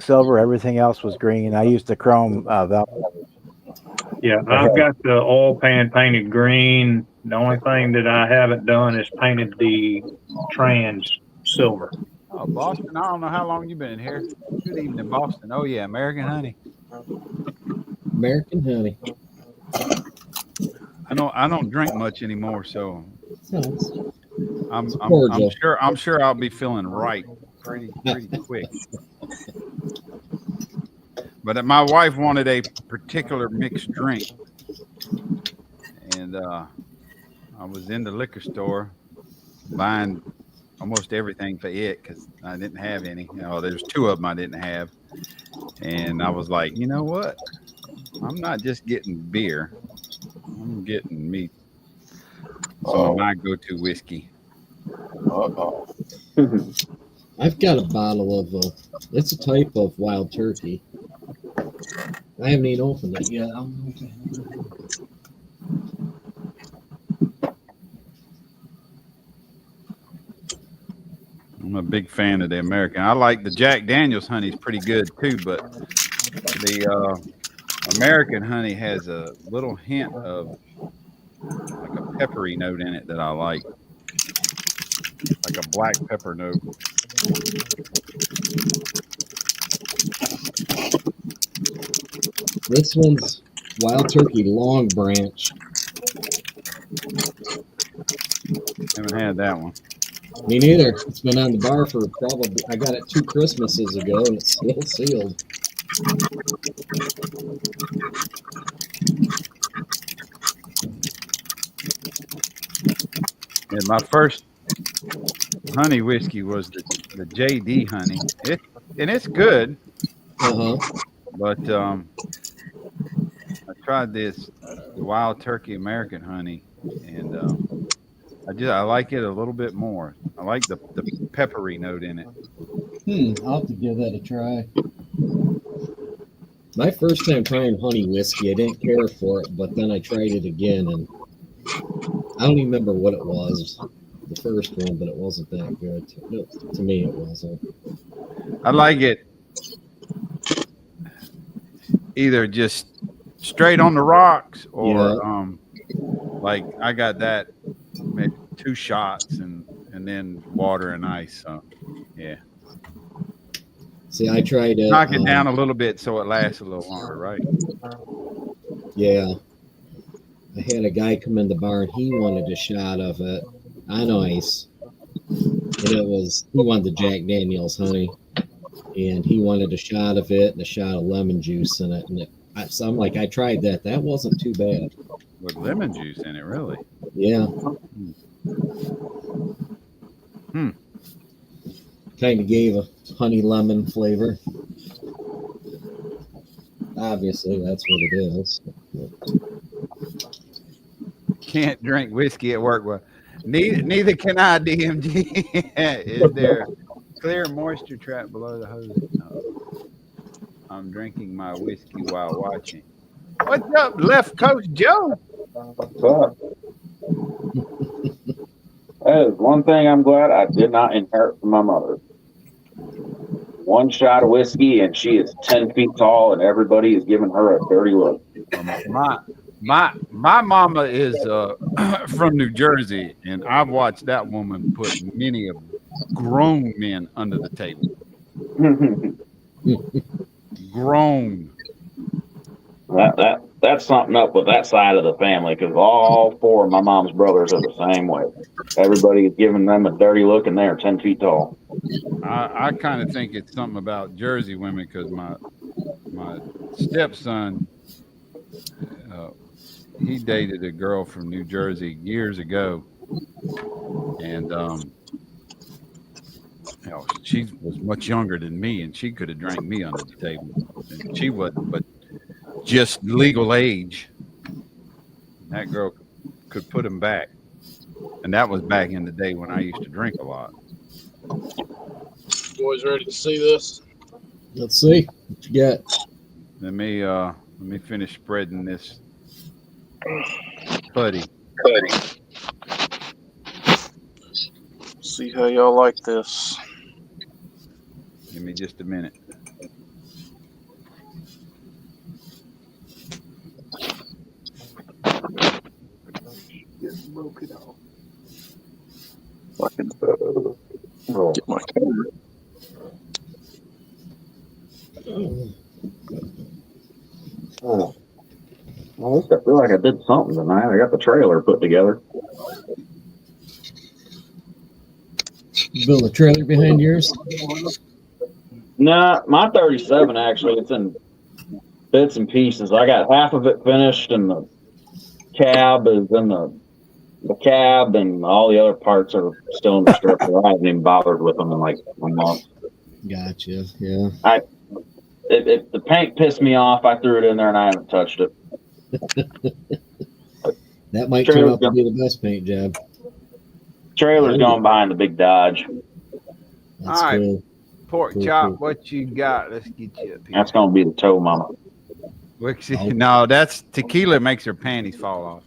silver. Everything else was green. I used the chrome velvet. Yeah, I've got the oil pan painted green. The only thing that I haven't done is painted the trans silver. Oh, Boston, I don't know how long you've been in here. Good evening, Boston. Oh, yeah, American honey. American honey. I don't drink much anymore, so I'm sure I'll be feeling right pretty quick. But my wife wanted a particular mixed drink, and I was in the liquor store buying almost everything for it because I didn't have any. There's two of them I didn't have, and I was like, you know what? I'm not just getting beer. I'm getting me some of my go-to whiskey. I've got a bottle of it's a type of wild turkey. I haven't even opened it yet. I'm a big fan of the American. I like the Jack Daniels honey. It's pretty good too, but the American honey has a little hint of like a peppery note in it that I like a black pepper note. This one's wild turkey long branch. Haven't had that one. Me neither. It's been on the bar for probably, I got it 2 Christmases ago and it's still sealed. And my first honey whiskey was the JD honey. It's good. But I tried the wild turkey American honey, and I like it a little bit more. I like the peppery note in it. I'll have to give that a try. My first time trying honey whiskey, I didn't care for it, but then I tried it again, and I don't even remember what it was, the first one, but it wasn't that good. To me, it wasn't. I like it either just straight on the rocks or like I got that maybe 2 shots and then water and ice. So yeah. See, I tried it. Knock it down a little bit so it lasts a little longer, right? Yeah. I had a guy come in the bar and he wanted a shot of it on ice. And he wanted the Jack Daniels honey. And he wanted a shot of it and a shot of lemon juice in it. And I'm like, I tried that. That wasn't too bad. With lemon juice in it, really. Yeah. Kind of gave a honey lemon flavor. Obviously, that's what it is. Can't drink whiskey at work. Well, neither can I, DMG. Is there clear moisture trap below the hose? No. I'm drinking my whiskey while watching. What's up, Left Coast Joe? What's up? That is one thing I'm glad I did not inherit from my mother. One shot of whiskey, and she is 10 feet tall, and everybody is giving her a dirty look. My mama is from New Jersey, and I've watched that woman put many of grown men under the table. Grown. That's something up with that side of the family, because all four of my mom's brothers are the same way. Everybody is giving them a dirty look, and they are 10 feet tall. I kind of think it's something about Jersey women, because my stepson, he dated a girl from New Jersey years ago, and she was much younger than me, and she could have drank me under the table. And she wasn't, but just legal age. That girl could put him back, and that was back in the day when I used to drink a lot. Boys ready to see this? Let's see what you got. Let me finish spreading this putty. See how y'all like this. Give me just a minute. Just broke it off. I can get my camera. Oh. Well, at least I feel like I did something tonight. I got the trailer put together. You build a trailer behind yours? Nah, my 37 actually, it's in bits and pieces. I got half of it finished, and the cab is in the cab, and all the other parts are still in the structure. I haven't even bothered with them in like 1 month. Gotcha. Yeah. If the paint pissed me off, I threw it in there and I haven't touched it. That might turn out to be the best paint job. Trailer's going behind the big Dodge. That's all right, cool. Pork chop, what you got? Let's get you up here. That's going to be the toe mama. No, that's tequila makes her panties fall off,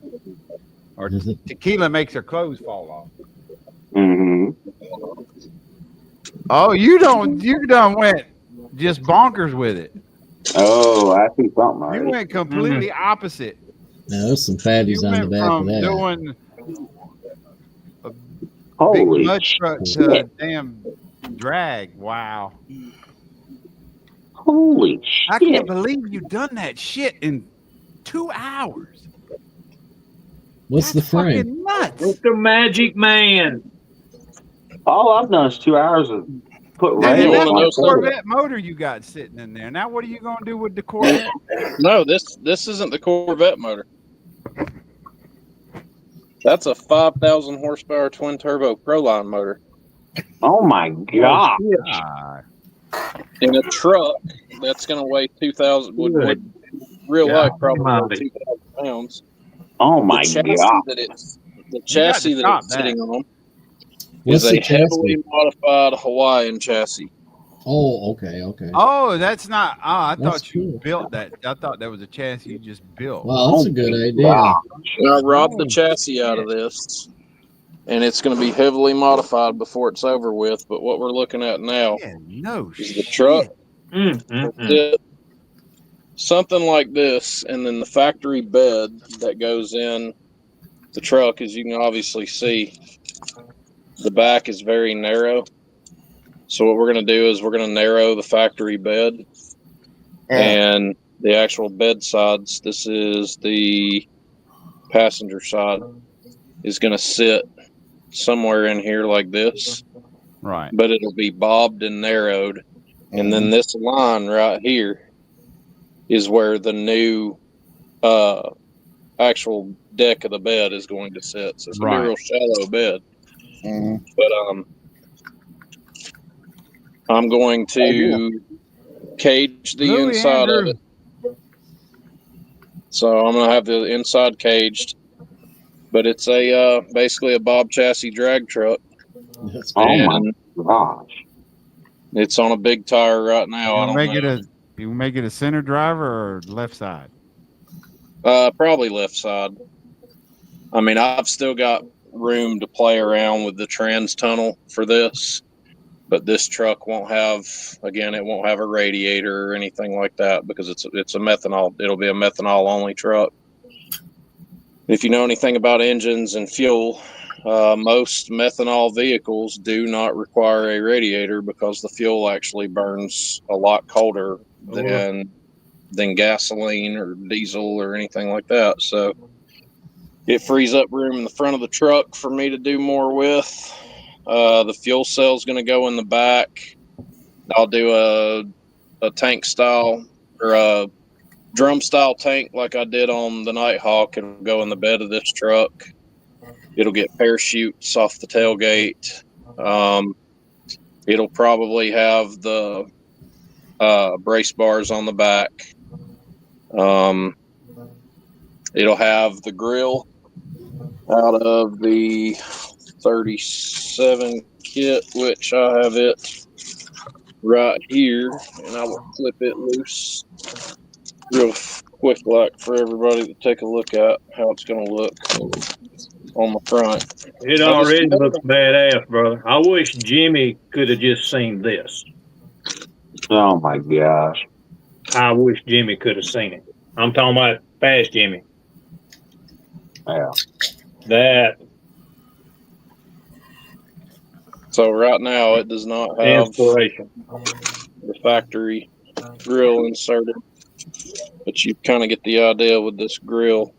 or tequila makes her clothes fall off. Mm-hmm. Oh, you done went just bonkers with it. Oh, I see something already. You went completely opposite. Now, there's some fatties on the back of that. Doing a Holy big mud truck to damn drag. Wow. Holy shit. I can't believe you done that shit in 2 hours. What's That's the frame? fucking nuts. It's the magic man. All I've done is 2 hours of put That's rails on a it. Corvette motor you got sitting in there. Now, what are you going to do with the Corvette? No, this isn't the Corvette motor. That's a 5,000 horsepower twin turbo Proline motor. Oh my god! In a truck that's going to weigh 2,000 would real life probably weigh 2,000 pounds. Oh my god! The chassis that it's sitting on What's is the a heavily chassis? modified Hawaiian chassis. Oh, okay. Oh, that's not. Oh, I That's thought you cool. built that. I thought that was a chassis you just built. Well, that's a good idea. I robbed the chassis out of this, and it's going to be heavily modified before it's over with. But what we're looking at now is the truck. Something like this, and then the factory bed that goes in the truck, as you can obviously see, the back is very narrow. So what we're going to do is we're going to narrow the factory bed and the actual bed sides. This is the passenger side, is going to sit somewhere in here like this. Right. But it'll be bobbed and narrowed. And then this line right here is where the new actual deck of the bed is going to sit. So it's going to be a real shallow bed. But I'm going to cage the inside of it. So I'm going to have the inside caged. But it's a basically a Bob chassis drag truck. Oh my gosh! It's on a big tire right now. I don't know. You make it a center driver or left side? Probably left side. I mean, I've still got room to play around with the trans tunnel for this, but this truck won't have, again, it won't have a radiator or anything like that because it's a methanol. It'll be a methanol only truck. If you know anything about engines and fuel, most methanol vehicles do not require a radiator because the fuel actually burns a lot colder than gasoline or diesel or anything like that. So it frees up room in the front of the truck for me to do more with. The fuel cell is going to go in the back. I'll do a tank style or a drum style tank like I did on the Nighthawk. It'll go in the bed of this truck. It'll get parachutes off the tailgate. It'll probably have the brace bars on the back. It'll have the grill out of the 37 kit, which I have it right here, and I will flip it loose real quick like for everybody to take a look at how it's going to look on the front. It already looks badass, brother. I wish Jimmy could have just seen this. Oh my gosh! I wish Jimmy could have seen it. I'm talking about Fast Jimmy. Yeah. That. So right now it does not have the factory grill inserted, but you kind of get the idea with this grill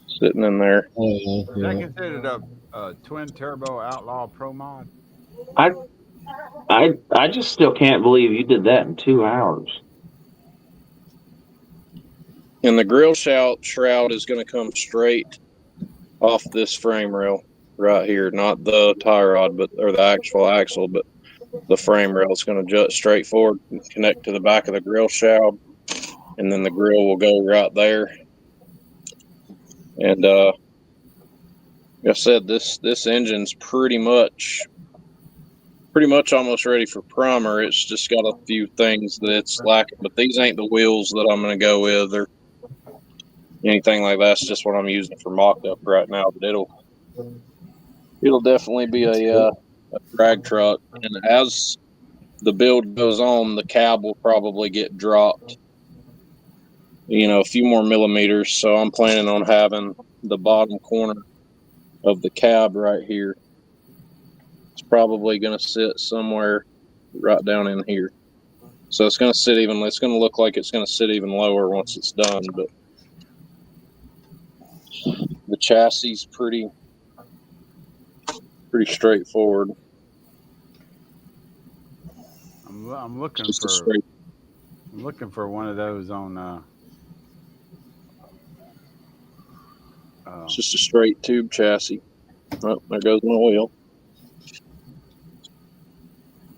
sitting in there. Is that considered a twin turbo Outlaw Pro Mod? I just still can't believe you did that in 2 hours. And the grill shroud is going to come straight off this frame rail right here, not the tie rod, or the actual axle, but the frame rail is going to jut straight forward and connect to the back of the grill shroud, and then the grill will go right there. And like I said, this engine's pretty much almost ready for primer. It's just got a few things that it's lacking, but these ain't the wheels that I'm going to go with or anything like that. It's just what I'm using for mock-up right now, but it'll definitely be a drag truck. And as the build goes on, the cab will probably get dropped, a few more millimeters. So I'm planning on having the bottom corner of the cab right here. It's probably going to sit somewhere right down in here. So it's going to sit it's going to look like it's going to sit even lower once it's done, but the chassis is pretty straightforward. I'm looking for one of those on. It's just a straight tube chassis. Oh, there goes my wheel.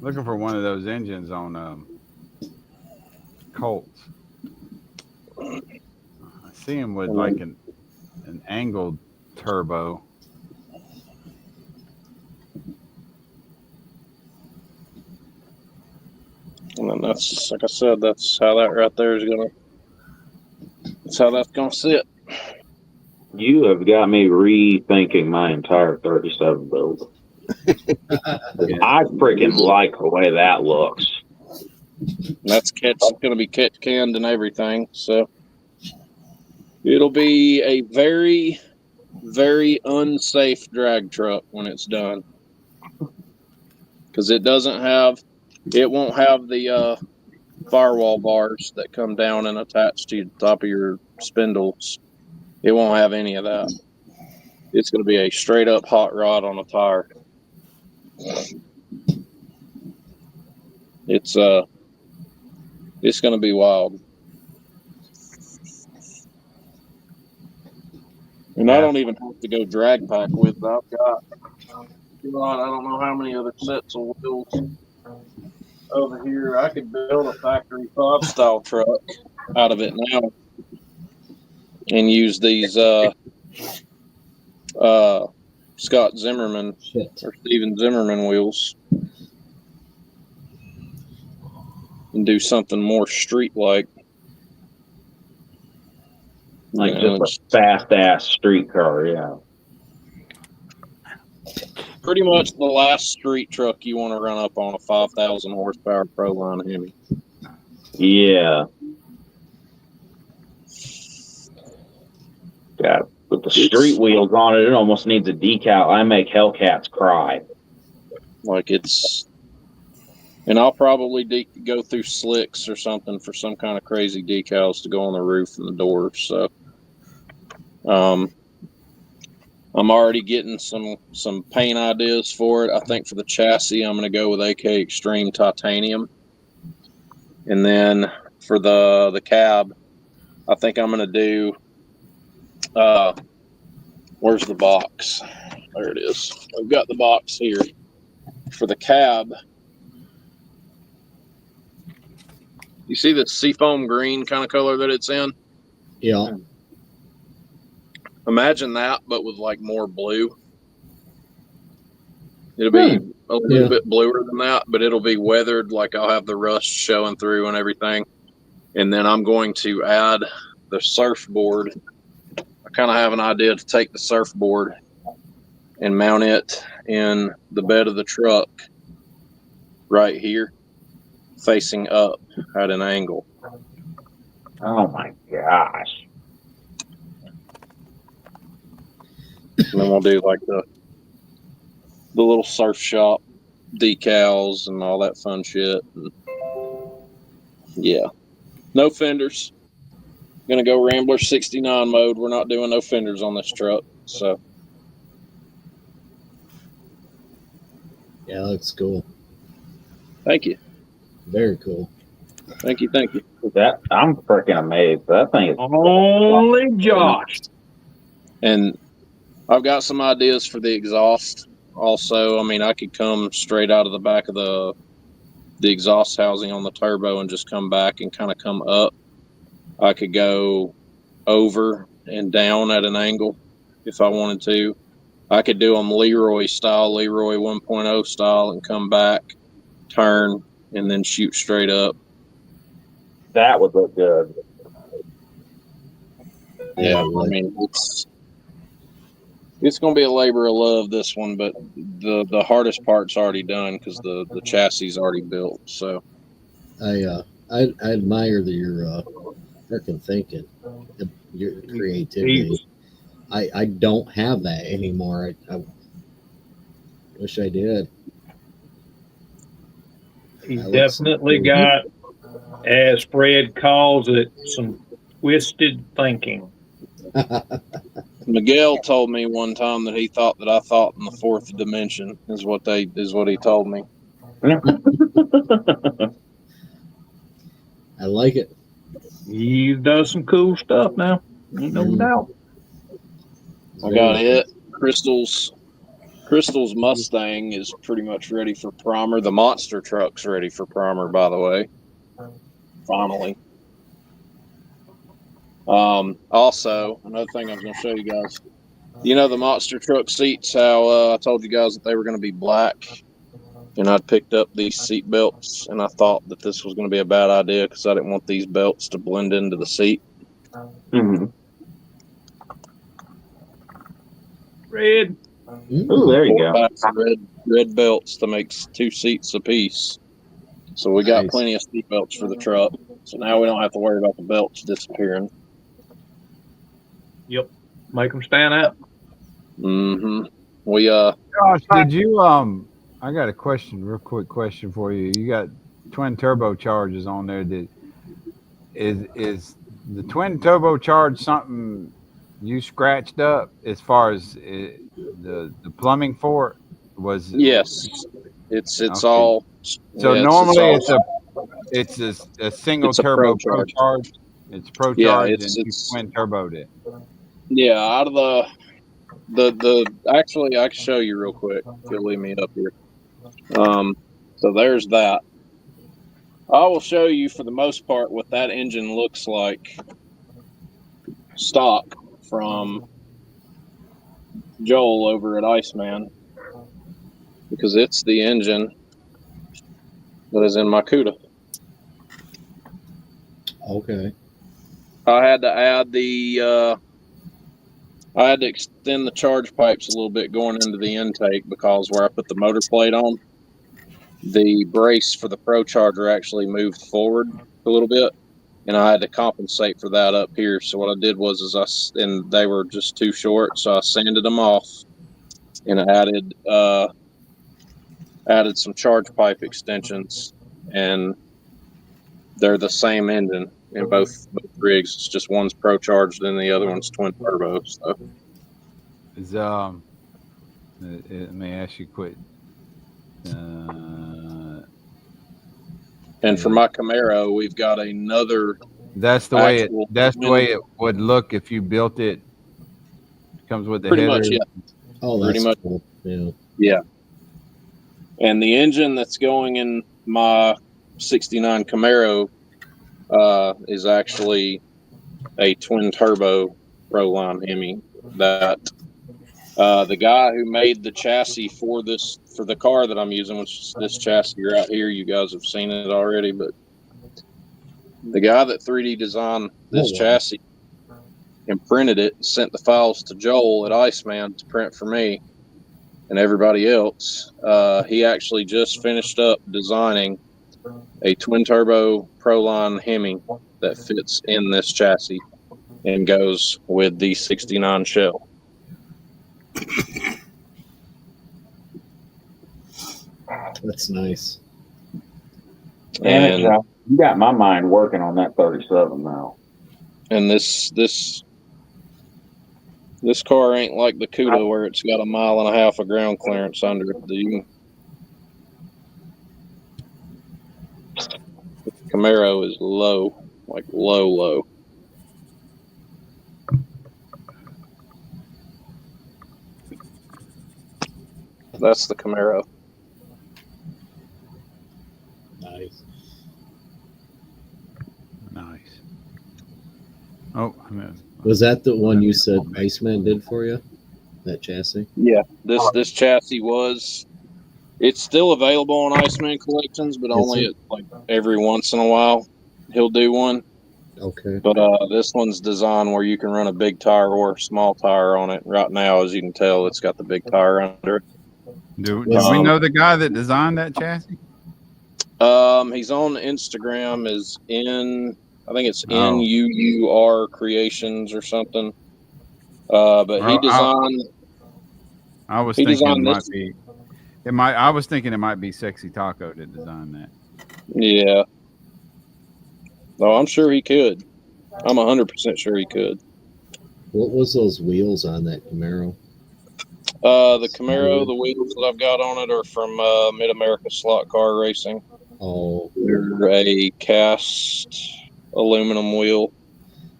Looking for one of those engines on Colts. I see them with like an angled turbo. And then that's, like I said, that's how that right there that's how that's gonna sit. You have got me rethinking my entire 37 build. I freaking like the way that looks. That's gonna be kit canned and everything, so it'll be a very, very unsafe drag truck when it's done, because it won't have the firewall bars that come down and attach to the top of your spindles. It won't have any of that. It's going to be a straight up hot rod on a tire. It's going to be wild. And I don't even have to go drag pack with it. I've got, I don't know how many other sets of wheels over here. I could build a factory 5-style truck out of it now and use these Scott Zimmerman or Steven Zimmerman wheels and do something more street-like. Like just a fast-ass street car, yeah. Pretty much the last street truck you want to run up on a 5,000 horsepower Proline Hemi. Yeah. Yeah. With the street wheels on it, it almost needs a decal. I make Hellcats cry. Like and I'll probably go through slicks or something for some kind of crazy decals to go on the roof and the doors. So, I'm already getting some paint ideas for it. I think for the chassis, I'm going to go with AK Extreme Titanium. And then for the cab, I think I'm going to do, where's the box? There it is. I've got the box here. For the cab, you see the seafoam green kind of color that it's in? Yeah. Imagine that, but with like more blue. It'll be a little bit bluer than that, but it'll be weathered. Like I'll have the rust showing through and everything. And then I'm going to add the surfboard. I kind of have an idea to take the surfboard and mount it in the bed of the truck right here, facing up at an angle. Oh my gosh. And then we'll do like the little surf shop decals and all that fun shit. And yeah. No fenders. Gonna go Rambler 69 mode. We're not doing no fenders on this truck. So yeah, that looks cool. Thank you. Very cool. Thank you. That I'm freaking amazed. That thing is only Josh. And I've got some ideas for the exhaust also. I mean, I could come straight out of the back of the exhaust housing on the turbo and just come back and kind of come up. I could go over and down at an angle if I wanted to. I could do them Leroy 1.0 style and come back, turn, and then shoot straight up. That would look good. Yeah, I mean, it's going to be a labor of love, this one, but the hardest part's already done because the chassis is already built. So I admire your freaking thinking, your creativity. I don't have that anymore. I wish I did. He's definitely got, as Fred calls it, some twisted thinking. Miguel told me one time that he thought that I thought in the fourth dimension is what he told me. I like it. He does some cool stuff now. Ain't no doubt. I got it. Crystal's Mustang is pretty much ready for primer. The monster truck's ready for primer, by the way. Finally. Also, another thing I was going to show you guys. You know the monster truck seats, how I told you guys that they were going to be black? And I'd picked up these seat belts, and I thought that this was going to be a bad idea because I didn't want these belts to blend into the seat. Mm-hmm. Red. Oh, there you go. Red belts to make 2 seats apiece. So we got plenty of seat belts for the truck. So now we don't have to worry about the belts disappearing. Yep. Make them stand out. Mm-hmm. We Josh, did you I got a real quick question for you. You got twin turbochargers on there. Is the twin turbocharge something you scratched up as far as the plumbing for it? Yes. It's all So Yeah, normally all- it's a single it's a turbo Pro Charge. ProCharge. It's Yeah, ProCharge, and you it's twin turboed it. yeah. Out of the actually, I can show you real quick if you'll leave me up here. So there's that. I will show you for the most part what that engine looks like stock from Joel over at Iceman, because it's the engine that is in my CUDA. Okay. I had to add I had to extend the charge pipes a little bit going into the intake, because where I put the motor plate on, the brace for the Pro Charger actually moved forward a little bit, and I had to compensate for that up here. So what I did was and they were just too short, so I sanded them off and added some charge pipe extensions, and they're the same engine in both rigs. It's just one's Pro Charged and the other one's twin turbo. So Is let me ask you quick. and for my Camaro, we've got another. That's the way it would look if you built it. Comes with the Pretty header. much, yeah. Oh, Pretty that's much. cool. Yeah. Yeah. And the engine that's going in my 69 Camaro is actually a twin turbo Proline Hemi that the guy who made the chassis for the car that I'm using, which is this chassis right here, you guys have seen it already, but the guy that 3D designed this chassis and printed it and sent the files to Joel at Iceman to print for me and everybody else, he actually just finished up designing a twin turbo Proline Hemi that fits in this chassis and goes with the 69 shell. That's nice. And you got my mind working on that 37 now. And this car ain't like the CUDA where it's got 1.5 miles of ground clearance under it. The Camaro is low, like low. That's the Camaro. Nice. Oh, was that the one you said Iceman did for you? That chassis? Yeah, this chassis was. It's still available on Iceman Collections, but only like every once in a while he'll do one. Okay. But this one's designed where you can run a big tire or a small tire on it. Right now, as you can tell, it's got the big tire under it. Do we know the guy that designed that chassis? He's on Instagram. I think it's NUUR Creations or something. But he designed. I was thinking I was thinking it might be Sexy Taco that designed that. Yeah. No, I'm sure he could. I'm 100% sure he could. What was those wheels on that Camaro? The Camaro, the wheels that I've got on it are from Mid America Slot Car Racing. Oh, they're a cast aluminum wheel.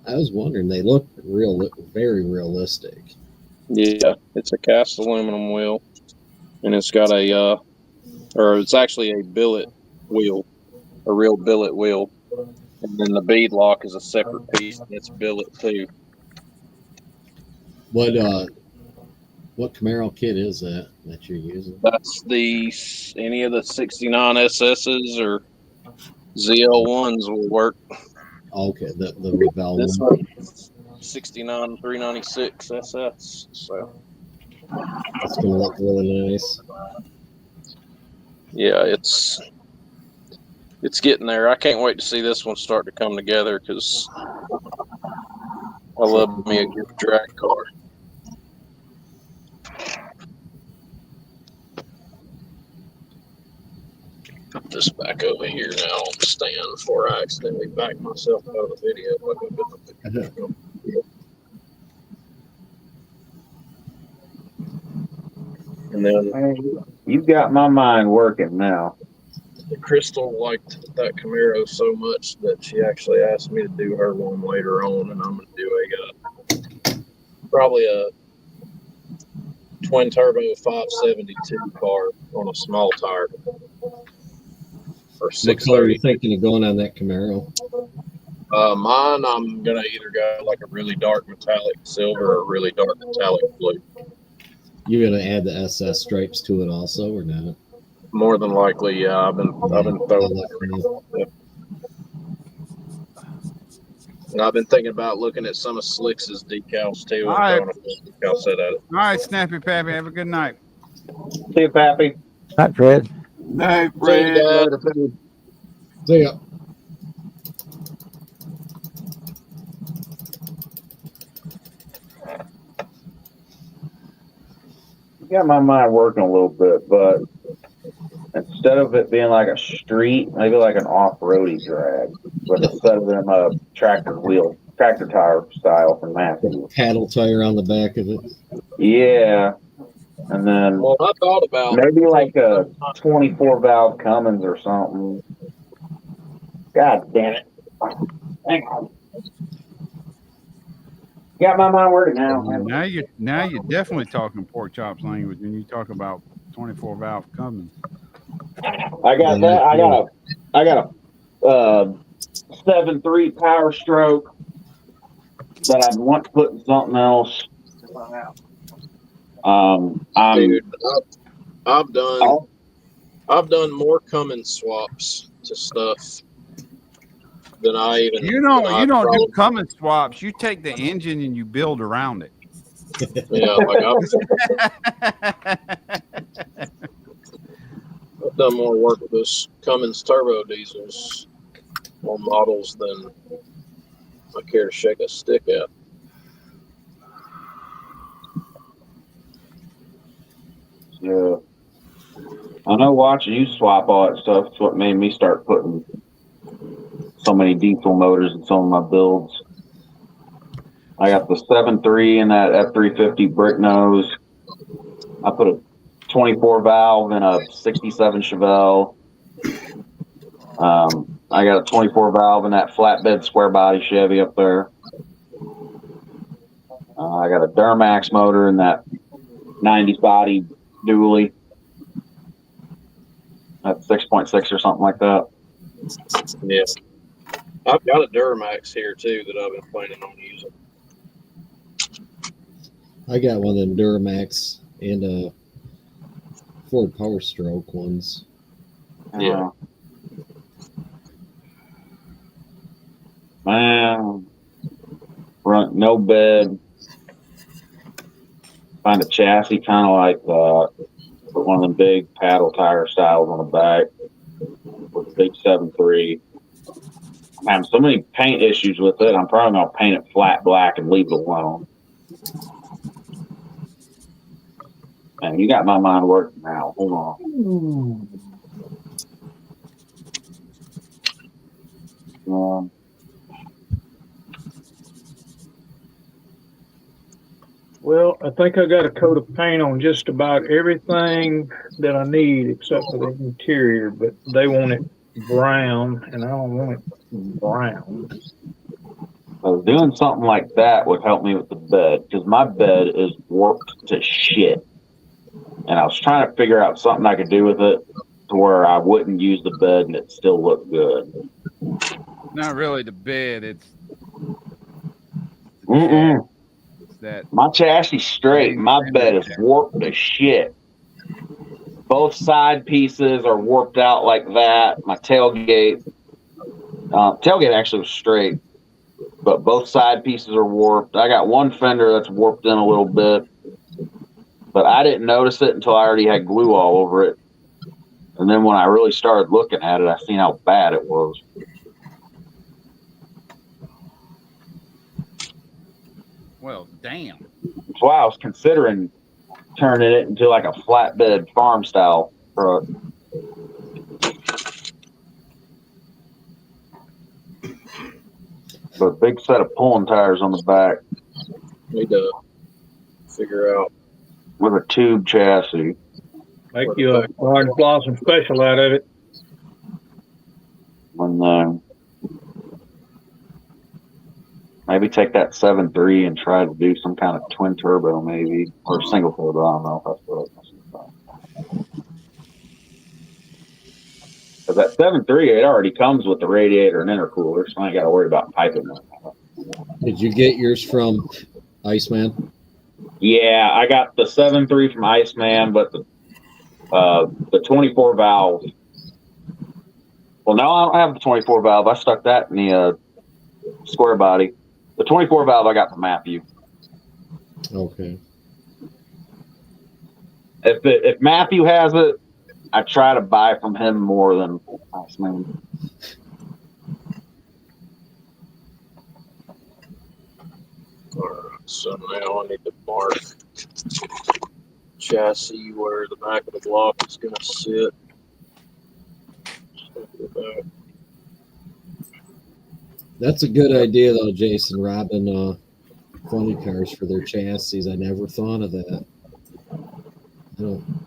I was wondering, they look very realistic. Yeah, it's a cast aluminum wheel, and it's got it's actually a billet wheel, a real billet wheel, and then the bead lock is a separate piece, and it's billet too. What Camaro kit is that you're using? That's any of the 69 SSs or ZL1s will work. Okay, the Revell this one. 69 396 SS. So that's gonna look really nice. Yeah, it's getting there. I can't wait to see this one start to come together because I love me a good drag car. Put this back over here now on the stand before I accidentally back myself out of the video. And then you've got my mind working now. Crystal liked that Camaro so much that she actually asked me to do her one later on, and I'm going to do probably a twin turbo 572 car on a small tire. Or What color are you 630. thinking of going on that Camaro? Mine, I'm gonna either go like a really dark metallic silver or a really dark metallic blue. You're gonna add the SS stripes to it also, or not? More than likely, yeah. I've been throwing that around. Yeah. And I've been thinking about looking at some of Slick's decals too and throwing a full decal set at it. All right, Snappy Pappy. Have a good night. See you, Pappy. Hi, Fred. Night, See you, Fred. Dad. See ya. Got my mind working a little bit, but instead of it being like a street, maybe like an off-roady drag, but instead of them a tractor tire style from Matthew. Paddle tire on the back of it. Yeah, and then Well, I thought about maybe like a 24 valve Cummins or something. God damn it! Hang on. Got my mind working now. Now you're definitely talking pork chops language when you talk about 24 valve Cummins. I got that. I got a 7.3 Power Stroke that I'd want to put in something else. Dude, I've done more Cummins swaps to stuff than I even. You don't do Cummins swaps. You take the engine and you build around it. Yeah, like I've done more work with this Cummins turbo diesels on models than I care to shake a stick at. Yeah. I know watching you swap all that stuff is what made me start putting so many diesel motors in some of my builds. I got the 7.3 and that F350 brick nose. I put a 24 valve in a 67 Chevelle. I got a 24 valve in that flatbed square body Chevy up there. I got a Duramax motor in that 90s body dually. That's 6.6 or something like that. Yeah. I've got a Duramax here too that I've been planning on using. I got one of them Duramax and a Ford Power Stroke ones. Yeah. Man, front no bed. Find a chassis kind of like that. Put one of them big paddle tire styles on the back with a big 7.3. I'm having so many paint issues with it. I'm probably gonna paint it flat black and leave it alone. Man, you got my mind working now. Hold on. Well, I think I got a coat of paint on just about everything that I need except for the interior, but they want it brown, and I don't want it brown. So doing something like that would help me with the bed because my bed is warped to shit. And I was trying to figure out something I could do with it to where I wouldn't use the bed and it still looked good. Not really the bed. It's that my chassis straight. My bed is warped to shit. Both side pieces are warped out like that. My tailgate actually was straight, but both side pieces are warped. I got one fender that's warped in a little bit, but I didn't notice it until I already had glue all over it. And then when I really started looking at it, I seen how bad it was. Well, damn. That's why I was considering turning it into like a flatbed farm style truck. But a big set of pulling tires on the back. Need to figure out. With a tube chassis. Make you a orange blossom special out of it. maybe take that 7.3 and try to do some kind of twin turbo, maybe, or single turbo. I don't know if that's what I was. Because that 7.3, it already comes with the radiator and intercooler, so I ain't got to worry about piping that. Did you get yours from Iceman? Yeah, I got the 7.3 from Iceman, but the 24 valve. Well, no, I don't have the 24 valve. I stuck that in the square body. The 24 valve I got from Matthew. Okay. If Matthew has it, I try to buy from him more than Iceman. All right, so now I need to mark chassis where the back of the block is going to sit. That's a good idea, though, Jason. Robbing funny cars for their chassis. I never thought of that. I don't.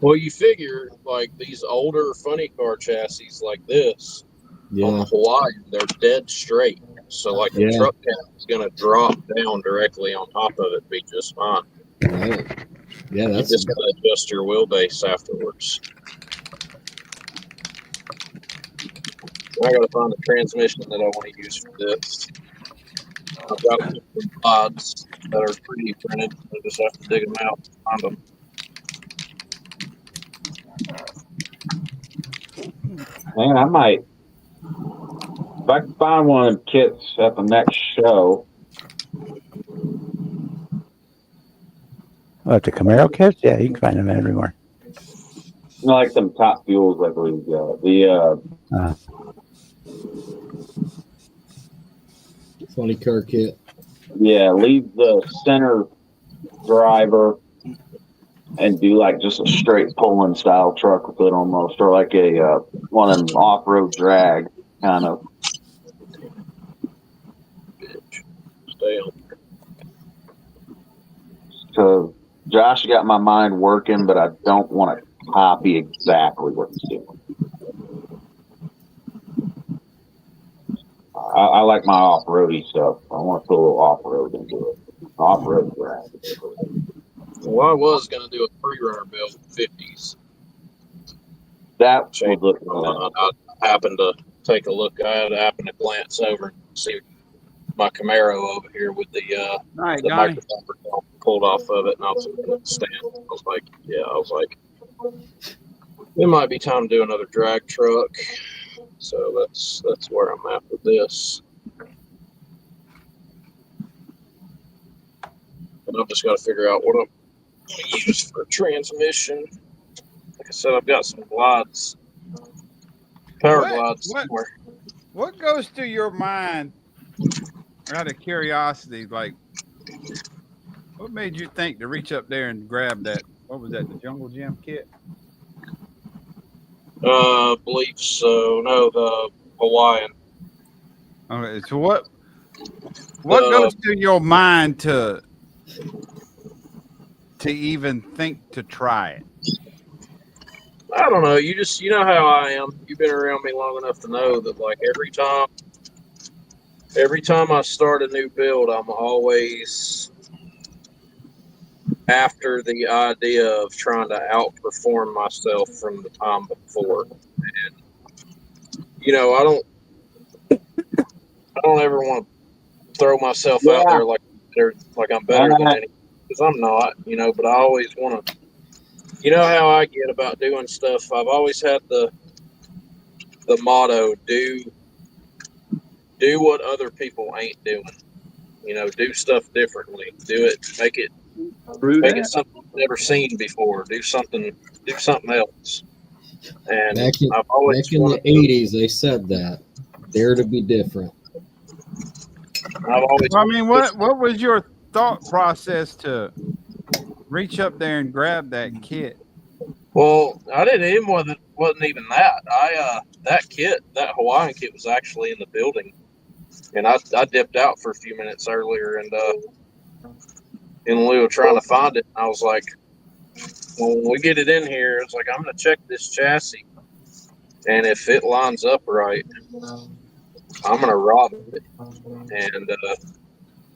Well, you figure like these older funny car chassis like this on the Hawaiian, they're dead straight. So like the truck cap is going to drop down directly on top of it, be just fine. Right. Yeah, that's you just got to adjust your wheelbase afterwards. I got to find the transmission that I want to use for this. I've got some pods that are 3D printed. I just have to dig them out and find them. Man, I might, if I can find one of the kits at the next show. What, the Camaro kits? Yeah, you can find them everywhere. Like them Top Fuels, I believe. funny car kit. Yeah, leave the center driver and do like just a straight pulling style truck with it almost, or like a one of them off-road drag kind of. Stay on. So Josh got my mind working, but I don't want to copy exactly what he's doing. I like my off-roady stuff. I want to put a little off-road into it. Off-road drag. Well, I was going to do a pre-runner build with 50s. That would look good. I happened to take a look. I happened to glance over and see my Camaro over here with the microphone pulled off of it, and I was looking at the stand. I was like, it might be time to do another drag truck. So that's where I'm at with this. And I've just got to figure out what I'm going to use for transmission. Like I said, I've got some glides, power glides somewhere. What goes through your mind out of curiosity? Like, what made you think to reach up there and grab that? What was that, the Jungle Gym kit? Believe so. No, the Hawaiian. Okay, so what goes through your mind to even think to try it? I don't know. You know how I am. You've been around me long enough to know that like every time I start a new build, I'm always after the idea of trying to outperform myself from the time before. And you know, I don't ever want to throw myself out there like I'm better than anyone, because I'm not, you know, but I always want to, you know how I get about doing stuff. I've always had the motto, do what other people ain't doing. You know, do stuff differently. Do it, make it something you've never seen before. Do something else. And back in the 80s, they said that. Dare to be different. I mean, what was your thought process to reach up there and grab that kit? Well, I didn't even wasn't even that. That Hawaiian kit was actually in the building, and I dipped out for a few minutes earlier, and in lieu of trying to find it, I was like, well, when we get it in here, it's like I'm gonna check this chassis, and if it lines up right, I'm gonna rod it, and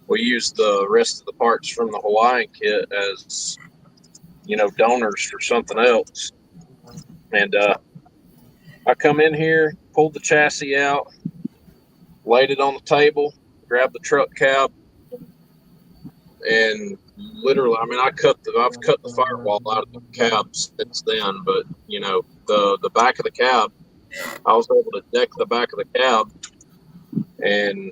we use the rest of the parts from the Hawaiian kit as, you know, donors for something else. And I come in here, pulled the chassis out, laid it on the table, grabbed the truck cab, and literally, I mean, I've cut the firewall out of the cab since then, but you know, the back of the cab, I was able to deck the back of the cab, and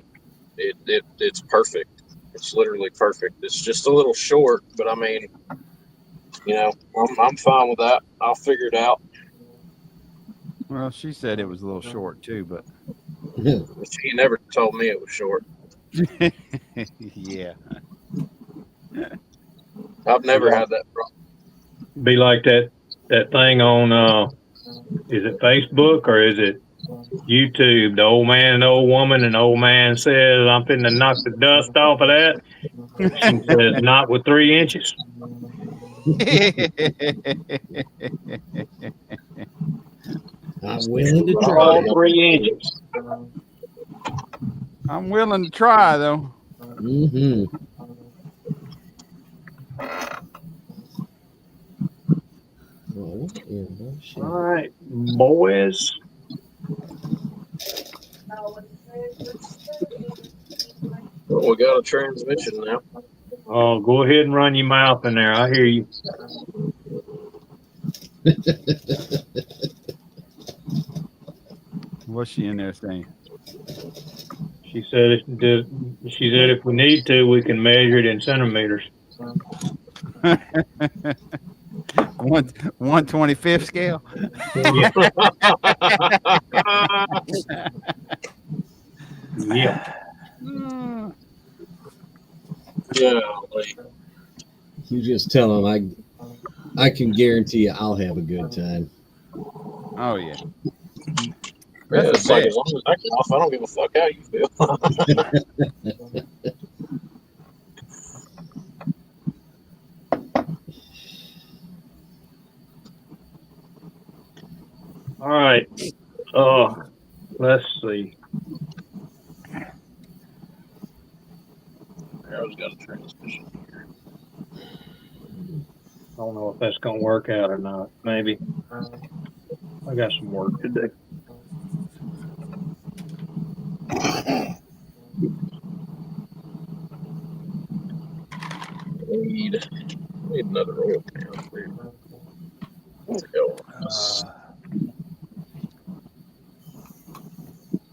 it's perfect. It's literally perfect. It's just a little short, but I mean, you know, I'm fine with that. I'll figure it out. Well, she said it was a little short too, but She never told me it was short. yeah. I've never had that problem. Be like that thing on is it Facebook or is it YouTube? The old man and old woman, and the old man says, "I'm finna knock the dust off of that." She says, "Not with 3 inches." I'm willing to All try. 3 inches. I'm willing to try though. Mm-hmm. Oh, yeah, All right, boys. Well, we got a transmission now. Oh, go ahead and run your mouth in there. I hear you. What's she in there saying? She said if we need to, we can measure it in centimeters. 1/25 scale. Yeah. Yeah. Yeah, like, You just tell them I can guarantee you I'll have a good time. Oh yeah. yeah, it's like as long as I get off, I don't give a fuck how you feel. All right. Let's see. I just got a transmission here. I don't know if that's gonna work out or not. Maybe. I got some work to do. Need another oil can. There we go.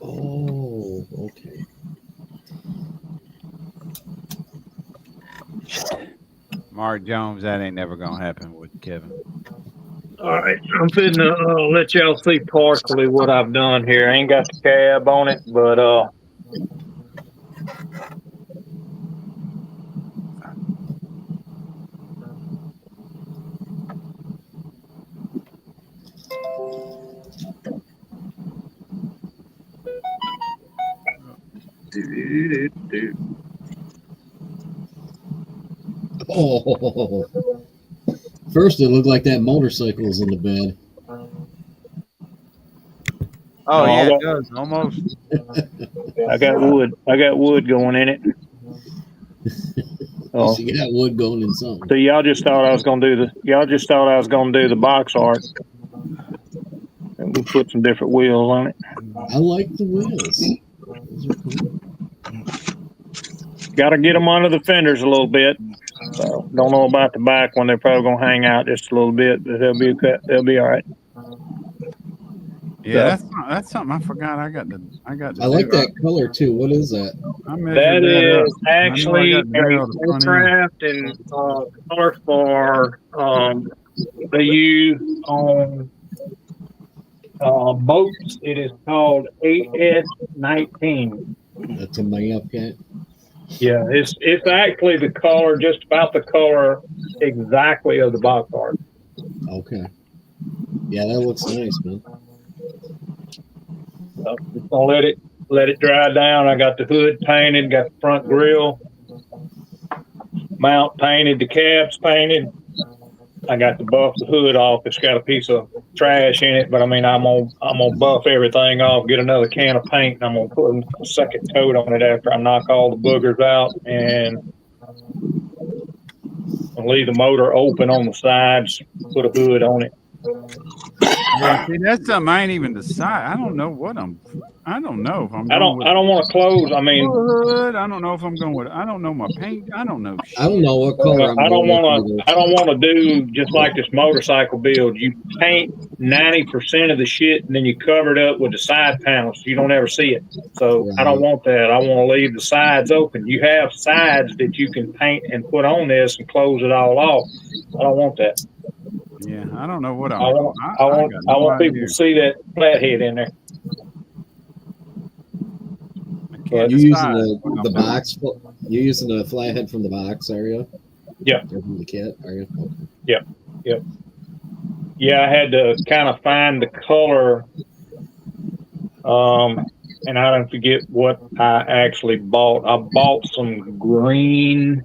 Oh, okay. Mark Jones, that ain't never gonna happen with Kevin. All right, I'm finna let y'all see partially what I've done here. I ain't got the cab on it, but Oh, first it looked like that motorcycle was in the bed. Oh yeah, it does almost. I got wood. I got wood going in it. Oh, you got wood going in something. So y'all just thought I was gonna do the box art, and we put some different wheels on it. I like the wheels. Those are cool. Got to get them under the fenders a little bit. So don't know about the back one. They're probably gonna hang out just a little bit, but they'll be okay. They'll be all right. Yeah, that's something I forgot. I got the. I like that color too. What is that? That is actually a contrast and color for they use on boats. It is called AS-19. That's a Mayupcat. Yeah, it's actually the color, just about the color exactly of the box art. Okay. Yeah, that looks nice, man. So just gonna let it dry down. I got the hood painted, got the front grille mount painted, the cabs painted. I got to buff the hood off. It's got a piece of trash in it, but I mean, I'm gonna buff everything off, get another can of paint, and I'm gonna put a second coat on it after I knock all the boogers out, and leave the motor open on the sides, put a hood on it. Yeah, see, that's something I ain't even decide. I don't know what I don't know if I'm I going with don't want to close. I mean, hood. I don't know if I'm going with. I don't know my paint. I don't know shit. I don't know what color I don't want to. I don't want to do just like this motorcycle build. You paint 90% of the shit, and then you cover it up with the side panels. So you don't ever see it. So I don't want that. I want to leave the sides open. You have sides that you can paint and put on this and close it all off. I don't want that. Yeah, I don't know what I I'm going. I want people to see that flathead in there. You using the box? You using the flathead from the box, are you? Yeah. Or from the kit, are you? Okay. Yep. Yep. Yeah, I had to kind of find the color. And I don't forget what I actually bought. I bought some green,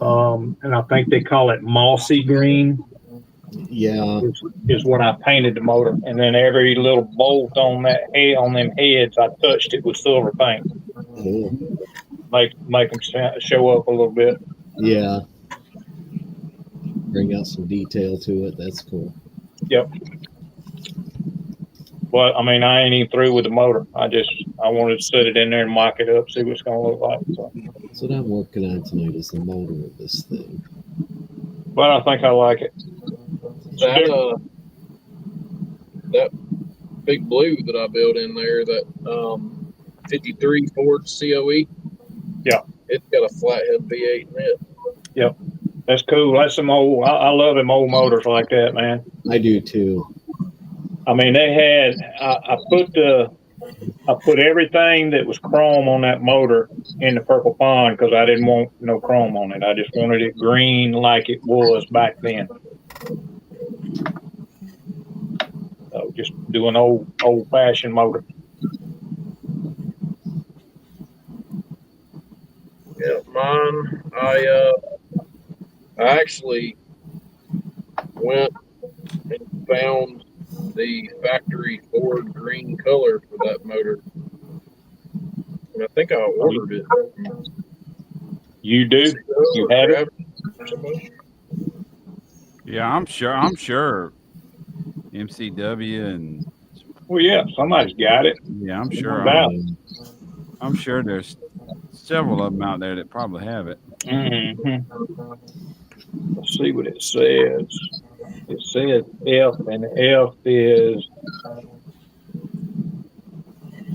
and I think they call it mossy green. Yeah, is what I painted the motor, and then every little bolt on that head, on them heads, I touched it with silver paint. Cool. Make them show up a little bit. Yeah. Bring out some detail to it. That's cool. Yep. But I mean, I ain't even through with the motor. I wanted to set it in there and mock it up, see what it's gonna look like. So that's what I'm working on tonight is the motor of this thing. But I think I like it. That big blue that I built in there, that 53 Ford COE. Yeah. It's got a flathead V8 in it. Yep. That's cool. That's some old. I love them old motors like that, man. I do too. I mean, they had. I put everything that was chrome on that motor in the purple pond because I didn't want no chrome on it. I just wanted it green like it was back then. So just do an old fashioned motor. Yeah, mine. I actually went and found the factory Ford green color for that motor, and I think I ordered it. You do? You have it? Yeah, I'm sure. MCW and. Well, yeah, somebody's got it. Yeah, I'm sure. I'm sure there's several of them out there that probably have it. Mm-hmm. Let's see what it says. It says F, and F is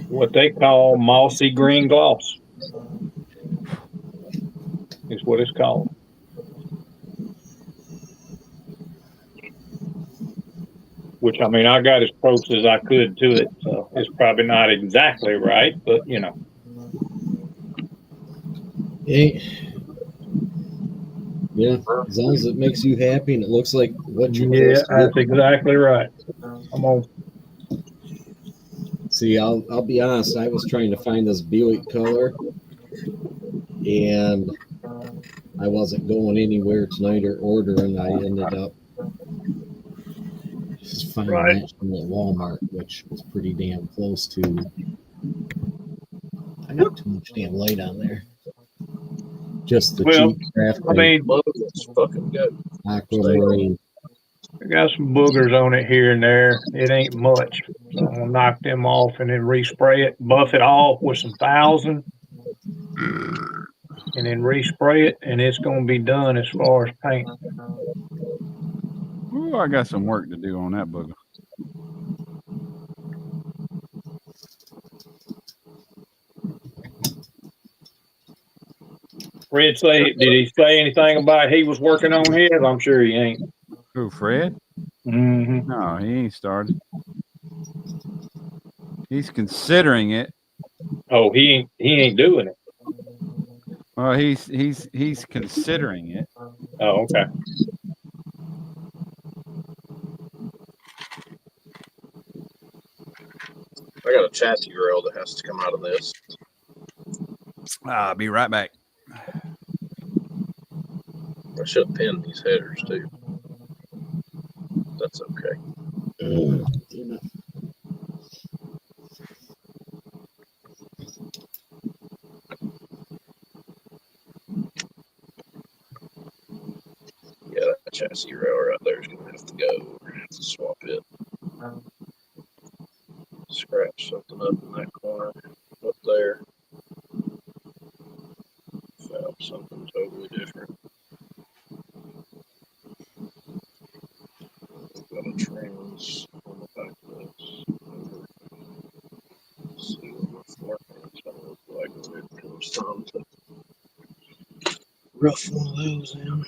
what they call mossy green gloss. Is what it's called. Which, I mean, I got as close as I could to it, so it's probably not exactly right, but you know. Yeah, as long as it makes you happy and it looks like what you're. Yeah, that's exactly right. I'm on. See, I'll be honest. I was trying to find this Buick color, and I wasn't going anywhere tonight or ordering. I ended up just finding that from at Walmart, which was pretty damn close to. I got too much damn light on there. Just the cheap craft. I mean, it's fucking good. Aquamarine. I got some boogers on it here and there. It ain't much. So I'm gonna knock them off and then respray it, buff it off with some 1000, and then respray it, and it's gonna be done as far as paint. Ooh, I got some work to do on that booger. Fred did he say anything about he was working on his? I'm sure he ain't. Who, Fred? Mm-hmm. No, he ain't started. He's considering it. Oh, he ain't doing it. Well, he's considering it. Oh, okay. I got a chassis rail that has to come out of this. I'll be right back. I should have pinned these headers too. That's It's okay. Damn it. Yeah, that chassis rail right there is going to have to go. We're going to have to swap it. Scratch something up in that corner up there. Found something totally different. Got a trans on the back of this. Let's see what my floor pan's going to look like when it comes time to rough one of those in.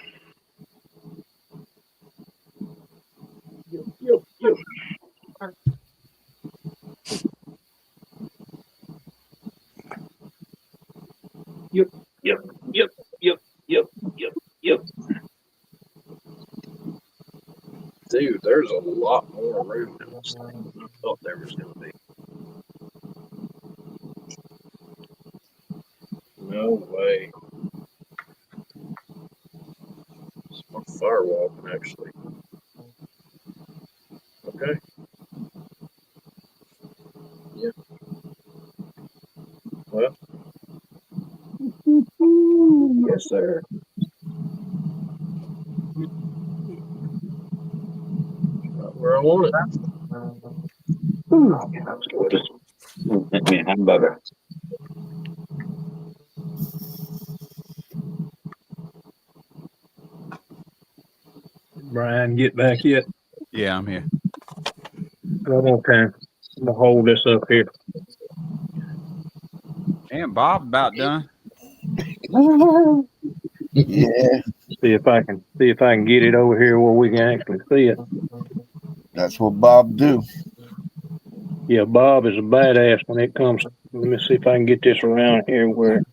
Yep. Dude, there's a lot more room in this thing than I thought there was going to be. No way. My firewall can actually. Okay. Yeah. Well. Yes, sir. Not where I want it. Okay, that was good. Hit me a hamburger. Brian, get back yet? Yeah, I'm here. Okay. I'm gonna hold this up here. And Bob about done. Yeah, See if I can get it over here where we can actually see it. that's what Bob do. Yeah, Bob is a badass when it comes. Let me see if I can get this around here where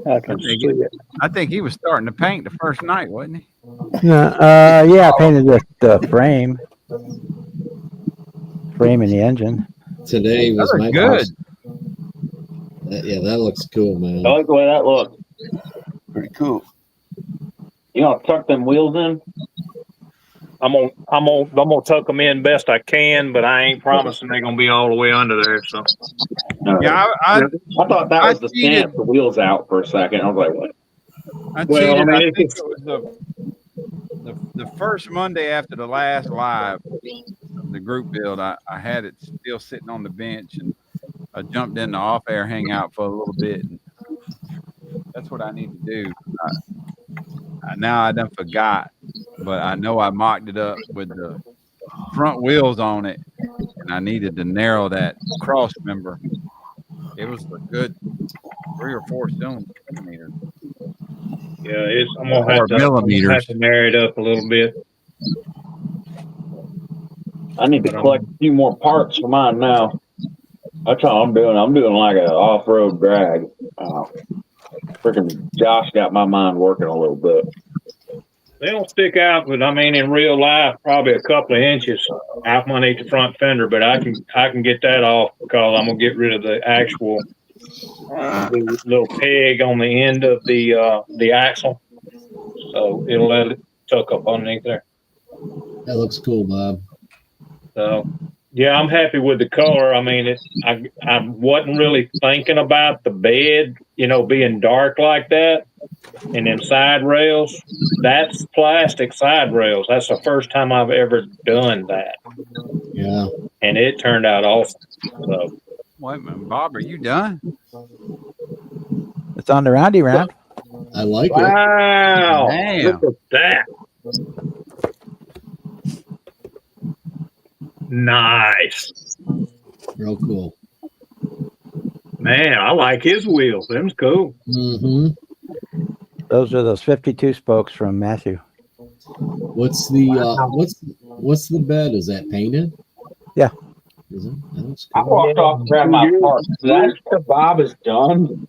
I can see it. I think he was starting to paint the first night, wasn't he? Yeah, I painted the frame and the engine. Today was my good. Yeah, that looks cool, man. I like the way that looks. Pretty cool. You know, tuck them wheels in. I'm gonna tuck them in best I can, but I ain't promising they're gonna be all the way under there. So Yeah, I thought that was the cheated. stamp, the wheels out for a second. I was like, what? I Well, cheated. I mean, I think it was the first Monday after the last live of the group build. I had it still sitting on the bench, and I jumped in the off-air hangout for a little bit. And that's what I need to do. Now I done forgot, but I know I mocked it up with the front wheels on it, and I needed to narrow that cross member. It was a good 3 or 4 centimeters. yeah, I'm gonna have to narrow it up a little bit. I need to collect a few more parts for mine now. That's all I'm doing. I'm doing like an off-road drag. Freaking Josh got my mind working a little bit. They don't stick out, but I mean, in real life, probably a couple of inches out underneath the front fender. But I can get that off because I'm gonna get rid of the actual little peg on the end of the axle, so it'll let it tuck up underneath there. That looks cool, Bob. So yeah, I'm happy with the color. I mean, I wasn't really thinking about the bed, being dark like that. And then side rails, that's plastic side rails. That's the first time I've ever done that. Yeah. And it turned out awesome. So, wait a minute, Bob, are you done? It's on the roundy round. I like it. Wow. Damn. Look at that. Nice. Real cool. Man, I like his wheels. Them's cool. Mm-hmm. Those are those 52 spokes from Matthew. What's the what's the bed? Is that painted? Yeah. Is it? That's I cool. walked off and grabbed my parts. That's the Bob is done.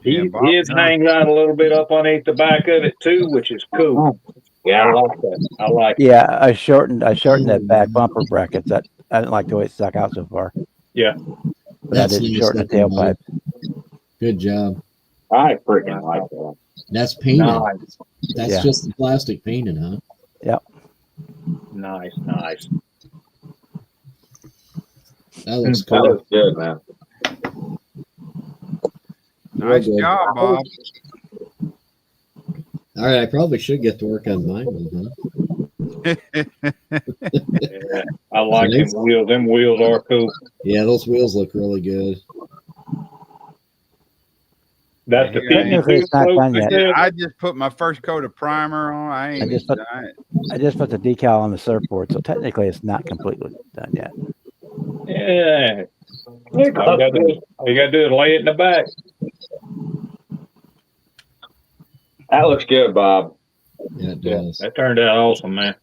His hangs out a little bit up underneath the back of it too, which is cool. Yeah, I like that. I like it. Yeah, I shortened that back bumper brackets. That I didn't like the way it stuck out so far. Yeah. But I didn't shorten the tailpipe. Good job. I freaking like that. That's painted. Nice. That's just the plastic painted, huh? Yep. Nice, nice. That looks That cool. looks good, man. Nice good. job, Bob. All right, I probably should get to work on mine one, Yeah, I like Nice. them wheels. Them wheels are cool. Yeah, those wheels look really good. That's the Yeah, Technically, 52 it's not slope done you yet. said? I just put my first coat of primer on. I ain't. I just put the decal on the surfboard, so technically it's not completely done yet. Yeah. All you gotta do is lay it in the back. That looks good, Bob. Yeah, it Yeah, does. that turned out awesome, man.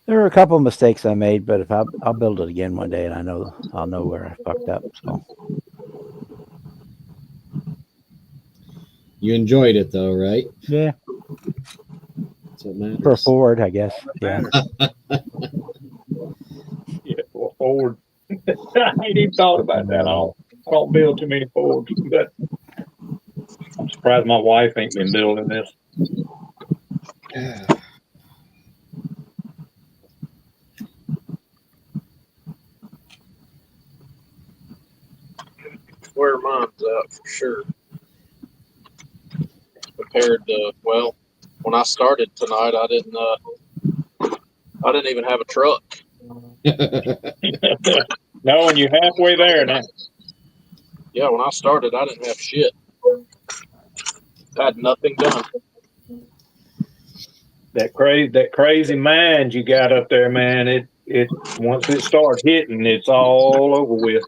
There were a couple of mistakes I made, but if I'll build it again one day, and I'll know where I fucked up. So You enjoyed it though, right? yeah, That's what matters. for Ford, I guess. Yeah. Yeah, for a Ford. I ain't even thought about that. I don't build too many Fords, but I'm surprised my wife ain't been building this. Where mine's at for sure. Compared to, well, when I started tonight, I didn't even have a truck. No, and you're halfway there now. Yeah, when I started, I didn't have shit. I had nothing done. That crazy mind you got up there, man. It once it starts hitting, it's all over with.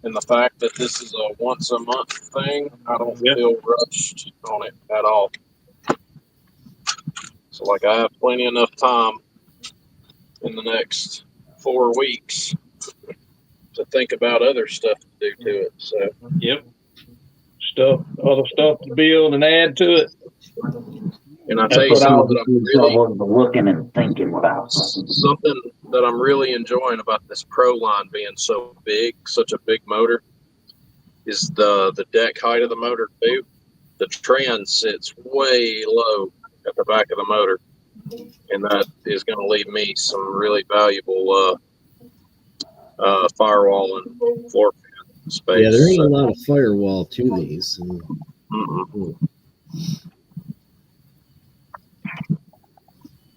And the fact that this is a once a month thing, I don't Yep. feel rushed on it at all. So, like, I have plenty enough time in the next 4 weeks to think about other stuff to do to it. So, Yep. Other stuff to build and add to it. and I tell you That's what something that I'm really looking and thinking without something that I'm really enjoying about this Pro line being so big, such a big motor, is the deck height of the motor too. The trend sits way low at the back of the motor, and that is going to leave me some really valuable firewall and floor pan space. Yeah, there ain't a lot of firewall to these.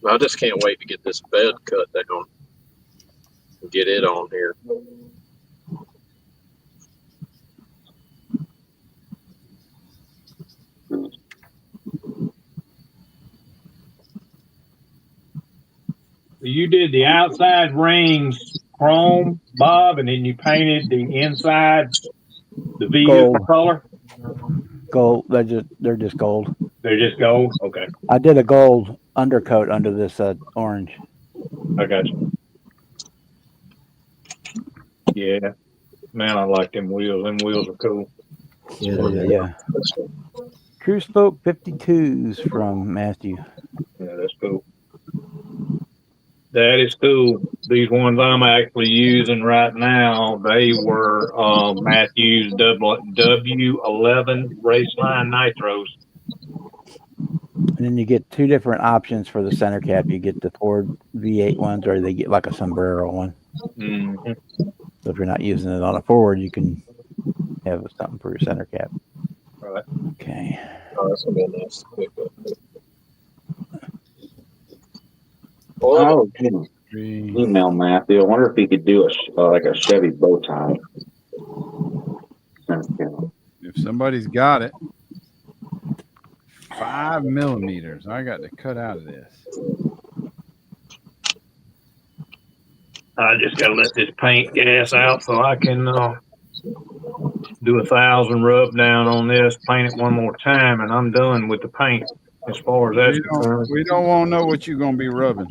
I just can't wait to get this bed cut down and get it on here. You did the outside rings chrome, Bob, and then you painted the inside the vehicle Gold. color. Gold. They're just gold. They're just gold. Okay, I did a gold undercoat under this orange. I got you. Yeah, man, I like them wheels. Them wheels are cool. Yeah. True Spoke 52s from Matthew. Yeah, that's cool. That is cool. These ones I'm actually using right now, they were Matthews W11 Raceline Nitros. And then you get two different options for the center cap. You get the Ford V8 ones, or they get like a sombrero one. Mm-hmm. So if you're not using it on a Ford, you can have something for your center cap. Right. Okay. Oh, that's gonna be a nice quick one. Oh, email Matthew. I wonder if he could do like a Chevy bow tie. If somebody's got it, 5 millimeters. I got to cut out of this. I just got to let this paint gas out so I can do 1,000 rub down on this, paint it one more time, and I'm done with the paint as far as that's concerned. We don't want to know what you're going to be rubbing.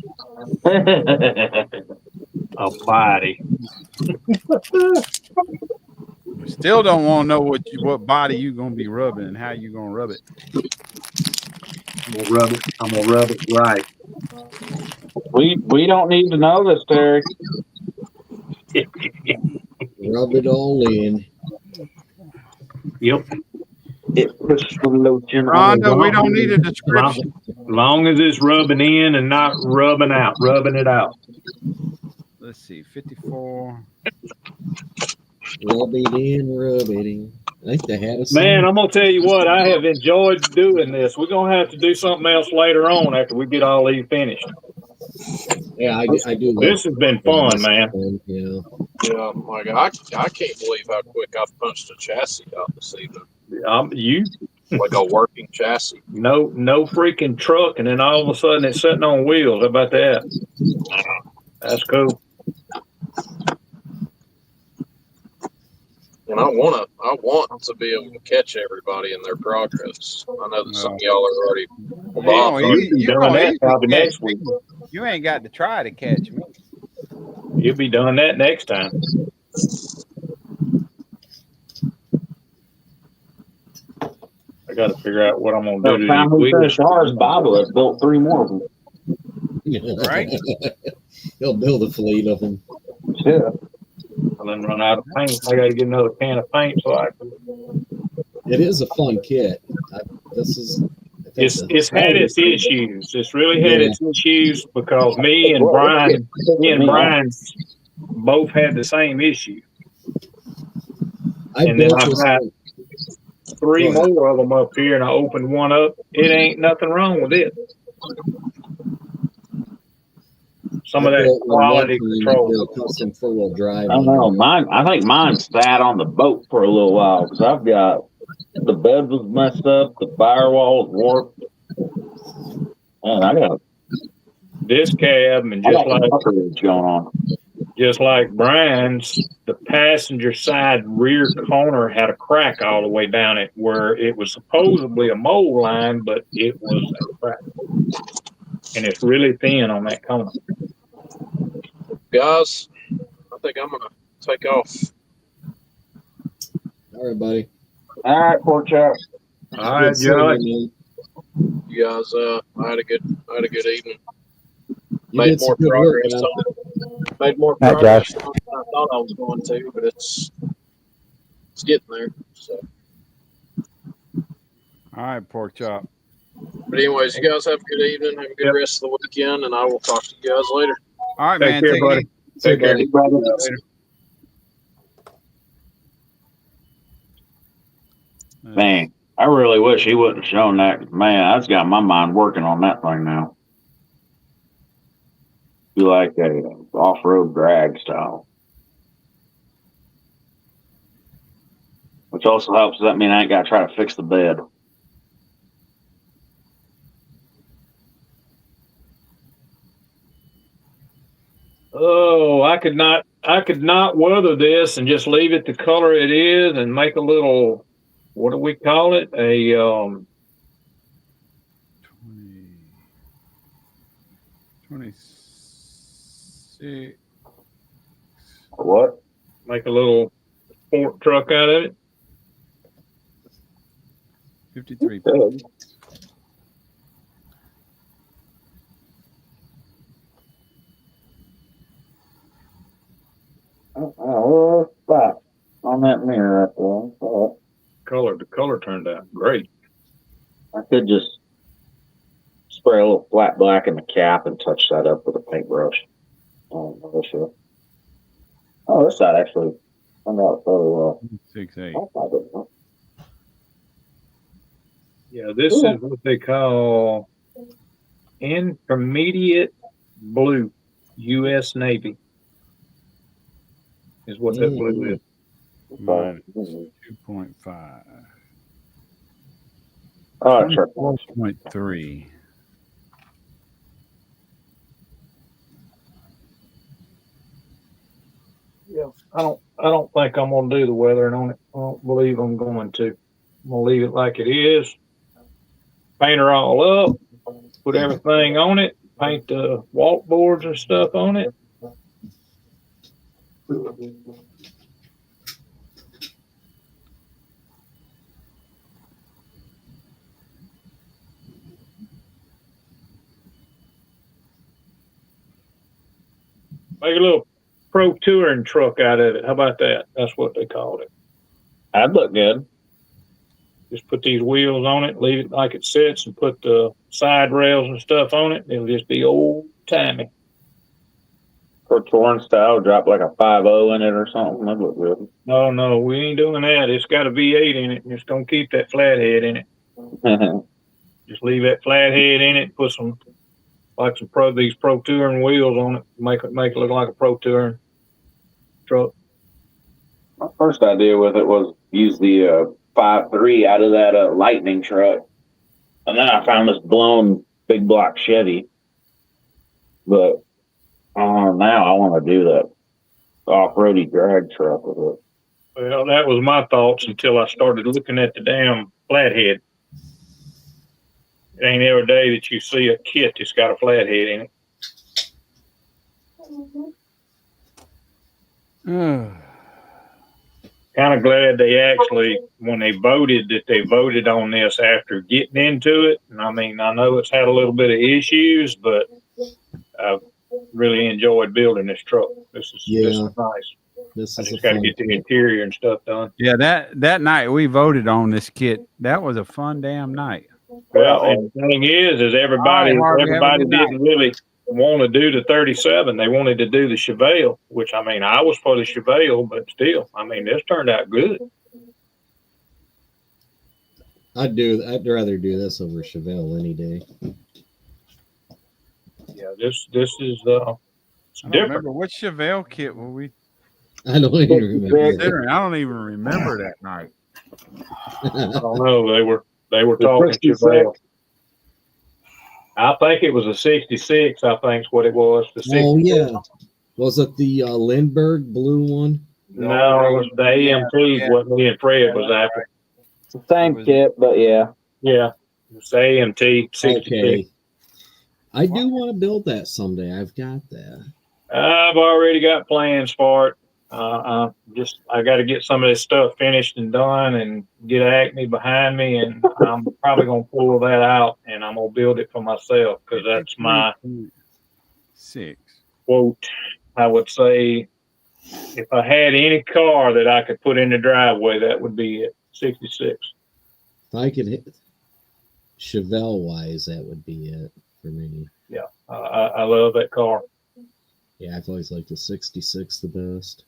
A body. We still don't want to know what body you're going to be rubbing and how you're going to rub it. I'm gonna rub it right. We don't need to know this, Terry. Rub it all in. Yep. It pushed the lotion on Rhonda, we don't need a description. Long as it's rubbing in and not rubbing out, rubbing it out. Let's see, 54. Rub it in, rub it in. I think they had a song. Man, I'm gonna tell you what, I have enjoyed doing this. We're gonna have to do something else later on after we get all these finished. Yeah, I do. This has been fun, man. Yeah. Yeah, my God, I can't believe how quick I punched a chassis out this evening. You Like a working chassis. no freaking truck, and then all of a sudden it's sitting on wheels. How about that? That's cool. And I want to be able to catch everybody in their progress. I know that some of y'all are already. Next week. You ain't got to try to catch me. You'll be doing that next time. I got to figure out what I'm going to do. Time we finished ours, Bible has built 3 more of them. Right? He'll build a fleet of them. Yeah. And then run out of paint. I got to get another can of paint so I can. It is a fun kit. It's had its issues. It's really had its issues because me and Brian both had the same issue. And then I've got 3 more of them up here, and I opened one up. It ain't nothing wrong with it. Some of that quality control. Custom 4-wheel drive. I don't know. I think mine sat on the boat for a little while because I've got the bed was messed up, the firewall was warped, and I got this cab, and just like Brian's, the passenger side rear corner had a crack all the way down it, where it was supposedly a mold line, but it was a crack, and it's really thin on that corner. Guys, I think I'm gonna take off. All right, buddy. All right, pork chop. All right, Joey. You guys, I had a good evening. Made more progress on it. Made more progress than I thought I was going to, but it's getting there. So. All right, pork chop. But anyways, you guys have a good evening. Have a good rest of the weekend, and I will talk to you guys later. All right, man. Take care, buddy. Take care. Later. Man, I really wish he wouldn't have shown that. Man, that's got my mind working on that thing now. Be like a off-road drag style. Which also helps. That mean I ain't got to try to fix the bed. Oh, I could not weather this and just leave it the color it is and make a little, what do we call it? A 26. What? Make a little fork truck out of it. 53. Spot on that mirror right there. The color turned out great. I could just spray a little flat black in the cap and touch that up with a paintbrush. Oh, this side actually turned out fairly well. 6.8. Yeah, this is what they call intermediate blue, U.S. Navy. Is what that blue is. Minus 2.5. 4.3. Yeah, I don't think I'm gonna do the weathering on it. I don't believe I'm going to. I'm gonna leave it like it is. Paint her all up. Put everything on it. Paint the walk boards and stuff on it. Make a little pro touring truck out of it. How about that? That's what they called it. That'd look good. Just put these wheels on it, leave it like it sits, and put the side rails and stuff on it. It'll just be old timey. For touring style, drop like a 5.0 in it or something. That'd look good. No, we ain't doing that. It's got a V8 in it, and it's gonna keep that flathead in it. Just leave that flathead in it. Put some these Pro Touring wheels on it. Make it look like a Pro Touring truck. My first idea with it was use the 5.3 out of that Lightning truck, and then I found this blown big block Chevy. But now I want to do that off-roady drag truck with it. Well, that was my thoughts until I started looking at the damn flathead. It ain't every day that you see a kit that's got a flathead in it. Kind of glad they actually, when they voted on this after getting into it. And I mean, I know it's had a little bit of issues, but I've really enjoyed building this truck. This is nice. I just got to get the interior and stuff done. Yeah, that night we voted on this kit. That was a fun damn night. Well, and the thing is everybody didn't really want to do the 37. They wanted to do the Chevelle, which I mean, I was for the Chevelle, but still, I mean, this turned out good. I'd rather do this over Chevelle any day. Yeah, this is different. Remember what Chevelle kit were we? I don't even remember. I don't even remember that night. I don't know. They were talking Chevelle. I think it was a 66. I think is what it was. Oh yeah, was it the Lindbergh blue one? No, it was the AMT. What me and Fred was after. It's the same kit, but yeah, it's the AMT 66. Okay. I do want to build that someday. I've got that. I've already got plans for it. I got to get some of this stuff finished and done and get Acme behind me, and I'm probably going to pull that out and I'm going to build it for myself because that's my quote. I would say if I had any car that I could put in the driveway, that would be it. 66. If I could hit Chevelle wise, that would be it for me. Yeah, I love that car. Yeah, I've always liked the 66 the best.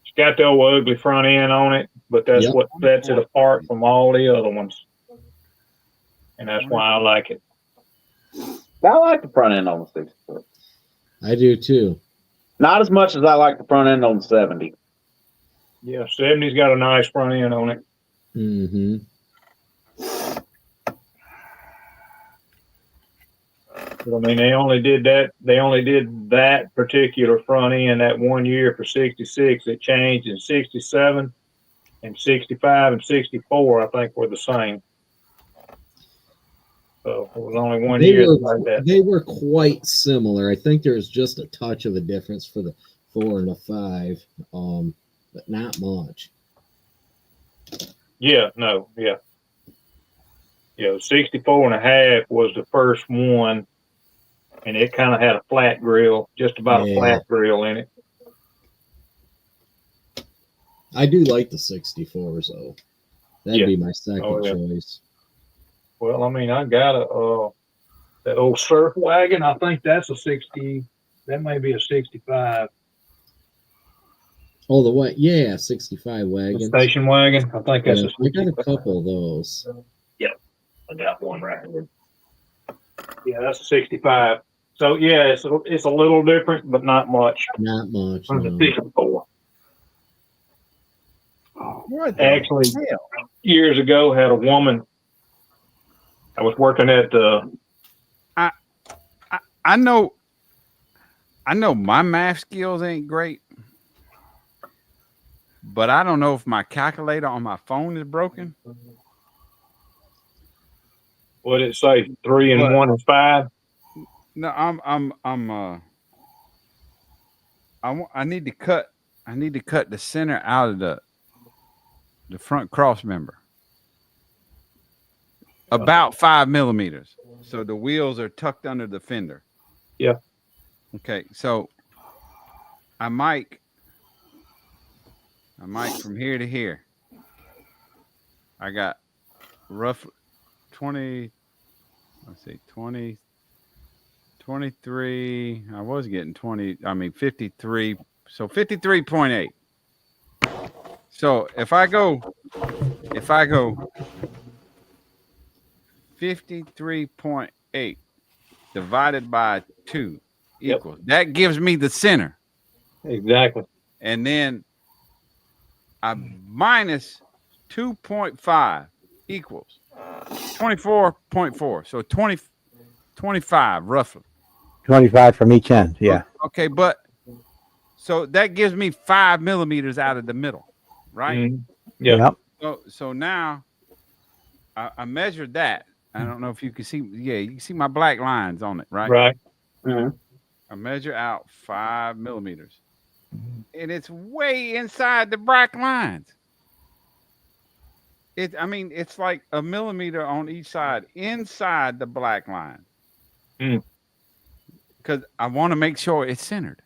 It's got the old ugly front end on it, but that's what sets it apart from all the other ones. And that's why I like it. I like the front end on the 66. I do too. Not as much as I like the front end on the 70. Yeah, 70's got a nice front end on it. Mm-hmm. But, I mean, they only did that particular front end that 1 year for 66. It changed in 67 and 65 and 64, I think, were the same. So it was only 1 year like that. They were quite similar. I think there's just a touch of a difference for the 4 and the 5, but not much. Yeah, 64 and a half was the first one. And it kind of had a flat grill, just about a flat grill in it. I do like the 64s, though. That'd be my second choice. Well, I mean, I got that old surf wagon. I think that's a 60. That may be a 65. Oh, the what? Yeah, 65 wagon. The station wagon. I think that's a 65. I got a couple of those. Yep, I got one right here. Yeah, that's a 65. So yeah, it's a little different, but not much. Not much. From the 64. Actually, years ago, had a woman. I was working at the. I know my math skills ain't great, but I don't know if my calculator on my phone is broken. What did it say? 3 and 1 and 5. No, I need to cut the center out of the front cross member about 5 millimeters, so the wheels are tucked under the fender. Yeah. Okay, so I might from here to here. I got rough 20. Let's see, 20, 23. I was getting 20. I mean 53. So 53.8. So if I go 53.8 divided by 2 equals. That gives me the center. Exactly. And then I minus 2.5 equals 24.4. So 25 roughly. 25 from each end. Yeah. Okay, but so that gives me 5 millimeters out of the middle, right? Mm-hmm. Yeah. Yep. So now I measured that. I don't know if you can see. Yeah, you can see my black lines on it, right? Right. Mm-hmm. I measure out 5 millimeters, and it's way inside the black lines. I mean, it's like a millimeter on each side inside the black line. Because I want to make sure it's centered.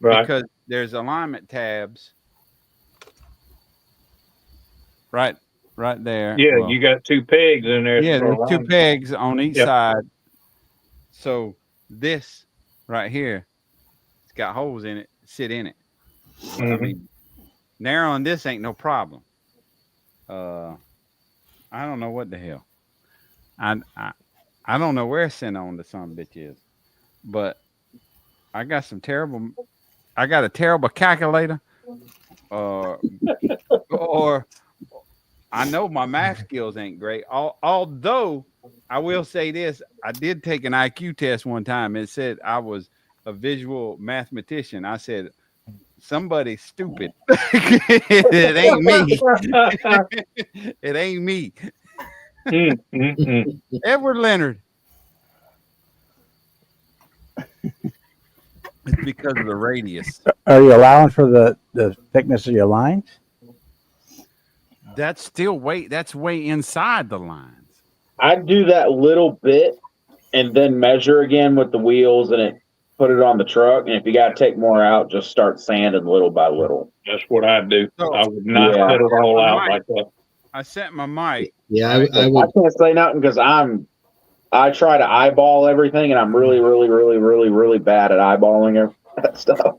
Right. Because there's alignment tabs right there. Yeah, Well, you got 2 pegs in there. yeah, there's 2 pegs on each side. So this right here, it's got holes in it, sit in it. I mean, narrowing this ain't no problem. I don't know what the hell. I don't know where sent on the son bitch is, but I got a terrible calculator, or I know my math skills ain't great. Although I will say this, I did take an IQ test one time. It said I was a visual mathematician. I said, somebody's stupid. It ain't me. It ain't me. Edward Leonard. It's because of the radius. Are you allowing for the thickness of your lines? That's way inside the lines. I'd do that little bit and then measure again with the wheels and put it on the truck. And if you got to take more out, just start sanding little by little. That's what I'd do. So, I would not put it all out like that. I set my mic. Yeah, I can't say nothing because I try to eyeball everything, and I'm really, really, really, really, really bad at eyeballing that stuff.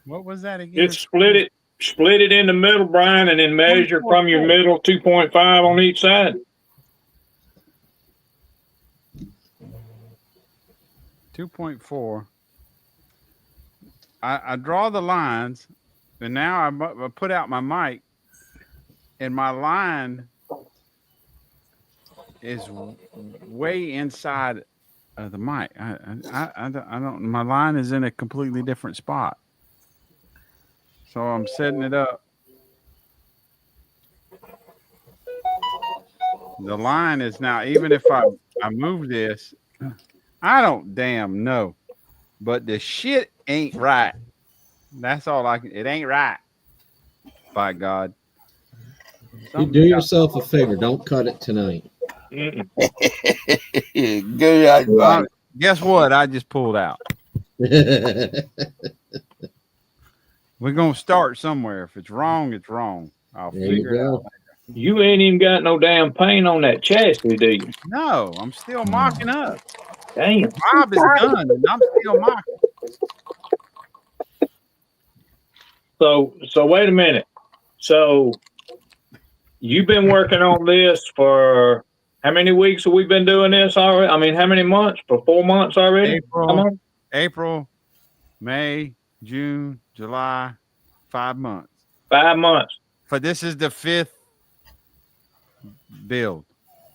What was that again? Just split it in the middle, Brian, and then measure from your middle 2.5 on each side. 2.4. I draw the lines, and now I put out my mic, and my line is way inside of the mic. I don't. My line is in a completely different spot. So I'm setting it up. The line is now, even if I move this, I don't damn know. But the shit ain't right. That's all it ain't right. By God. You do yourself a favor. Don't cut it tonight. Good advice. Guess what? I just pulled out. We're going to start somewhere. If it's wrong, it's wrong. I'll figure it out. You ain't even got no damn paint on that chassis, do you? No, I'm still mocking up. Damn. Bob is done, and I'm still mocking. So wait a minute. So you've been working on this for how many weeks have we been doing this already? I mean, how many months? For 4 months already? April, May, June, July, 5 months. 5 months. But this is the 5th build.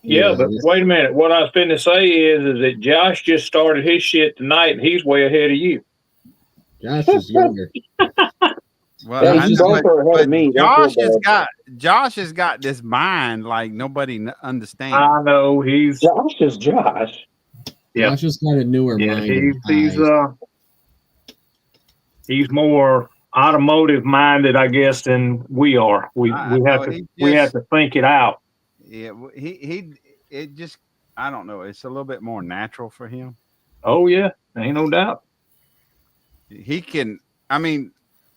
Yeah, but wait a minute. What I was finna say is that Josh just started his shit tonight, and he's way ahead of you. Josh is younger. Well, I know, but Josh has got this mind like nobody understands. I know Josh is Josh. Yeah. Josh has got a newer mind. He's more automotive minded, I guess, than we are. We have to think it out. Yeah, it just, I don't know. It's a little bit more natural for him. Oh yeah, ain't no doubt. He can. I mean,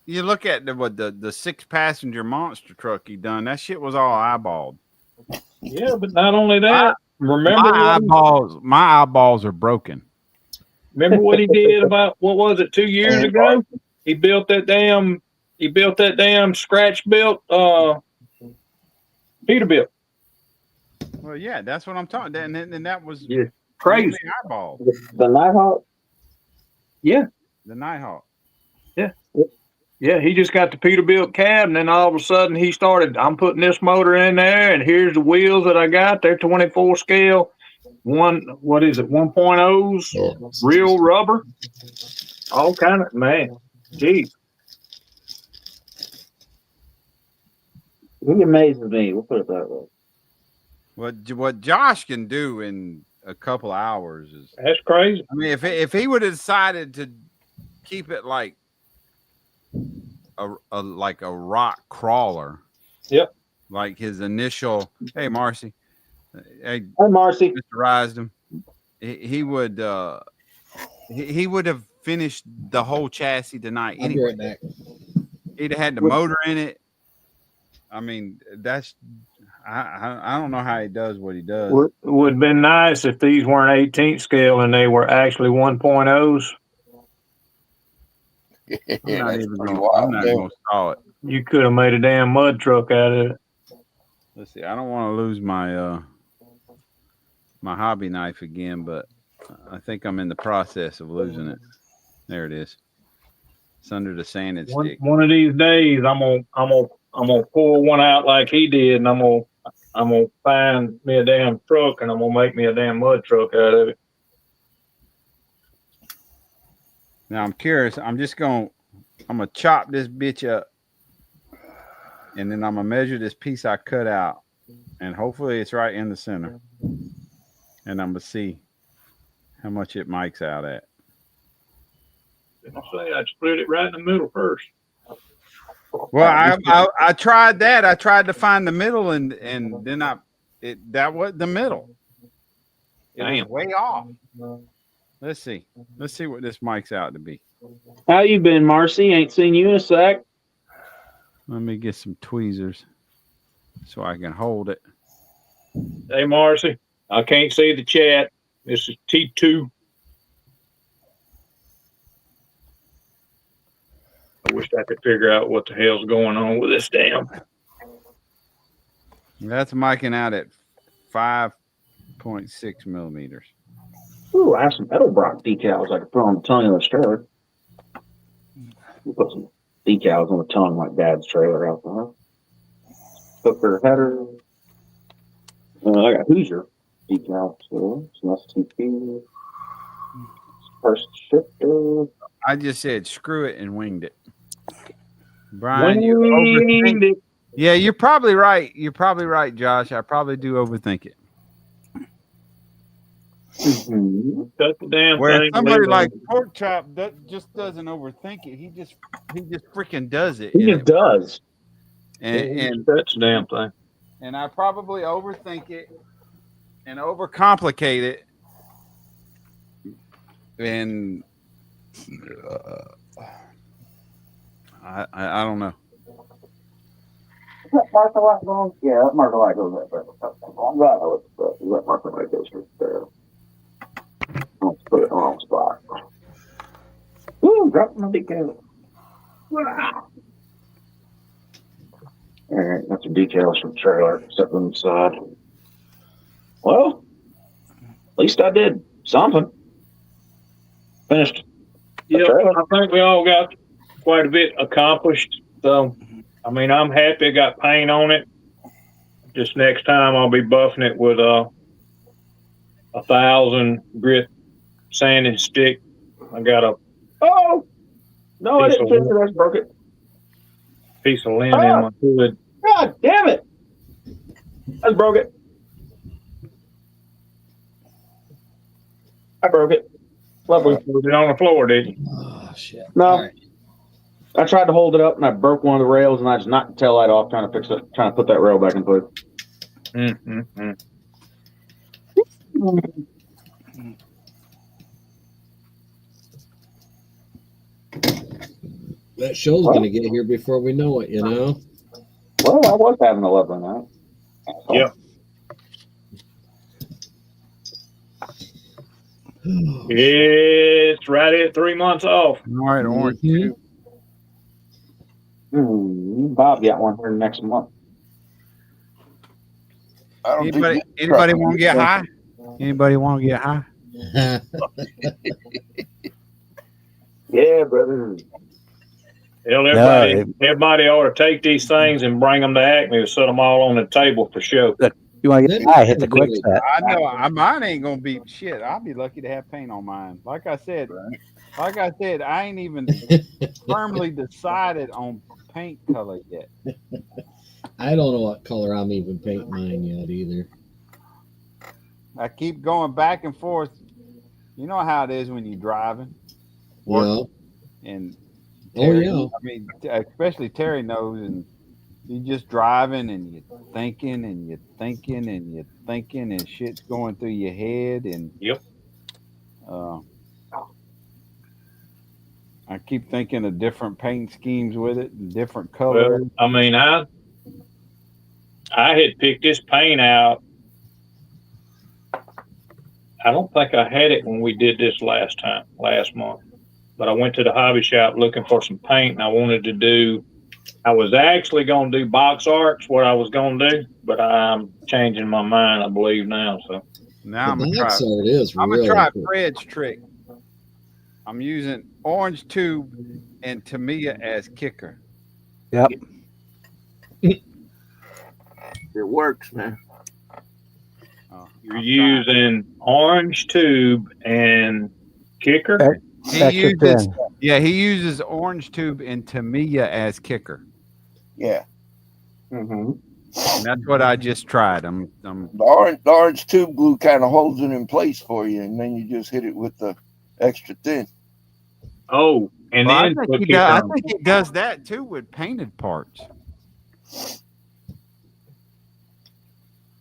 you look at the 6-passenger monster truck he done. That shit was all eyeballed. Yeah, but not only that. Remember my eyeballs are broken. Remember what he did about what was it 2 years ago? He built that damn scratch built Peterbilt. Well, yeah, that's what I'm talking. And that was crazy. Eyeball. The Nighthawk. Yeah, the Nighthawk. Yeah. Yeah, he just got the Peterbilt cab, and then all of a sudden he started, I'm putting this motor in there, and here's the wheels that I got. They're 24 scale. 1.0s, real rubber. All kind of, man. Gee. He amazes me. We'll put it that way. What Josh can do in a couple hours is that's crazy. I mean, if he would have decided to keep it like a rock crawler, yep, like his initial. Hey, Marcy. Hey, Marcy. Mr. Risdom. He would he would have finished the whole chassis tonight. I'll be right back. He'd have had the motor in it. I mean, that's I don't know how he does what he does. Would have been nice if these weren't 18th scale and they were actually 1.0s. Yeah, I'm not gonna saw it. You could have made a damn mud truck out of it. Let's see. I don't want to lose my my hobby knife again, but I think I'm in the process of losing it. There it is. It's under the sanding stick. One of these days, I'm gonna pull one out like he did, and I'm gonna find me a damn truck, and I'm gonna make me a damn mud truck out of it. Now I'm curious. I'm gonna chop this bitch up, and then I'm gonna measure this piece I cut out, and hopefully it's right in the center. And I'm gonna see how much it mics out at. I say I split it right in the middle first. Well, I tried that. I tried to find the middle, and then that was the middle. It was way off. Let's see. Let's see what this mic's out to be. How you been, Marcy? Ain't seen you in a sec. Let me get some tweezers so I can hold it. Hey, Marcy, I can't see the chat. This is T2. I wish I could figure out what the hell's going on with this damn. That's micing out at 5.6 millimeters. Ooh, I have some Edelbrock decals I could put on the tongue of this trailer. We'll put some decals on the tongue like Dad's trailer out there. Hooker header. I got Hoosier decals. So that's TP. First shifter. I just said screw it and winged it. Brian, you overthink it. Yeah, you're probably right. You're probably right, Josh. I probably do overthink it. That's the damn Where thing. somebody like Pork Chop just doesn't overthink it. He just freaking does it. He just does. And that's the damn thing. And I probably overthink it and overcomplicate it. And I don't know. Martha Light going? Yeah, that Martha Light goes right there. Let Martha Light go straight there. Let's put it in the wrong spot. Ooh, drop my decal. All right, that's some decals from the trailer, set them aside. Well, at least I did something. Finished. Yeah, I think we all got quite a bit accomplished. So, I mean, I'm happy I got paint on it. Just next time I'll be buffing it with a 1,000 grit sanding stick. I got a no, I didn't fix it. I just broke it. Piece of lint in my hood. God damn it! I just broke it. I broke it. Lovely. Put it on the floor, did you? Oh shit! No. Right. I tried to hold it up and I broke one of the rails and I just knocked the tail light off trying to fix it, trying to put that rail back in place. That show's going to get here before we know it, you know? Well, I was having a lovely night. So. Yep. It's right at 3 months off. All right, orange tube. Bob got one here next month. I don't Anybody want to get high? Anybody want to get high? Yeah, brother. Tell No, everybody ought to take these things and bring them to Acme and set them all on the table for show. You want to get high? Hit the quick set. I know mine ain't gonna be shit. I'll be lucky to have paint on mine. Like I said, I ain't even firmly decided on paint color yet. I don't know what color I'm even painting mine yet either. I keep going back and forth. You know how it is when you're driving. Yeah. And Terry, I mean, especially Terry knows, and you're just driving and you're thinking and you're thinking and you're thinking and shit's going through your head. And yep. I keep thinking of different paint schemes with it and different colors. Well, I mean, I had picked this paint out. I don't think I had it when we did this last month. But I went to the hobby shop looking for some paint, and I was actually going to do box arts, what I was going to do, but I'm changing my mind, I believe now. So now I'm going to try Fred's trick. I'm using orange tube and Tamiya as kicker. Yep. It works, man. You're using orange tube and kicker? He uses orange tube and Tamiya as kicker. Yeah. And that's what I just tried. The orange tube glue kind of holds it in place for you, and then you just hit it with the extra thin. Oh, and well, then I think he does that too with painted parts.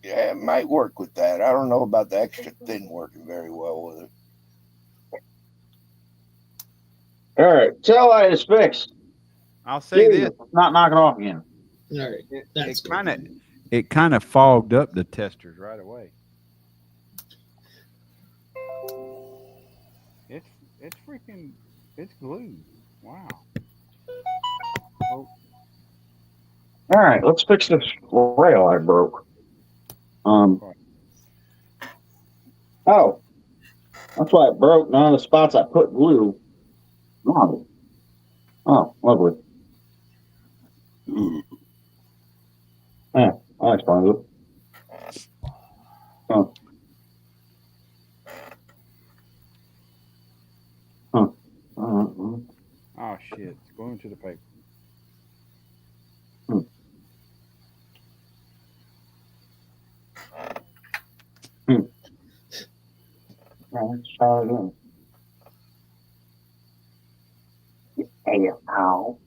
Yeah, it might work with that. I don't know about the extra thin working very well with it. All right, tail light is fixed. I'll say this: not knocking off again. All right, it kind of fogged up the testers right away. It's glued. Wow. Oh. All right, let's fix this rail I broke. Oh, that's why it broke. None of the spots I put glue. Oh, lovely. Yeah, I explained it. Oh. Oh shit! It's going to the paper. Let's try it again. Hey, ow. All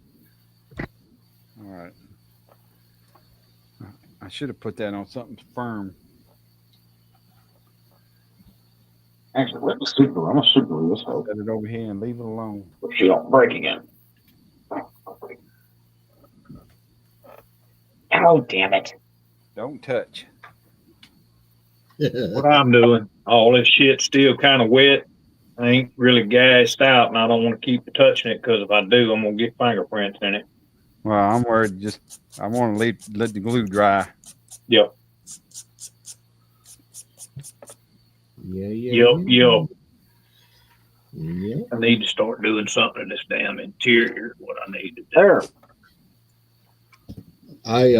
right. I should have put that on something firm. Actually, let me super. I'm gonna super this hoe. Set it over here and leave it alone. So she don't break again. Oh, damn it. Don't touch. what I'm doing, all this shit's still kind of wet. I ain't really gassed out, and I don't want to keep touching it because if I do, I'm going to get fingerprints in it. Well, I'm worried. I want to let the glue dry. Yep. Yep. I need to start doing something in this damn interior. What I need to do. There. I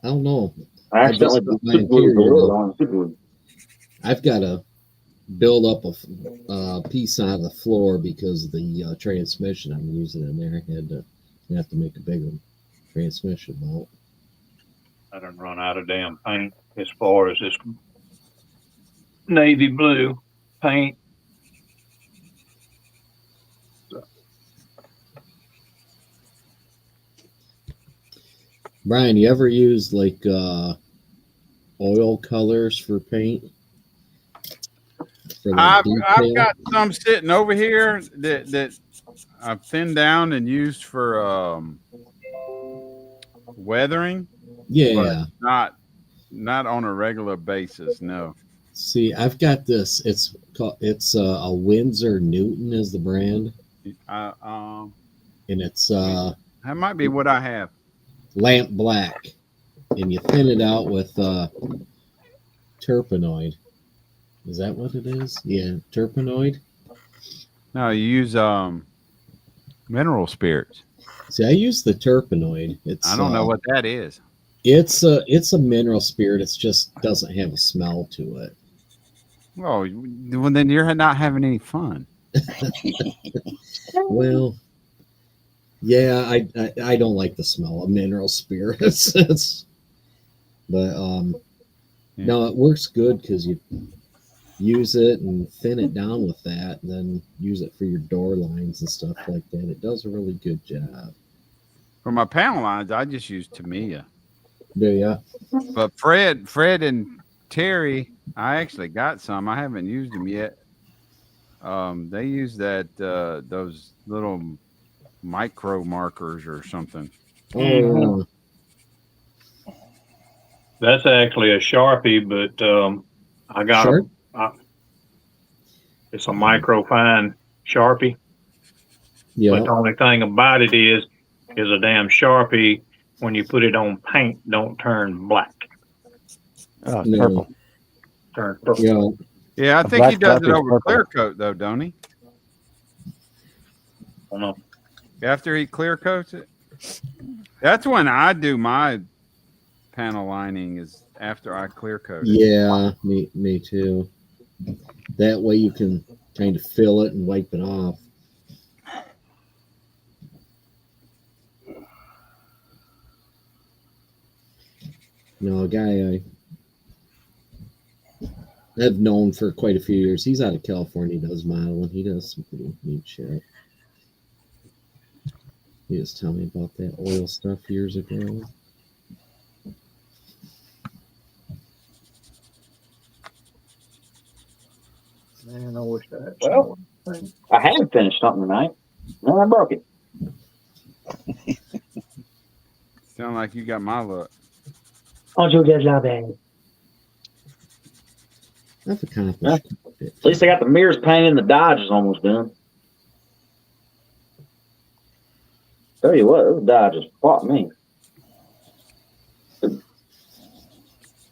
don't know. I accidentally put my interior. I've got to build up a piece on the floor because of the transmission I'm using in there. I have to make a bigger transmission bolt. I done run out of damn paint as far as this navy blue paint. Brian, you ever use like oil colors for paint? I've got some sitting over here that I've thinned down and used for weathering. Yeah. But not on a regular basis. No. See, I've got this. It's a Windsor Newton is the brand, and it's that might be what I have. lamp black, and you thin it out with terpenoid. Is that what it is? Yeah, terpenoid. No, you use mineral spirits. See, I use the terpenoid. I don't know what that is. It's a mineral spirit. It just doesn't have a smell to it. Oh, well, then you're not having any fun. Well, yeah, I don't like the smell of mineral spirits. No, it works good because you use it and thin it down with that, and then use it for your door lines and stuff like that. It does a really good job. For my panel lines, I just use Tamiya. Do ya? But Fred and Terry, I actually got some. I haven't used them yet. They use that those little micro markers or something. Oh, That's actually a Sharpie, but I got it's a micro fine Sharpie. Yeah. But the only thing about it is a damn Sharpie. When you put it on paint, don't turn black. Oh, it's purple. Turn purple. Yeah. Yeah, I think he does it over clear coat though, don't he? I don't know. After he clear coats it. That's when I do my panel lining is after I clear coat it. Yeah, me too. That way you can kind of fill it and wipe it off. No, a guy I've known for quite a few years. He's out of California. He does modeling. He does some pretty neat shit. He was telling me about that oil stuff years ago. Man, I wish I had Well, I had finished something tonight, and I broke it. Sound like you got my luck. Oh, you good job, Andy. That's accomplished. At least I got the mirrors painted and the Dodge is almost done. Tell you what, those Dodges fought me.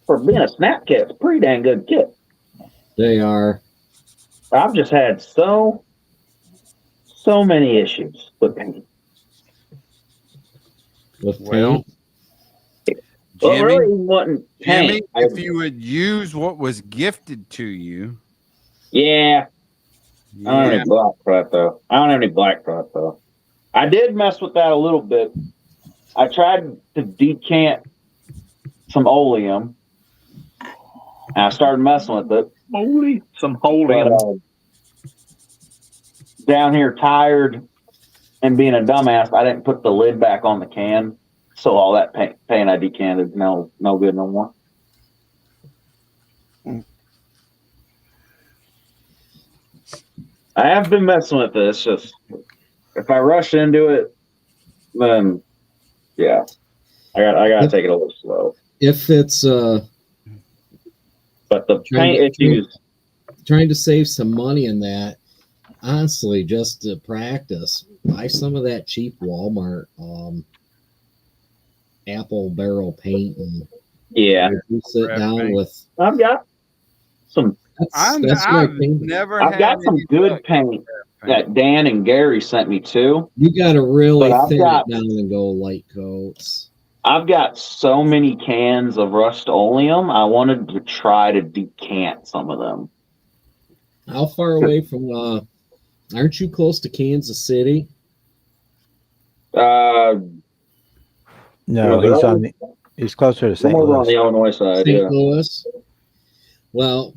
For being a snap kit, it's a pretty dang good kit. They are. I've just had so many issues with paint. With paint? Well, Jimmy, really wasn't paint. Jimmy, if you would use what was gifted to you. Yeah. I don't have any black for that, though. I did mess with that a little bit. I tried to decant some oleum. And I started messing with it. Some oleum. Down here, tired and being a dumbass, I didn't put the lid back on the can. So all that paint I decanted, no good no more. I have been messing with this. Just if I rush into it, then yeah, I got to take it a little slow. If it's but the paint issues, trying to save some money in that, honestly, just to practice, buy some of that cheap Walmart apple barrel paint and sit down with. I've got some. I've got some good paint that Dan and Gary sent me too. You got to really thin it down and go light coats. I've got so many cans of Rust-Oleum. I wanted to try to decant some of them. How far away from? Aren't you close to Kansas City? No, he's closer to St. Louis. On the Illinois side, St. Louis. Well,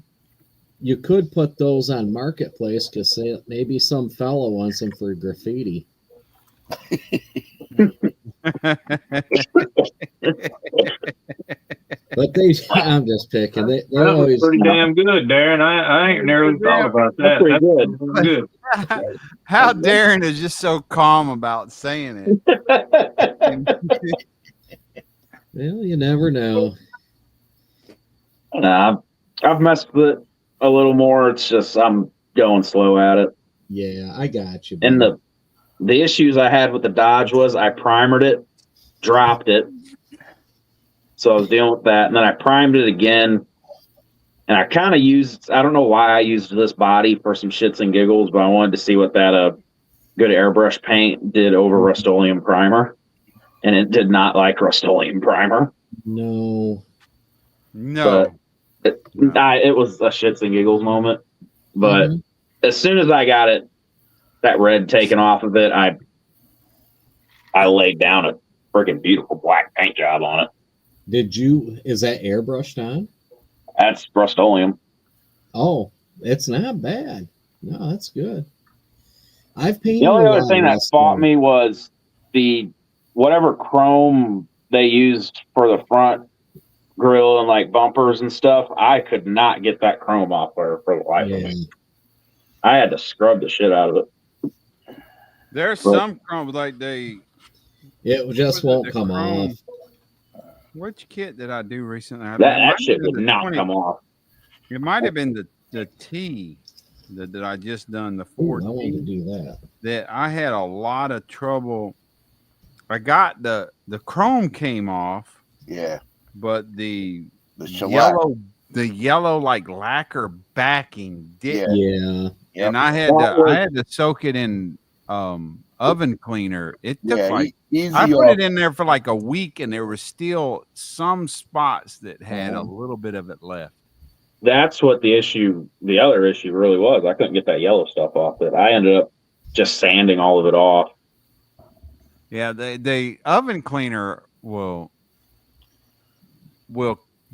you could put those on Marketplace because maybe some fellow wants them for graffiti. But I'm just picking. They're always pretty damn good, Darren. I ain't never thought about that. That's pretty good. How Darren is just so calm about saying it. Well, you never know. Nah, I've messed with it a little more. It's just I'm going slow at it. Yeah, I got you. And buddy. the issues I had with the Dodge was I primered it, dropped it. So I was dealing with that. And then I primed it again. And I kind of used, I don't know why I used this body for some shits and giggles, but I wanted to see what that good airbrush paint did over Rust-Oleum primer. And it did not like Rust-Oleum primer. No. But it was a shits and giggles moment. But as soon as I got that red taken off of it, I laid down a freaking beautiful black paint job on it. Is that airbrushed on? That's Rust-Oleum. Oh, it's not bad. No, that's good. I've painted. The only other thing that fought me was whatever chrome they used for the front grill and like bumpers and stuff. I could not get that chrome off there for the life of me. I had to scrub the shit out of it. There's some chrome like it just won't come off. Which kit did I do recently? That shit would not come off. It might have been the T that I just done, the 14. I wanted to do that. That I had a lot of trouble. I got the chrome came off. Yeah. But the yellow like lacquer backing did. Yeah. And I had to soak it in oven cleaner. It took I put it in there for like a week, and there was still some spots that had a little bit of it left. That's what the other issue really was. I couldn't get that yellow stuff off it. I ended up just sanding all of it off. Yeah, the oven cleaner will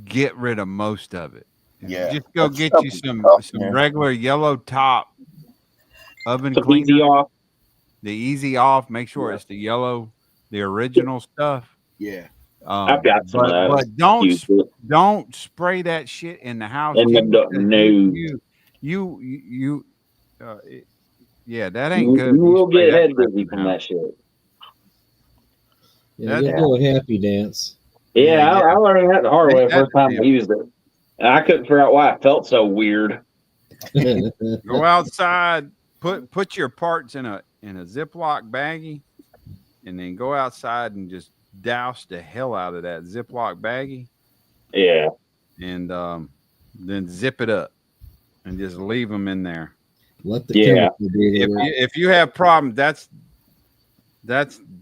get rid of most of it. Yeah. Just go get you some regular yellow top oven cleaner. Easy off. The easy off. Make sure it's the yellow, the original stuff. Yeah. I've got some of that. But don't spray that shit in the house. Yeah, that ain't good. You will get head dizzy from that shit. Yeah, you'll do a happy dance. Yeah, I learned that the hard way the first time I used it. And I couldn't figure out why I felt so weird. Go outside, put your parts in a Ziploc baggie, and then go outside and just douse the hell out of that Ziploc baggie. Yeah. And then zip it up and just leave them in there. Let the chemical do the work. If you have problems, that's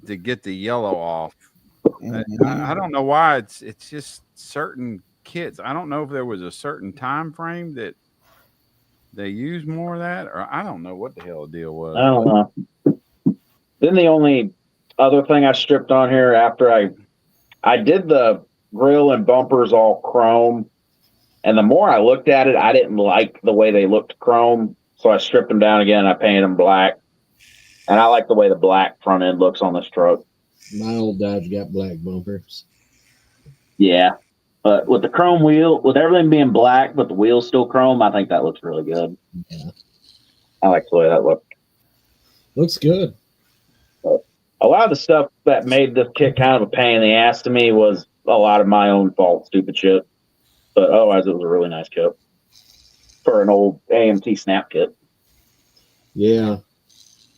to get the yellow off. I don't know why it's just certain kits. I don't know if there was a certain time frame that they use more of that, or I don't know what the hell the deal was. I don't know. Then the only other thing I stripped on here after I did the grill and bumpers all chrome, and the more I looked at it, I didn't like the way they looked chrome, so I stripped them down again. I painted them black, and I like the way the black front end looks on this truck. My old Dodge got black bumpers. Yeah, but with the chrome wheel, with everything being black, but the wheel's still chrome, I think that looks really good. Yeah, I like the way that looked. Looks good. But a lot of the stuff that made this kit kind of a pain in the ass to me was a lot of my own fault, stupid shit. But otherwise, it was a really nice kit for an old AMT snap kit. Yeah.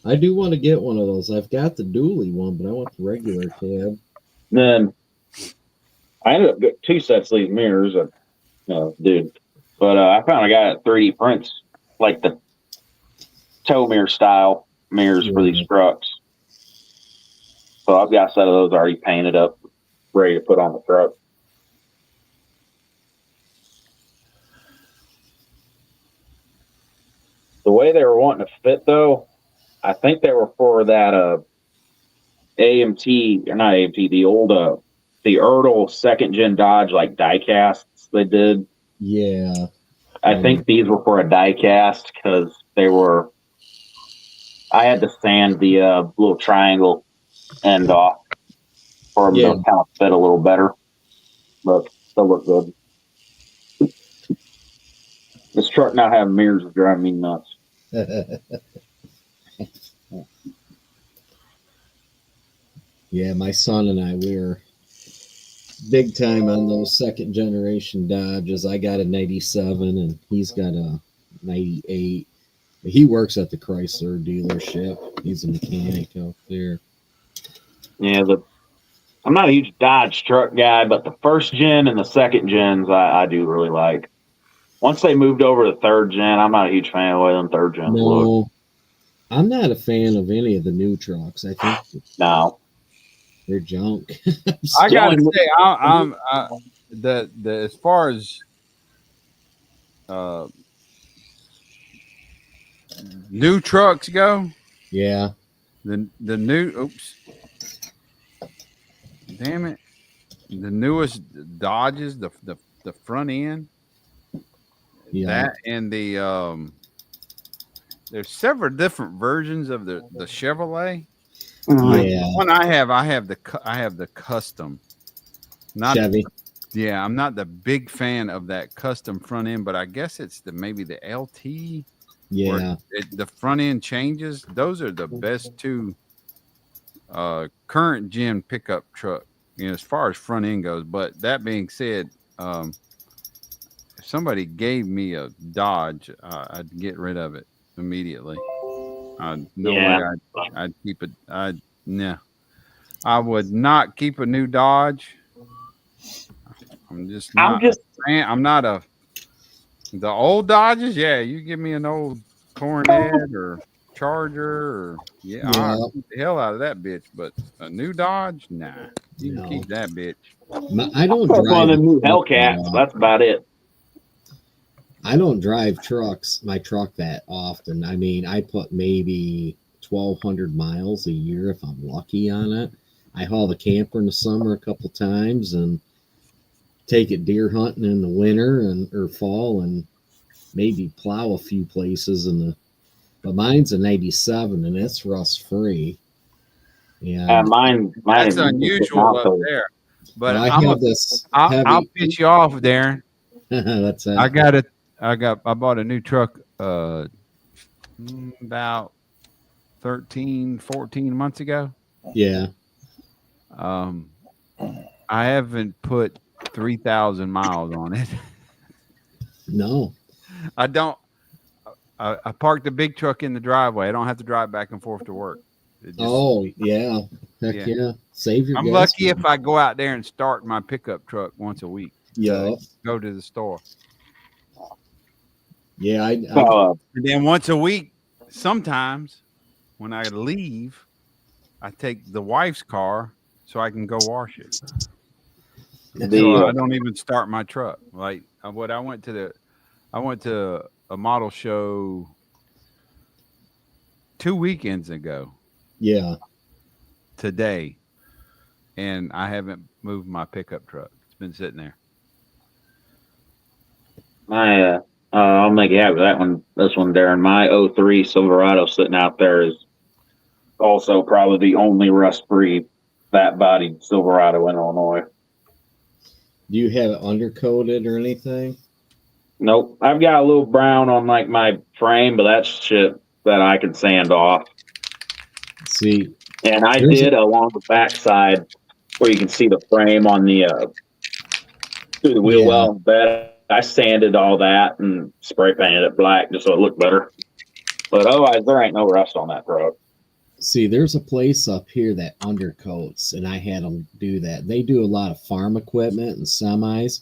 I do want to get one of those. I've got the dually one, but I want the regular cab. Then I ended up getting 2 sets of these mirrors. Dude. But I found a guy that 3D prints like the tow mirror style mirrors for these trucks. So I've got a set of those already painted up, ready to put on the truck. The way they were wanting to fit, though, I think they were for that AMT, or not AMT, the old the Erdl 2nd gen Dodge like die casts they did. Yeah. I think these were for a die cast because they were. I had to sand the little triangle end off for them to kind of fit a little better, but still look good. This truck not having mirrors is driving me nuts. Yeah, my son and I, we were big time on those second generation Dodges. I got a 97 and he's got a 98. He works at the Chrysler dealership. He's a mechanic out there. Yeah, I'm not a huge Dodge truck guy, but the first gen and the second gens I do really like. Once they moved over to third gen, I'm not a huge fan of the way them third gens look. No, I'm not a fan of any of the new trucks. I think No. they're junk. I gotta say, I'm the as far as new trucks go, Yeah, the new oops, damn it, the newest Dodges, the front end, yeah, that and the there's several different versions of the Chevrolet. yeah. The one I have the custom, not Chevy. Yeah, I'm not the big fan of that custom front end, but I guess it's maybe the LT. Yeah, The front end changes. Those are the best two current gen pickup truck, as far as front end goes. But that being said, if somebody gave me a Dodge, I'd get rid of it immediately. No way I'd keep it. Nah, I would not keep a new Dodge. I'm just not. I'm not the old Dodges. Yeah, you give me an old Coronet or Charger, or I'll keep the hell out of that bitch. But a new Dodge, nah, you can keep that bitch. I don't drive one of them new truck Hellcats. That's about it. I don't drive my truck that often. I mean, I put maybe 1,200 miles a year if I'm lucky on it. I haul the camper in the summer a couple times and take it deer hunting in the winter or fall, and maybe plow a few places but mine's a 97 and it's rust free. Yeah, That's unusual up there. But I'll pitch you off, Darren. That's it. I bought a new truck about 13, 14 months ago. Yeah. I haven't put 3,000 miles on it. No. I don't. I parked the big truck in the driveway. I don't have to drive back and forth to work. Yeah. Heck yeah. Save your I'm lucky if I go out there and start my pickup truck once a week. Yeah. Go to the store. Yeah. And then once a week, sometimes when I leave, I take the wife's car so I can go wash it. So I don't even start my truck. Like I went to a model show 2 weekends ago. Yeah. Today, and I haven't moved my pickup truck. It's been sitting there. I'll make you happy with that one. This one, Darren. My 03 Silverado sitting out there is also probably the only rust-free, fat-bodied Silverado in Illinois. Do you have it undercoated or anything? Nope. I've got a little brown on like my frame, but that's shit that I can sand off. See, and I did along the backside where you can see the frame on the through the wheel well bed. I sanded all that and spray painted it black just so it looked better. But otherwise, there ain't no rust on that truck. See, there's a place up here that undercoats, and I had them do that. They do a lot of farm equipment and semis,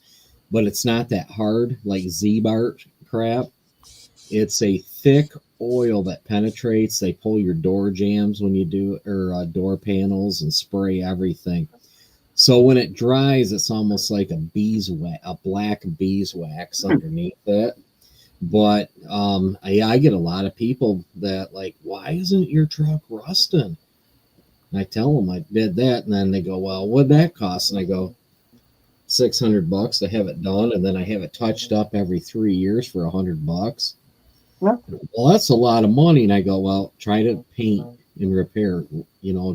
but it's not that hard like Z-Bart crap. It's a thick oil that penetrates. They pull your door jambs when you do, or door panels, and spray everything. So when it dries, it's almost like a black beeswax underneath it. But I get a lot of people that like, why isn't your truck rusting? And I tell them I did that, and then they go, well, what'd that cost? And I go, $600 to have it done, and then I have it touched up every 3 years for $100. Well, that's a lot of money. And I go, well, try to paint and repair,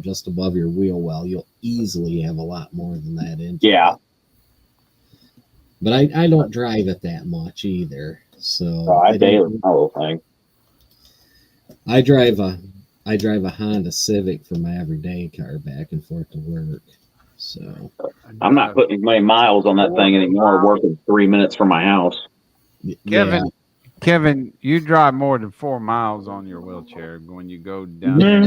just above your wheel well. You'll easily have a lot more than that in. Yeah. But I don't drive it that much either. So I daily my little thing. I drive a I drive a Honda Civic for my everyday car back and forth to work. So I'm not putting many miles on that thing anymore. Working 3 minutes from my house. Kevin, you drive more than 4 miles on your wheelchair when you go down. I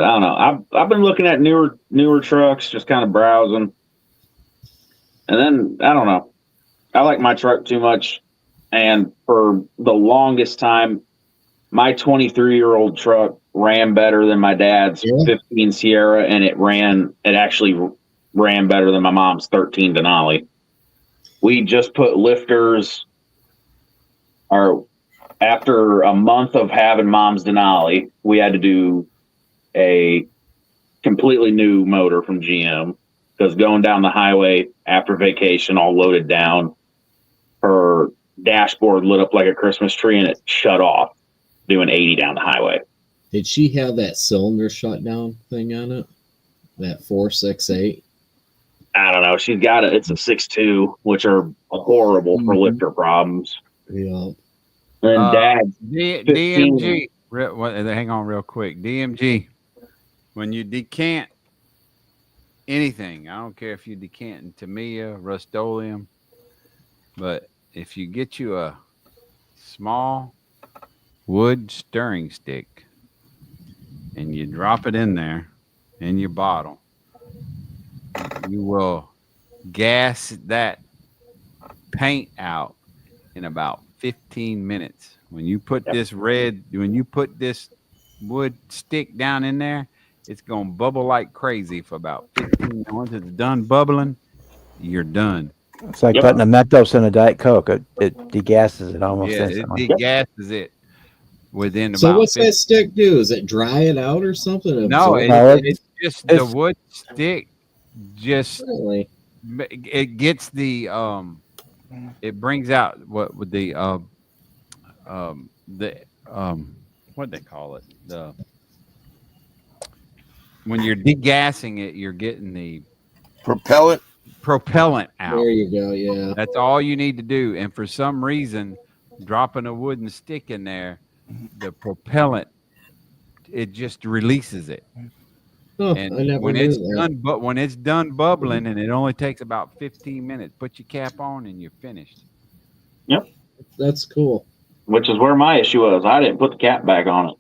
don't know. I've been looking at newer trucks, just kind of browsing, and then I don't know. I like my truck too much, and for the longest time, my 23-year-old truck ran better than my dad's 15 Sierra, and it actually ran better than my mom's 13 Denali. We just put lifters, or after a month of having mom's Denali, we had to do a completely new motor from GM, because going down the highway after vacation, all loaded down, her dashboard lit up like a Christmas tree and it shut off doing 80 down the highway. Did she have that cylinder shutdown thing on it? That 468? I don't know. She's got it. It's a 6.2, which are horrible for lifter problems. Yeah. And Dad's DMG. Hang on real quick. DMG. When you decant anything, I don't care if you decant Tamiya, Rust-Oleum, but if you get you a small wood stirring stick and you drop it in there in your bottle, you will gas that paint out in about 15 minutes. When you put this wood stick down in there, it's going to bubble like crazy for about 15 minutes. Once it's done bubbling, you're done. It's like putting a Mentos in a Diet Coke. It degasses it almost instantly. It degasses it within about. So what's that stick do? Does it dry it out or something? No, it's just the wood stick. Just really? It gets the it brings out what would the what they call it, when you're degassing it, you're getting the propellant out. There you go. Yeah, that's all you need to do. And for some reason, dropping a wooden stick in there, the propellant, it just releases it. And when it's done bubbling, and it only takes about 15 minutes, put your cap on and you're finished. Yep, that's cool. Which is where my issue was. I didn't put the cap back on it,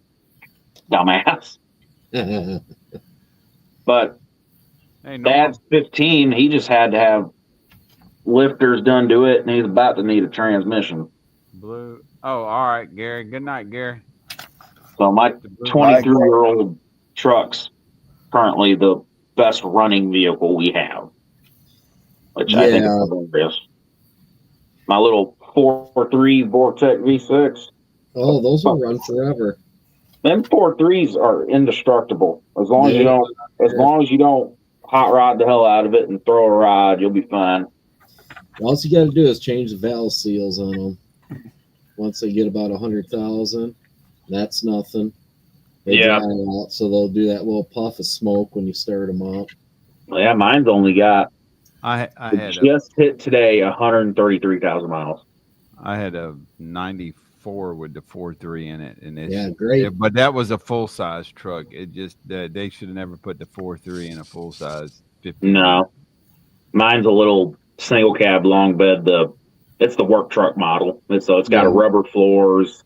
dumbass. But Dad's 15. He just had to have lifters done to it, and he's about to need a transmission. Blue. Oh, all right, Gary. Good night, Gary. So my 23-year-old truck's currently the best running vehicle we have, which I think is hilarious. My little 4.3 Vortec V6. Oh, those will run forever. Them 4.3s are indestructible. As long as you don't hot rod the hell out of it and throw a rod, you'll be fine. All you got to do is change the valve seals on them. Once they get about 100,000, that's nothing. They dry out, so they'll do that little puff of smoke when you start them up. Well, yeah, mine's only got. I had hit today 133,000 miles. I had a 94 with the 4.3 in it, and it's great. But that was a full size truck. It just they should have never put the 4.3 in a full size 50. No, mine's a little single cab long bed. It's the work truck model. It's got a rubber floors.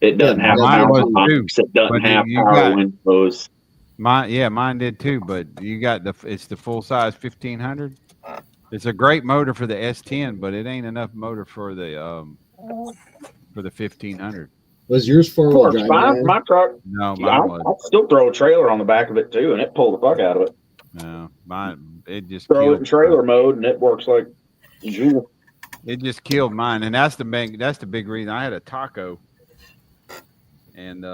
It doesn't have pumps. It doesn't have power windows. Mine did too. But you got it's the full size 1500. It's a great motor for the S10, but it ain't enough motor for the 1500. Was yours four-wheel drive? My truck. No, mine was. I'll still throw a trailer on the back of it too, and it pulled the fuck out of it. No, mine it just throw it in trailer mode, and it works like jewel. It just killed mine, and that's the big reason. I had a Taco, and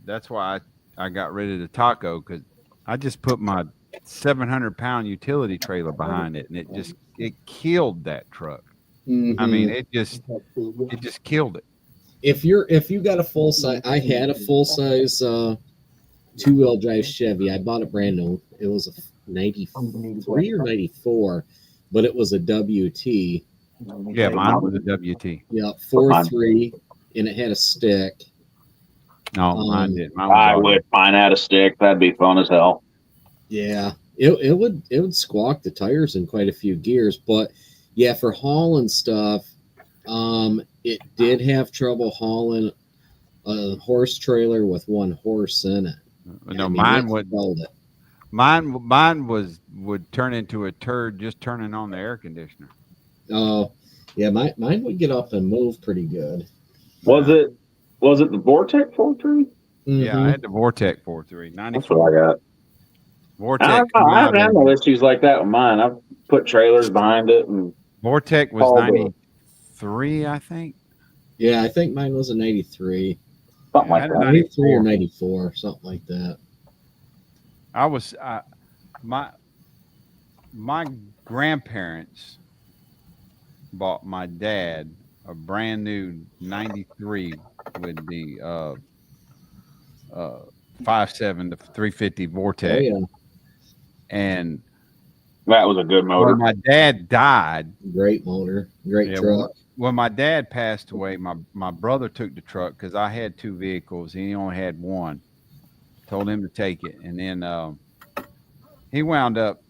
that's why I got rid of the Taco, because I just put my 700-pound utility trailer behind it, and it killed that truck. Mm-hmm. I mean, it just killed it. If you got a full size, I had a full size 2-wheel drive Chevy. I bought it brand new. It was a 93 or 94, but it was a WT. Yeah, mine was a WT. Yeah, 4.3, and it had a stick. No, mine did. Mine was I auto. would find out a stick. That'd be fun as hell. Yeah, it would squawk the tires in quite a few gears, but yeah, for hauling stuff, it did have trouble hauling a horse trailer with one horse in it. No, I mean, mine it would. felt it. Mine would turn into a turd just turning on the air conditioner. Oh, yeah, mine would get up and move pretty good. Was it the Vortex 4.3? Yeah, I Mhm. had the Vortex 4.3 That's what I 94. got. Vortex I haven't had no issues like that with mine. I've put trailers behind it and Vortex was hauled it. 93, I think. Yeah, I think mine was a 93. Something Yeah, I like had a that. 93 or 94. 94, something like that. I was my grandparents bought my dad a brand new 93 with the 5.7 to 350 Vortex. Oh, yeah. And That was a good motor. when my dad died, Great motor, great yeah, truck. when my dad passed away, my brother took the truck because I had two vehicles. He only had one. Told him to take it, and then he wound up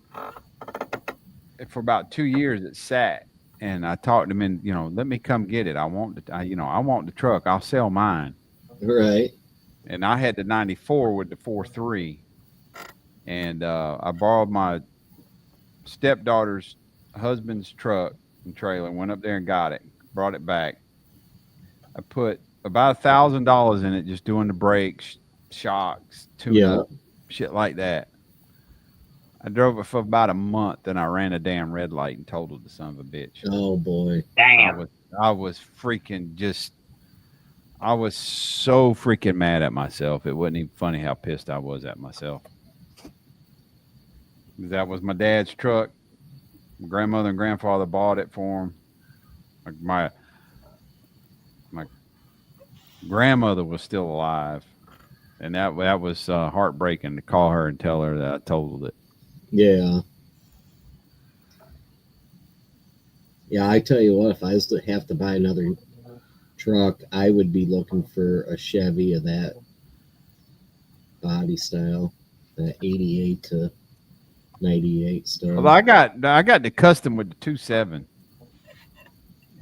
for about 2 years. It sat, and I talked him in. Let me come get it. I want the truck. I'll sell mine. Right. And I had the 94 with the 4.3, and I borrowed my stepdaughter's husband's truck and trailer. Went up there and got it. Brought it back. I put about $1,000 in it just doing the brakes, shocks, tune-up, shit like that. I drove it for about a month, and I ran a damn red light and totaled the son of a bitch. Oh, boy. Damn. I was freaking I was so freaking mad at myself. It wasn't even funny how pissed I was at myself. That was my dad's truck. My grandmother and grandfather bought it for him. My grandmother was still alive, and that was heartbreaking to call her and tell her that I totaled it. Yeah. Yeah, I tell you what, if I was to have to buy another truck, I would be looking for a Chevy of that body style, that 88 to 98 stuff. Well, I got the custom with the 2.7,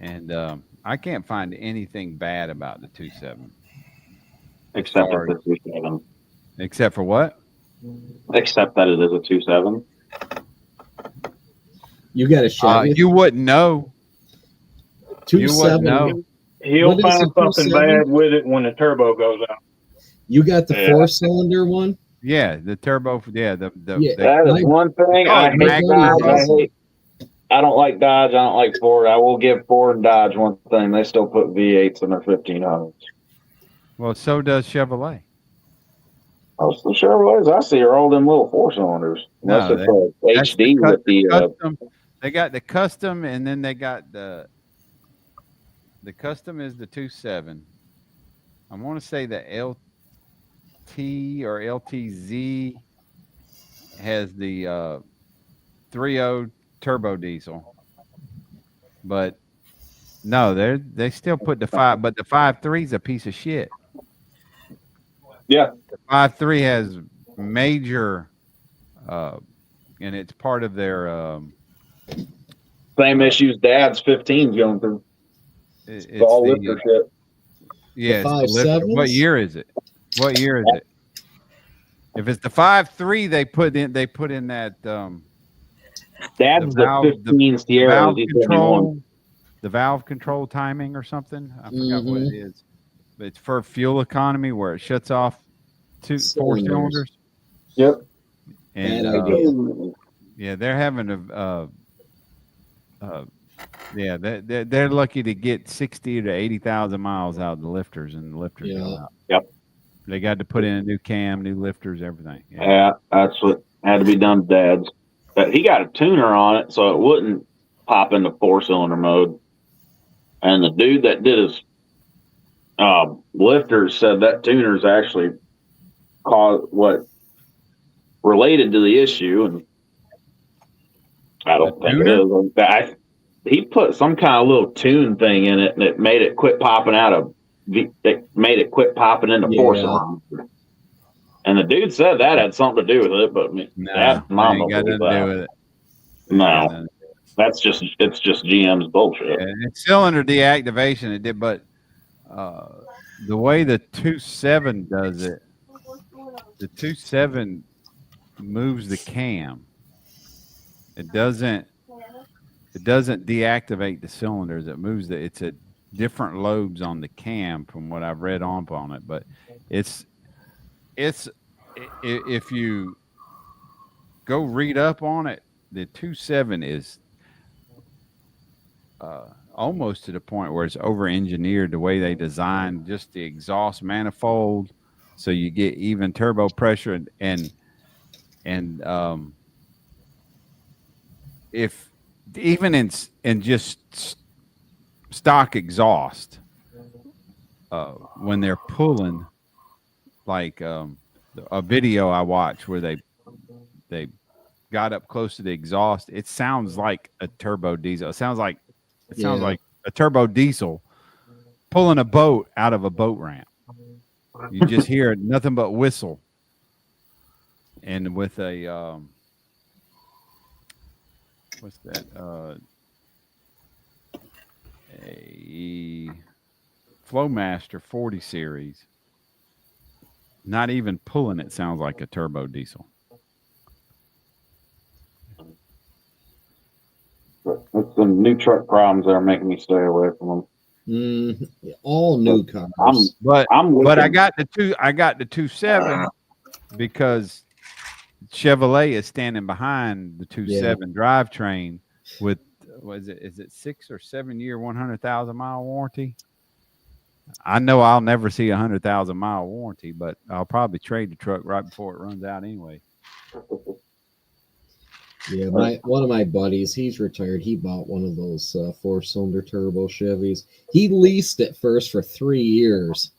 and I can't find anything bad about the 2.7. Except for the 2.7. Except for what? Except that it is a 2.7. You got a Chevy? You wouldn't know. 2.7. You wouldn't know. He'll find something bad with it when the turbo goes out. You got the 4-cylinder one? Yeah, the turbo. Yeah, that is one thing I hate. Dodge. I don't like Dodge. I don't like Ford. I will give Ford and Dodge one thing: they still put V8s in their 1500s. Well, so does Chevrolet. Most of the Chevrolets I see are all them little 4-cylinders. Unless it's HD with the. Custom. They got the custom, and then they got the custom is the 2.7. I want to say the LT or LTZ has the 3.0 turbo diesel, but no, they still put the 5, but the 5.3 is a piece of shit. Yeah, the 5.3 has major, and it's part of their same issues Dad's 15's going through. It's all lifter shit. Yeah, what year is it? What year is it? If it's the 5.3, they put in that Dad's the 15 Sierra. The valve control timing or something. I forgot what it is. But it's for fuel economy where it shuts off 4 cylinders. Yep. And yeah, they're having they're lucky to get 60 to 80,000 miles out of the lifters, and the lifters go out. Yep. They got to put in a new cam, new lifters, everything. Yeah, that's what had to be done to Dad's. But he got a tuner on it, so it wouldn't pop into 4-cylinder mode. And the dude that did his lifters said that tuner's actually related to the issue, and I don't think it is. he put some kind of little tune thing in it, and it made it quit popping out of. It made it quit popping into four cylinder. And the dude said that had something to do with it, but Dad and Mom don't believe that. Do with it. No, it's just GM's bullshit. Yeah, it's cylinder deactivation. It did, but the way the 2.7 does it, the 2.7 moves the cam. It doesn't deactivate the cylinders. It moves it's a different lobes on the cam from what I've read on it, but it's if you go read up on it, the 2.7 is almost to the point where it's over-engineered the way they designed just the exhaust manifold, so you get even turbo pressure and if even in just stock exhaust, when they're pulling, like a video I watched where they got up close to the exhaust, it sounds like a turbo diesel. It sounds like a turbo diesel pulling a boat out of a boat ramp. You just hear nothing but whistle. And with a what's that? A Flowmaster 40 series. Not even pulling it sounds like a turbo diesel. It's the new truck problems that are making me stay away from them. All new cars. But I got the 2.7 because Chevrolet is standing behind the 2.7 drivetrain with is it 6 or 7 year 100,000 mile warranty. I know I'll never see 100,000 mile warranty, but I'll probably trade the truck right before it runs out anyway. Yeah, one of my buddies, he's retired. He bought one of those 4-cylinder turbo Chevys. He leased it first for 3 years,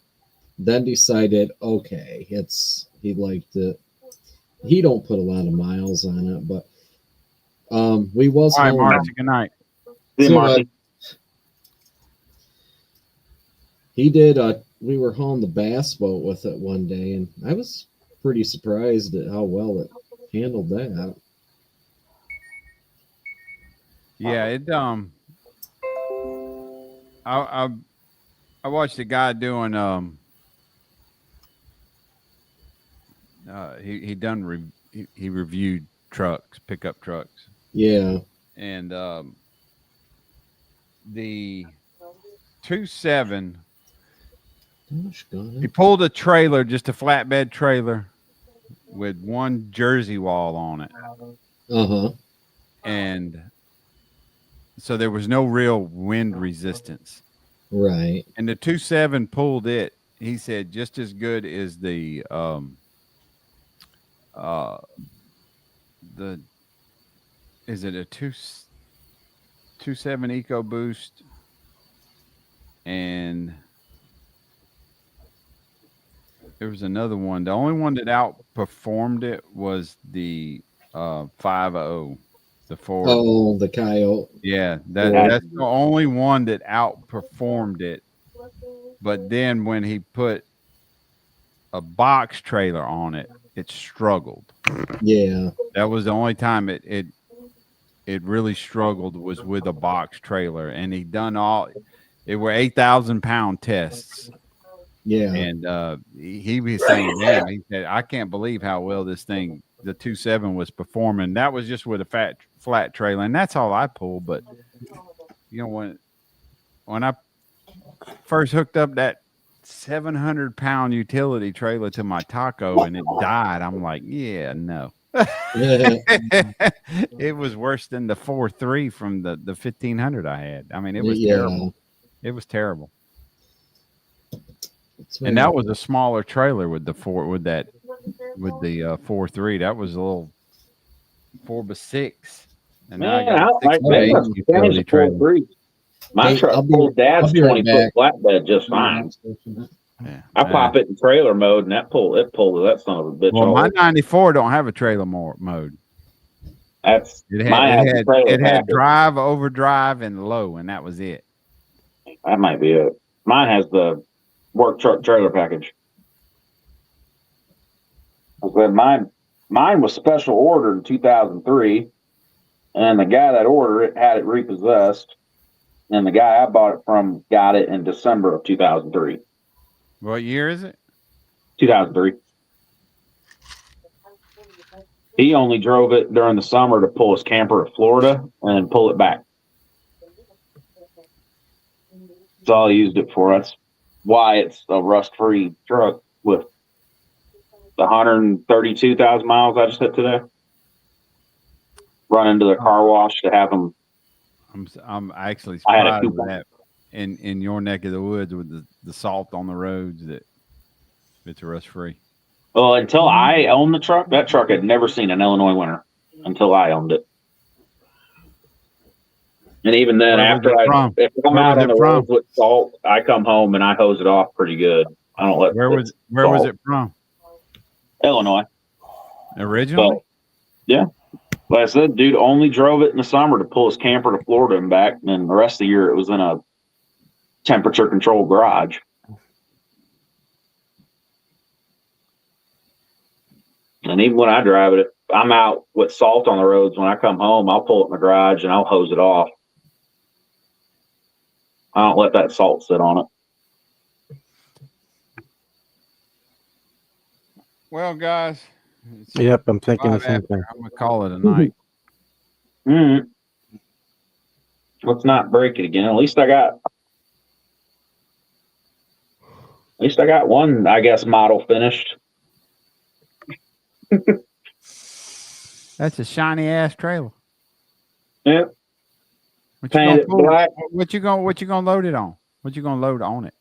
then decided, okay, he liked it. He don't put a lot of miles on it, but we was all right, Marcy, good night. So, he did. We were hauling the bass boat with it one day, and I was pretty surprised at how well it handled that. Yeah, it I watched a guy doing he reviewed trucks, pickup trucks. Yeah. And the 2.7, he pulled a trailer, just a flatbed trailer with one jersey wall on it. Uh-huh. And so there was no real wind resistance. Right. And the 2.7 pulled it, he said, just as good as the is it a 2.7 EcoBoost? And there was another one. The only one that outperformed it was the 5.0, the Ford. Oh, the Coyote. Yeah, that's the only one that outperformed it. But then when he put a box trailer on it, it struggled. Yeah, that was the only time it really struggled, was with a box trailer. And he done it were 8,000 pound tests. Yeah, and he was saying, "Damn," he said, "I can't believe how well this thing, the 2.7, was performing." That was just with a flat trailer, and that's all I pulled. But you know, when I first hooked up that 700 pound utility trailer to my Taco and it died, I'm like, yeah, no. It was worse than the 4.3 from the 1500 I had. I mean, it was terrible. It was terrible. And that was a smaller trailer with the 4.3. That was a little 4x6. And now I got a 6x8 utility trailer. My truck pulls Dad's 20-foot flatbed just fine. Yeah, I pop it in trailer mode, and it pulls that son of a bitch. Well, my 94 don't have a trailer mode. That's It mine has the trailer had package. drive, overdrive, and low, and that was it. That might be it. Mine has the work truck trailer package. Mine was special ordered in 2003, and the guy that ordered it had it repossessed, and the guy I bought it from got it in December of 2003. What year is it? 2003. He only drove it during the summer to pull his camper to Florida and pull it back. That's all he used it for. That's why it's a rust-free truck with the 132,000 miles I just hit today. Run into the car wash to have them. I'm actually I had a surprised with coupon. that in your neck of the woods with the salt on the roads that it's rust free. Well, until I owned the truck, that truck had never seen an Illinois winter until I owned it. And even then, if I'm out on the roads with salt, I come home and I hose it off pretty good. I don't let. Where was it from? Illinois. Originally? But, yeah. Like I said, dude only drove it in the summer to pull his camper to Florida and back, and then the rest of the year it was in a temperature controlled garage. And even when I drive it, if I'm out with salt on the roads, when I come home, I'll pull it in the garage and I'll hose it off. I don't let that salt sit on it. Well, guys. Yep, I'm thinking the same thing. I'm gonna call it a night. Mm-hmm. Let's not break it again. At least I got one, I guess, model finished. That's a shiny ass trailer. Yep. What you gonna load it on? What you gonna load on it?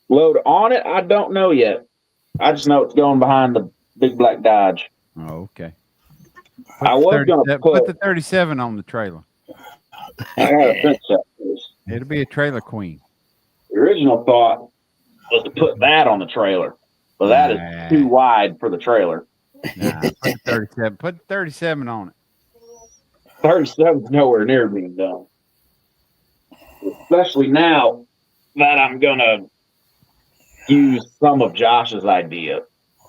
Load on it? I don't know yet. I just know it's going behind the big black Dodge. Oh, okay. I was gonna put the 37 on the trailer. I gotta fix that. It'll be a trailer queen. The original thought was to put that on the trailer, but that is too wide for the trailer. Nah, put the 37. Put the 37 on it. 37's nowhere near being done. Especially now that I'm gonna use some of Josh's idea.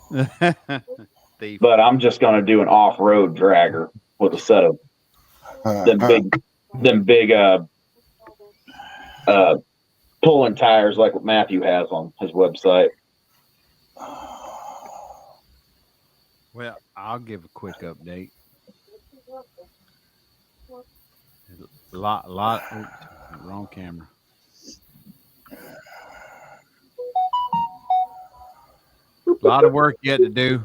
But I'm just gonna do an off-road dragger with a set of them big pulling tires like what Matthew has on his website. Well, I'll give a quick update. Wrong camera. A lot of work yet to do.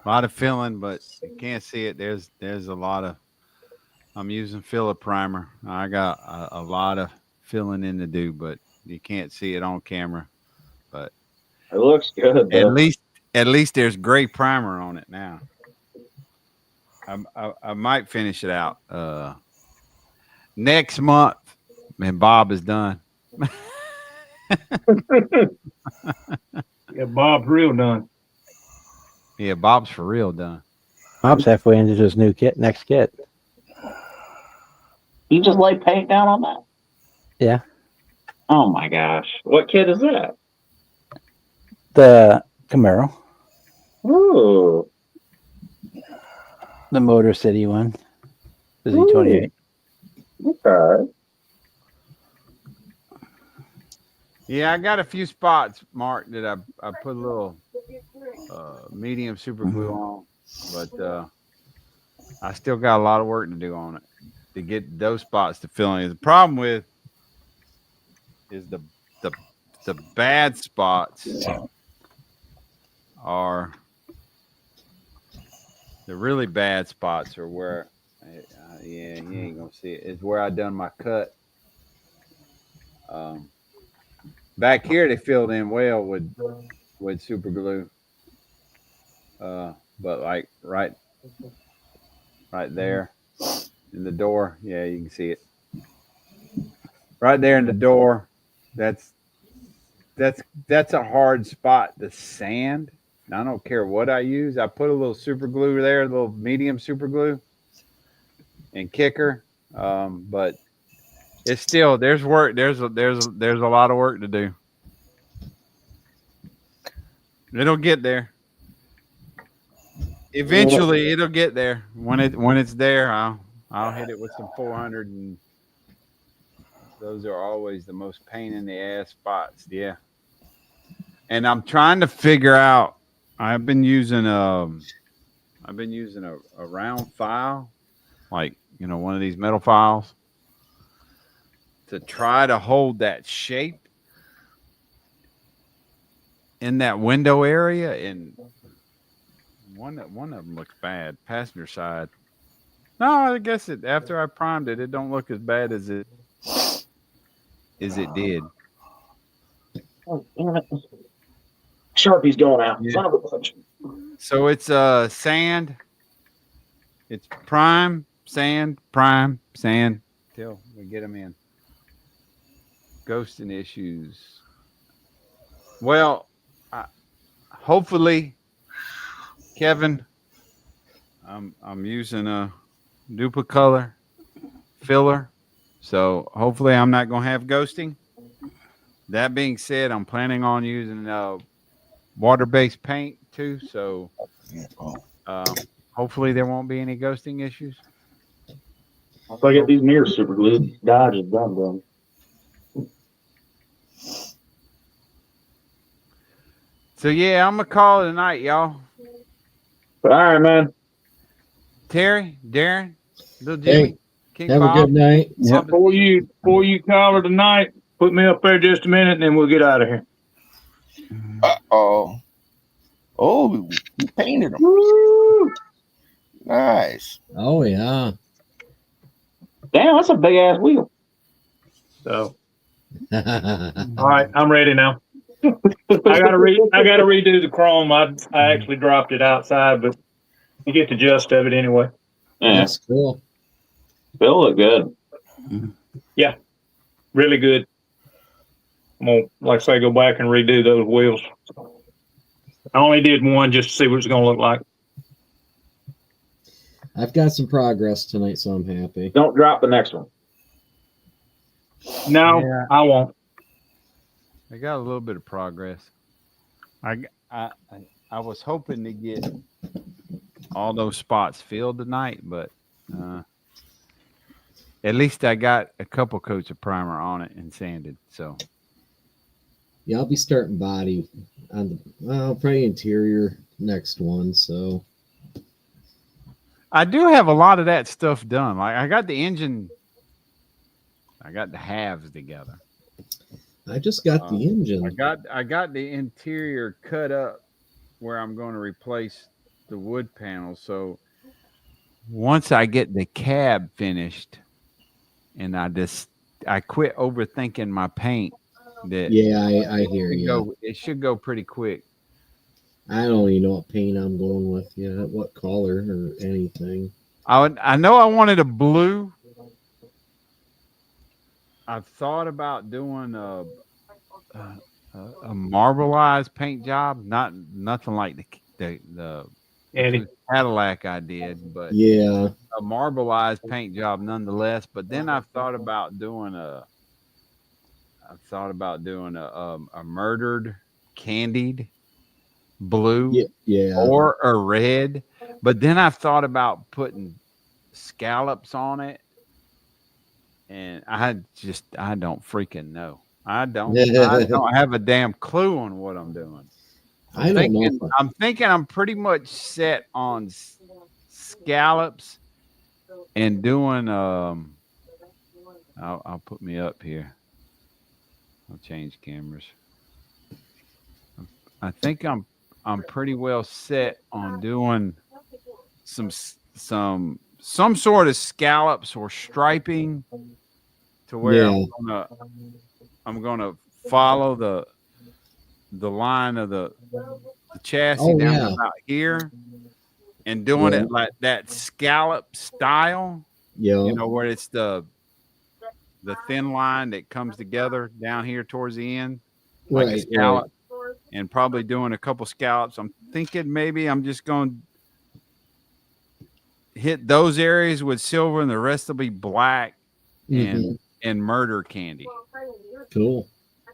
A lot of filling, but you can't see it. There's a lot of. I'm using filler primer. I got a lot of filling in to do, but you can't see it on camera. But it looks good. At least there's gray primer on it now. I might finish it out next month, and Bob is done. Yeah, Bob's real done. Yeah, Bob's for real done. Bob's halfway into his next kit. You just lay paint down on that? Yeah. Oh my gosh. What kit is that? The Camaro. Ooh. The Motor City one. The Z28. Okay. Yeah, I got a few spots, Mark, that I put a little medium super glue on, but I still got a lot of work to do on it to get those spots to fill in. The problem with is the bad spots are the really bad spots are where yeah, you ain't gonna see it. It's where I done my cut. Back here they filled in well with super glue. But like right there in the door, yeah, you can see it. Right there in the door, that's a hard spot to sand I don't care what I use. I put a little super glue there, a little medium super glue and kicker. But it's still, there's work. There's a lot of work to do. It'll get there. Eventually it'll get there. When it's there, I'll hit it with some 400, and those are always the most pain in the ass spots. Yeah. And I'm trying to figure out, I've been using a round file, like, one of these metal files, to try to hold that shape in that window area. And one of them looks bad. Passenger side. No, I guess after I primed it, it don't look as bad as it did. Oh, damn it. Sharpie's going out. Yeah. Son of a bitch. So it's sand. It's prime, sand, till we get them in. Ghosting issues. Well, hopefully, Kevin, I'm using a Duplicolor filler, so hopefully I'm not gonna have ghosting. That being said, I'm planning on using water-based paint too, so hopefully there won't be any ghosting issues. Once I get these mirrors super glued, Dodge is done. So yeah, I'm gonna call it a night, y'all. All right, man. Terry, Darren, little Jimmy, Hey, King have Bob. a good night. Before you call her tonight, put me up there just a minute, and then we'll get out of here. Uh-oh. Oh, you painted them. Woo! Nice. Oh yeah. Damn, that's a big ass wheel. So, all right, I'm ready now. I gotta redo the chrome. I actually dropped it outside, but you get the gist of it anyway. Yeah, That's cool. Bill look good. Yeah, really good. I'm gonna, like I say, go back and redo those wheels. I only did one just to see what it's gonna look like. I've got some progress tonight, so I'm happy. Don't drop the next one. No, Yeah. I won't. I got a little bit of progress. I was hoping to get all those spots filled tonight, but at least I got a couple coats of primer on it and sanded. So Yeah, I'll be starting body on probably interior next one. So I do have a lot of that stuff done. Like I got the engine, I got the halves together. I just got the engine. I got the interior cut up where I'm going to replace the wood panels. So once I get the cab finished, and I quit overthinking my paint. That I hear you. It should go pretty quick. I don't even know what paint I'm going with yet, what color or anything. I know I wanted a blue. I've thought about doing a marbleized paint job, nothing like the Cadillac I did, but yeah, a marbleized paint job nonetheless. But then I've thought about doing a murdered candied blue, or a red. But then I've thought about putting scallops on it, and I don't freaking know. I don't have a damn clue on what I'm doing. I'm thinking I'm pretty much set on scallops and doing I'll put me up here. I'll change cameras. I think I'm pretty well set on doing some sort of scallops or striping to where I'm gonna follow the line of the chassis down about here and doing it like that scallop style. Yeah. You know, where it's the thin line that comes together down here towards the end, like a scallop. and probably doing a couple scallops. I'm thinking maybe I'm just going to hit those areas with silver, and the rest will be black and murder candy. Cool.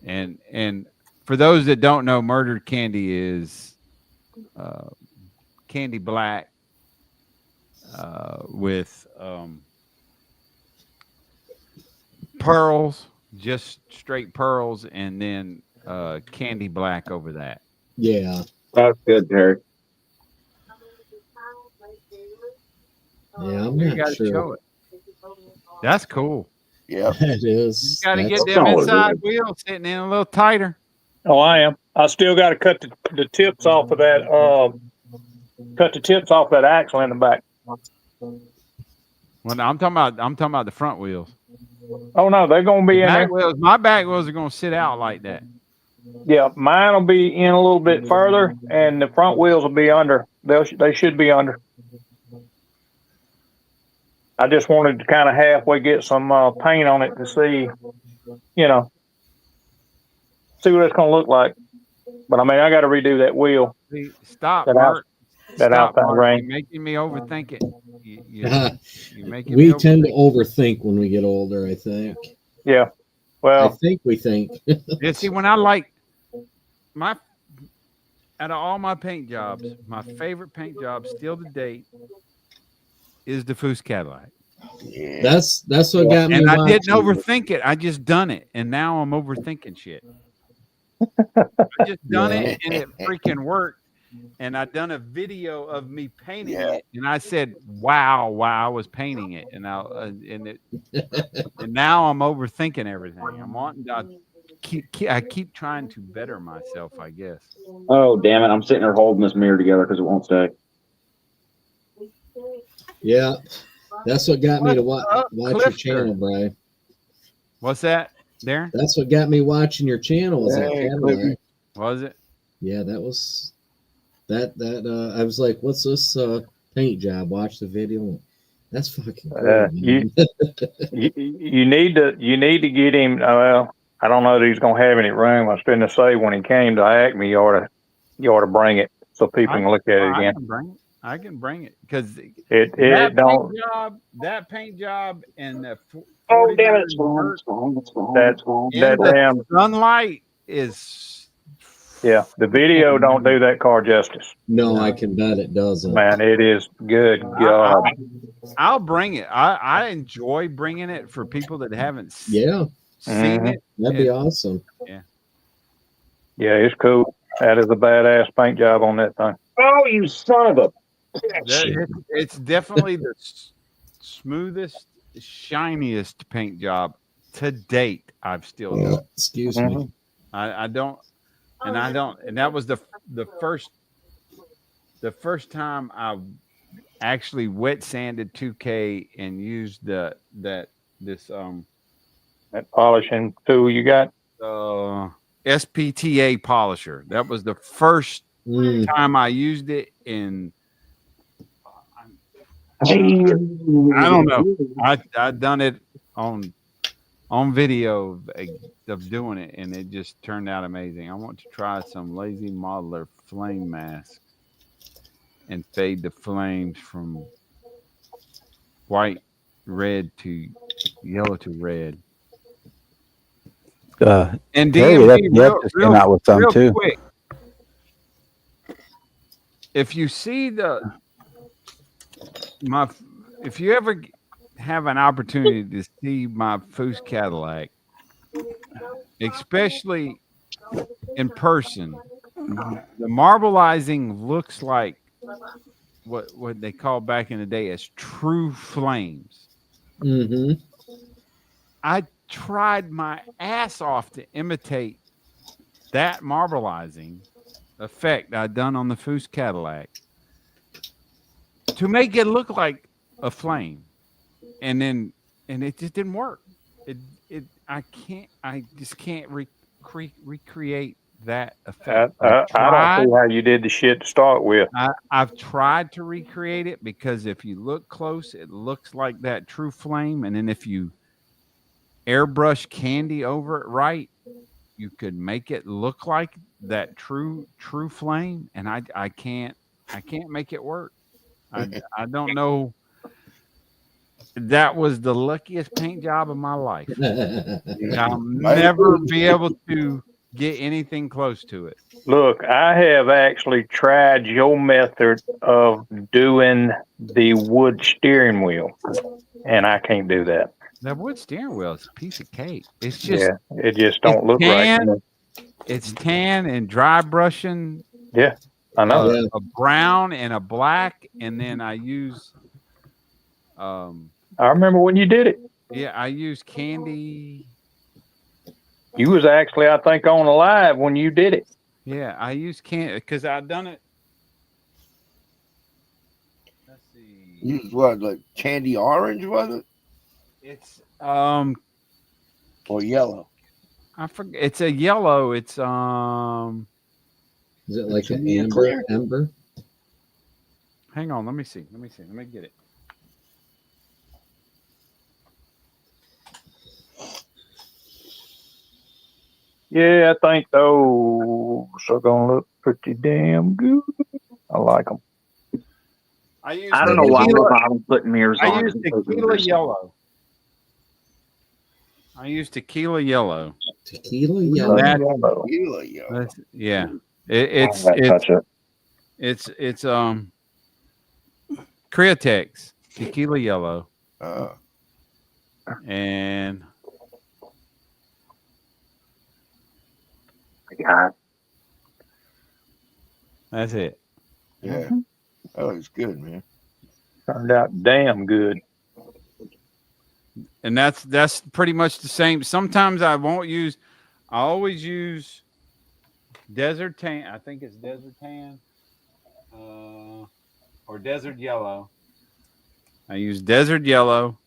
And for those that don't know, murdered candy is candy black with pearls, just straight pearls, and then candy black over that. Yeah. That's good, Terry. Yeah, I'm You not gotta sure. show it. That's cool. Yeah. That is. You got to get That's them all it inside is. wheels sitting in a little tighter. Oh, I am. I still got to cut the tips off of that. Cut the tips off that axle in the back. Well, I'm talking about the front wheels. Oh no, they're gonna be in there. My back wheels are gonna sit out like that. Yeah, mine will be in a little bit further, and the front wheels will be under. They should be under. I just wanted to kind of halfway get some paint on it to see, see what it's gonna look like. But I mean, I got to redo that wheel. Stop, That Mark. That Stop, outside Mark. ring. You're making me overthink it. You're making We me tend to overthink when we get older, I think. Yeah. I Well, think we think. Yeah, see, when I like out of all my paint jobs, my favorite paint job still to date is the Foose Cadillac. Yeah. That's what got me. And I watching. didn't overthink it. I just done it, and now I'm overthinking shit. I just done it, and it freaking worked. And I done a video of me painting it, and I said, "Wow!" while I was painting it, and and now I'm overthinking everything. I'm wanting to I keep trying to better myself, I guess. Oh, damn it. I'm sitting there holding this mirror together because it won't stay. Yeah, that's what got me to watch your channel, Brian. What's that, Darren? That's what got me watching your channel. Was that Cadillac? Was it? Yeah, that was that. I was like, "What's this paint job?" Watch the video. That's fucking cool. you need to get him. Well, I don't know that he's gonna have any room. I was going to say when he came to Acme, you ought to bring it so people can look at it again. I can bring it because that paint job and the Oh, damn it. That damn sunlight is. Yeah, the video don't do that car justice. No, I can bet it doesn't. Man, it is good. God, I'll bring it. I enjoy bringing it for people that haven't seen it. That'd be awesome. Yeah, it's cool. That is a badass paint job on that thing. Oh, you son of a! It's definitely the smoothest, shiniest paint job to date I've still done. Excuse me. And that was the first time I actually wet sanded 2K and used that polishing tool you got. SPTA polisher. That was the first time I used it in. I don't know. I done it on video of doing it, and it just turned out amazing. I want to try some Lazy Modeler flame mask and fade the flames from white, red to yellow to red. And DMV just came out with some too. Quick, if you see if you ever have an opportunity to see my Foose Cadillac, especially in person, the marbleizing looks like what they call back in the day as true flames. Mm-hmm. I tried my ass off to imitate that marbleizing effect I'd done on the Foose Cadillac to make it look like a flame, and it just didn't work. I just can't recreate that effect. I don't see how you did the shit to start with. I've tried to recreate it because if you look close, it looks like that true flame, and then if you airbrush candy over it right, you could make it look like that true flame, and I can't make it work. I don't know. That was the luckiest paint job of my life. I'll never be able to get anything close to it. Look, I have actually tried your method of doing the wood steering wheel, and I can't do that. That wood steering wheel is a piece of cake. It's just it just don't look right. It's tan and dry brushing. Yeah, I know. A brown and a black, and then I use. I remember when you did it. Yeah, I use candy. You was actually, I think, on a live when you did it. Yeah, I use candy because I've done it. Let's see. Use what, like candy orange, was it? It's or yellow. I forget. It's a yellow. It's Is it like an amber? Hang on, let me see. Let me get it. Yeah, I think those are gonna look pretty damn good. I like them. I don't know why I'm putting mirrors on. I use tequila yellow. I use tequila yellow. Tequila yellow. Tequila yellow. Yeah. It's Createx tequila yellow. And that's it. Yeah. Oh, it's good, man. Turned out damn good. And that's pretty much the same. Sometimes I always use desert tan. I think it's desert tan. Or desert yellow. I use desert yellow,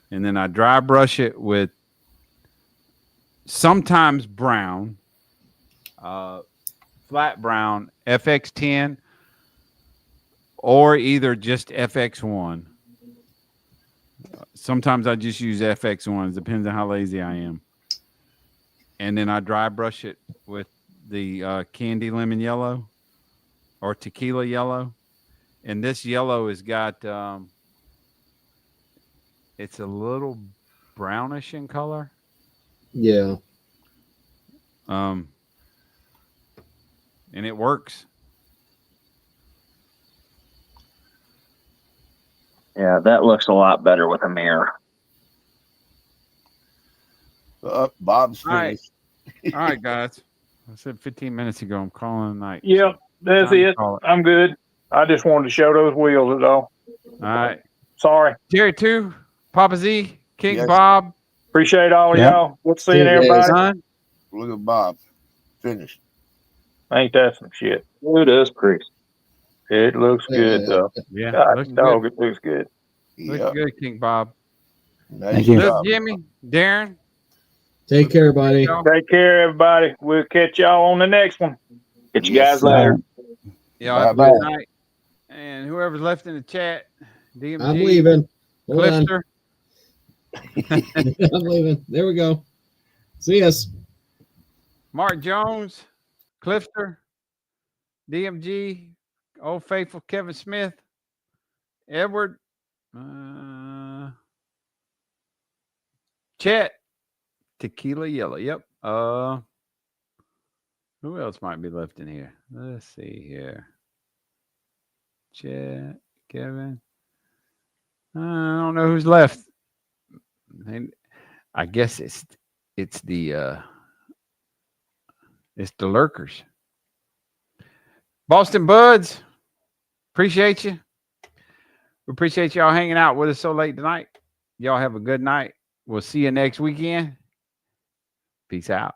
and then I dry brush it with sometimes brown, flat brown, FX10, or either just FX1. Sometimes I just use FX1. It depends on how lazy I am. And then I dry brush it with the candy lemon yellow or tequila yellow. And this yellow has got, it's a little brownish in color. Yeah. And it works. Yeah, that looks a lot better with a mirror. Bob's finished. All right, guys. I said 15 minutes ago, I'm calling a night. Yep, that's it. I'm good. I just wanted to show those wheels is all. All right. Sorry. Jerry, too. Papa Z, King Bob. Appreciate all of y'all. We'll see you, everybody. Look at Bob. Finished. Ain't that some shit? It is pretty. It looks good, though. Yeah. God, dog, it looks good. Looks good, King Bob. Nice job. Jimmy, Darren. Take care, buddy. Take care, everybody. We'll catch y'all on the next one. Catch you guys later. Y'all have a good night. And whoever's left in the chat, DMG. I'm leaving. Hold on. Clifter. I'm leaving. There we go. See us. Mark Jones, Clifter, DMG, Old Faithful Kevin Smith, Edward, Chet, Tequila Yellow. Yep. Who else might be left in here? Let's see here. Chet, Kevin. I don't know who's left. I guess it's the lurkers. Boston Buds, appreciate you. We appreciate y'all hanging out with us so late tonight. Y'all have a good night. We'll see you next weekend. Peace out.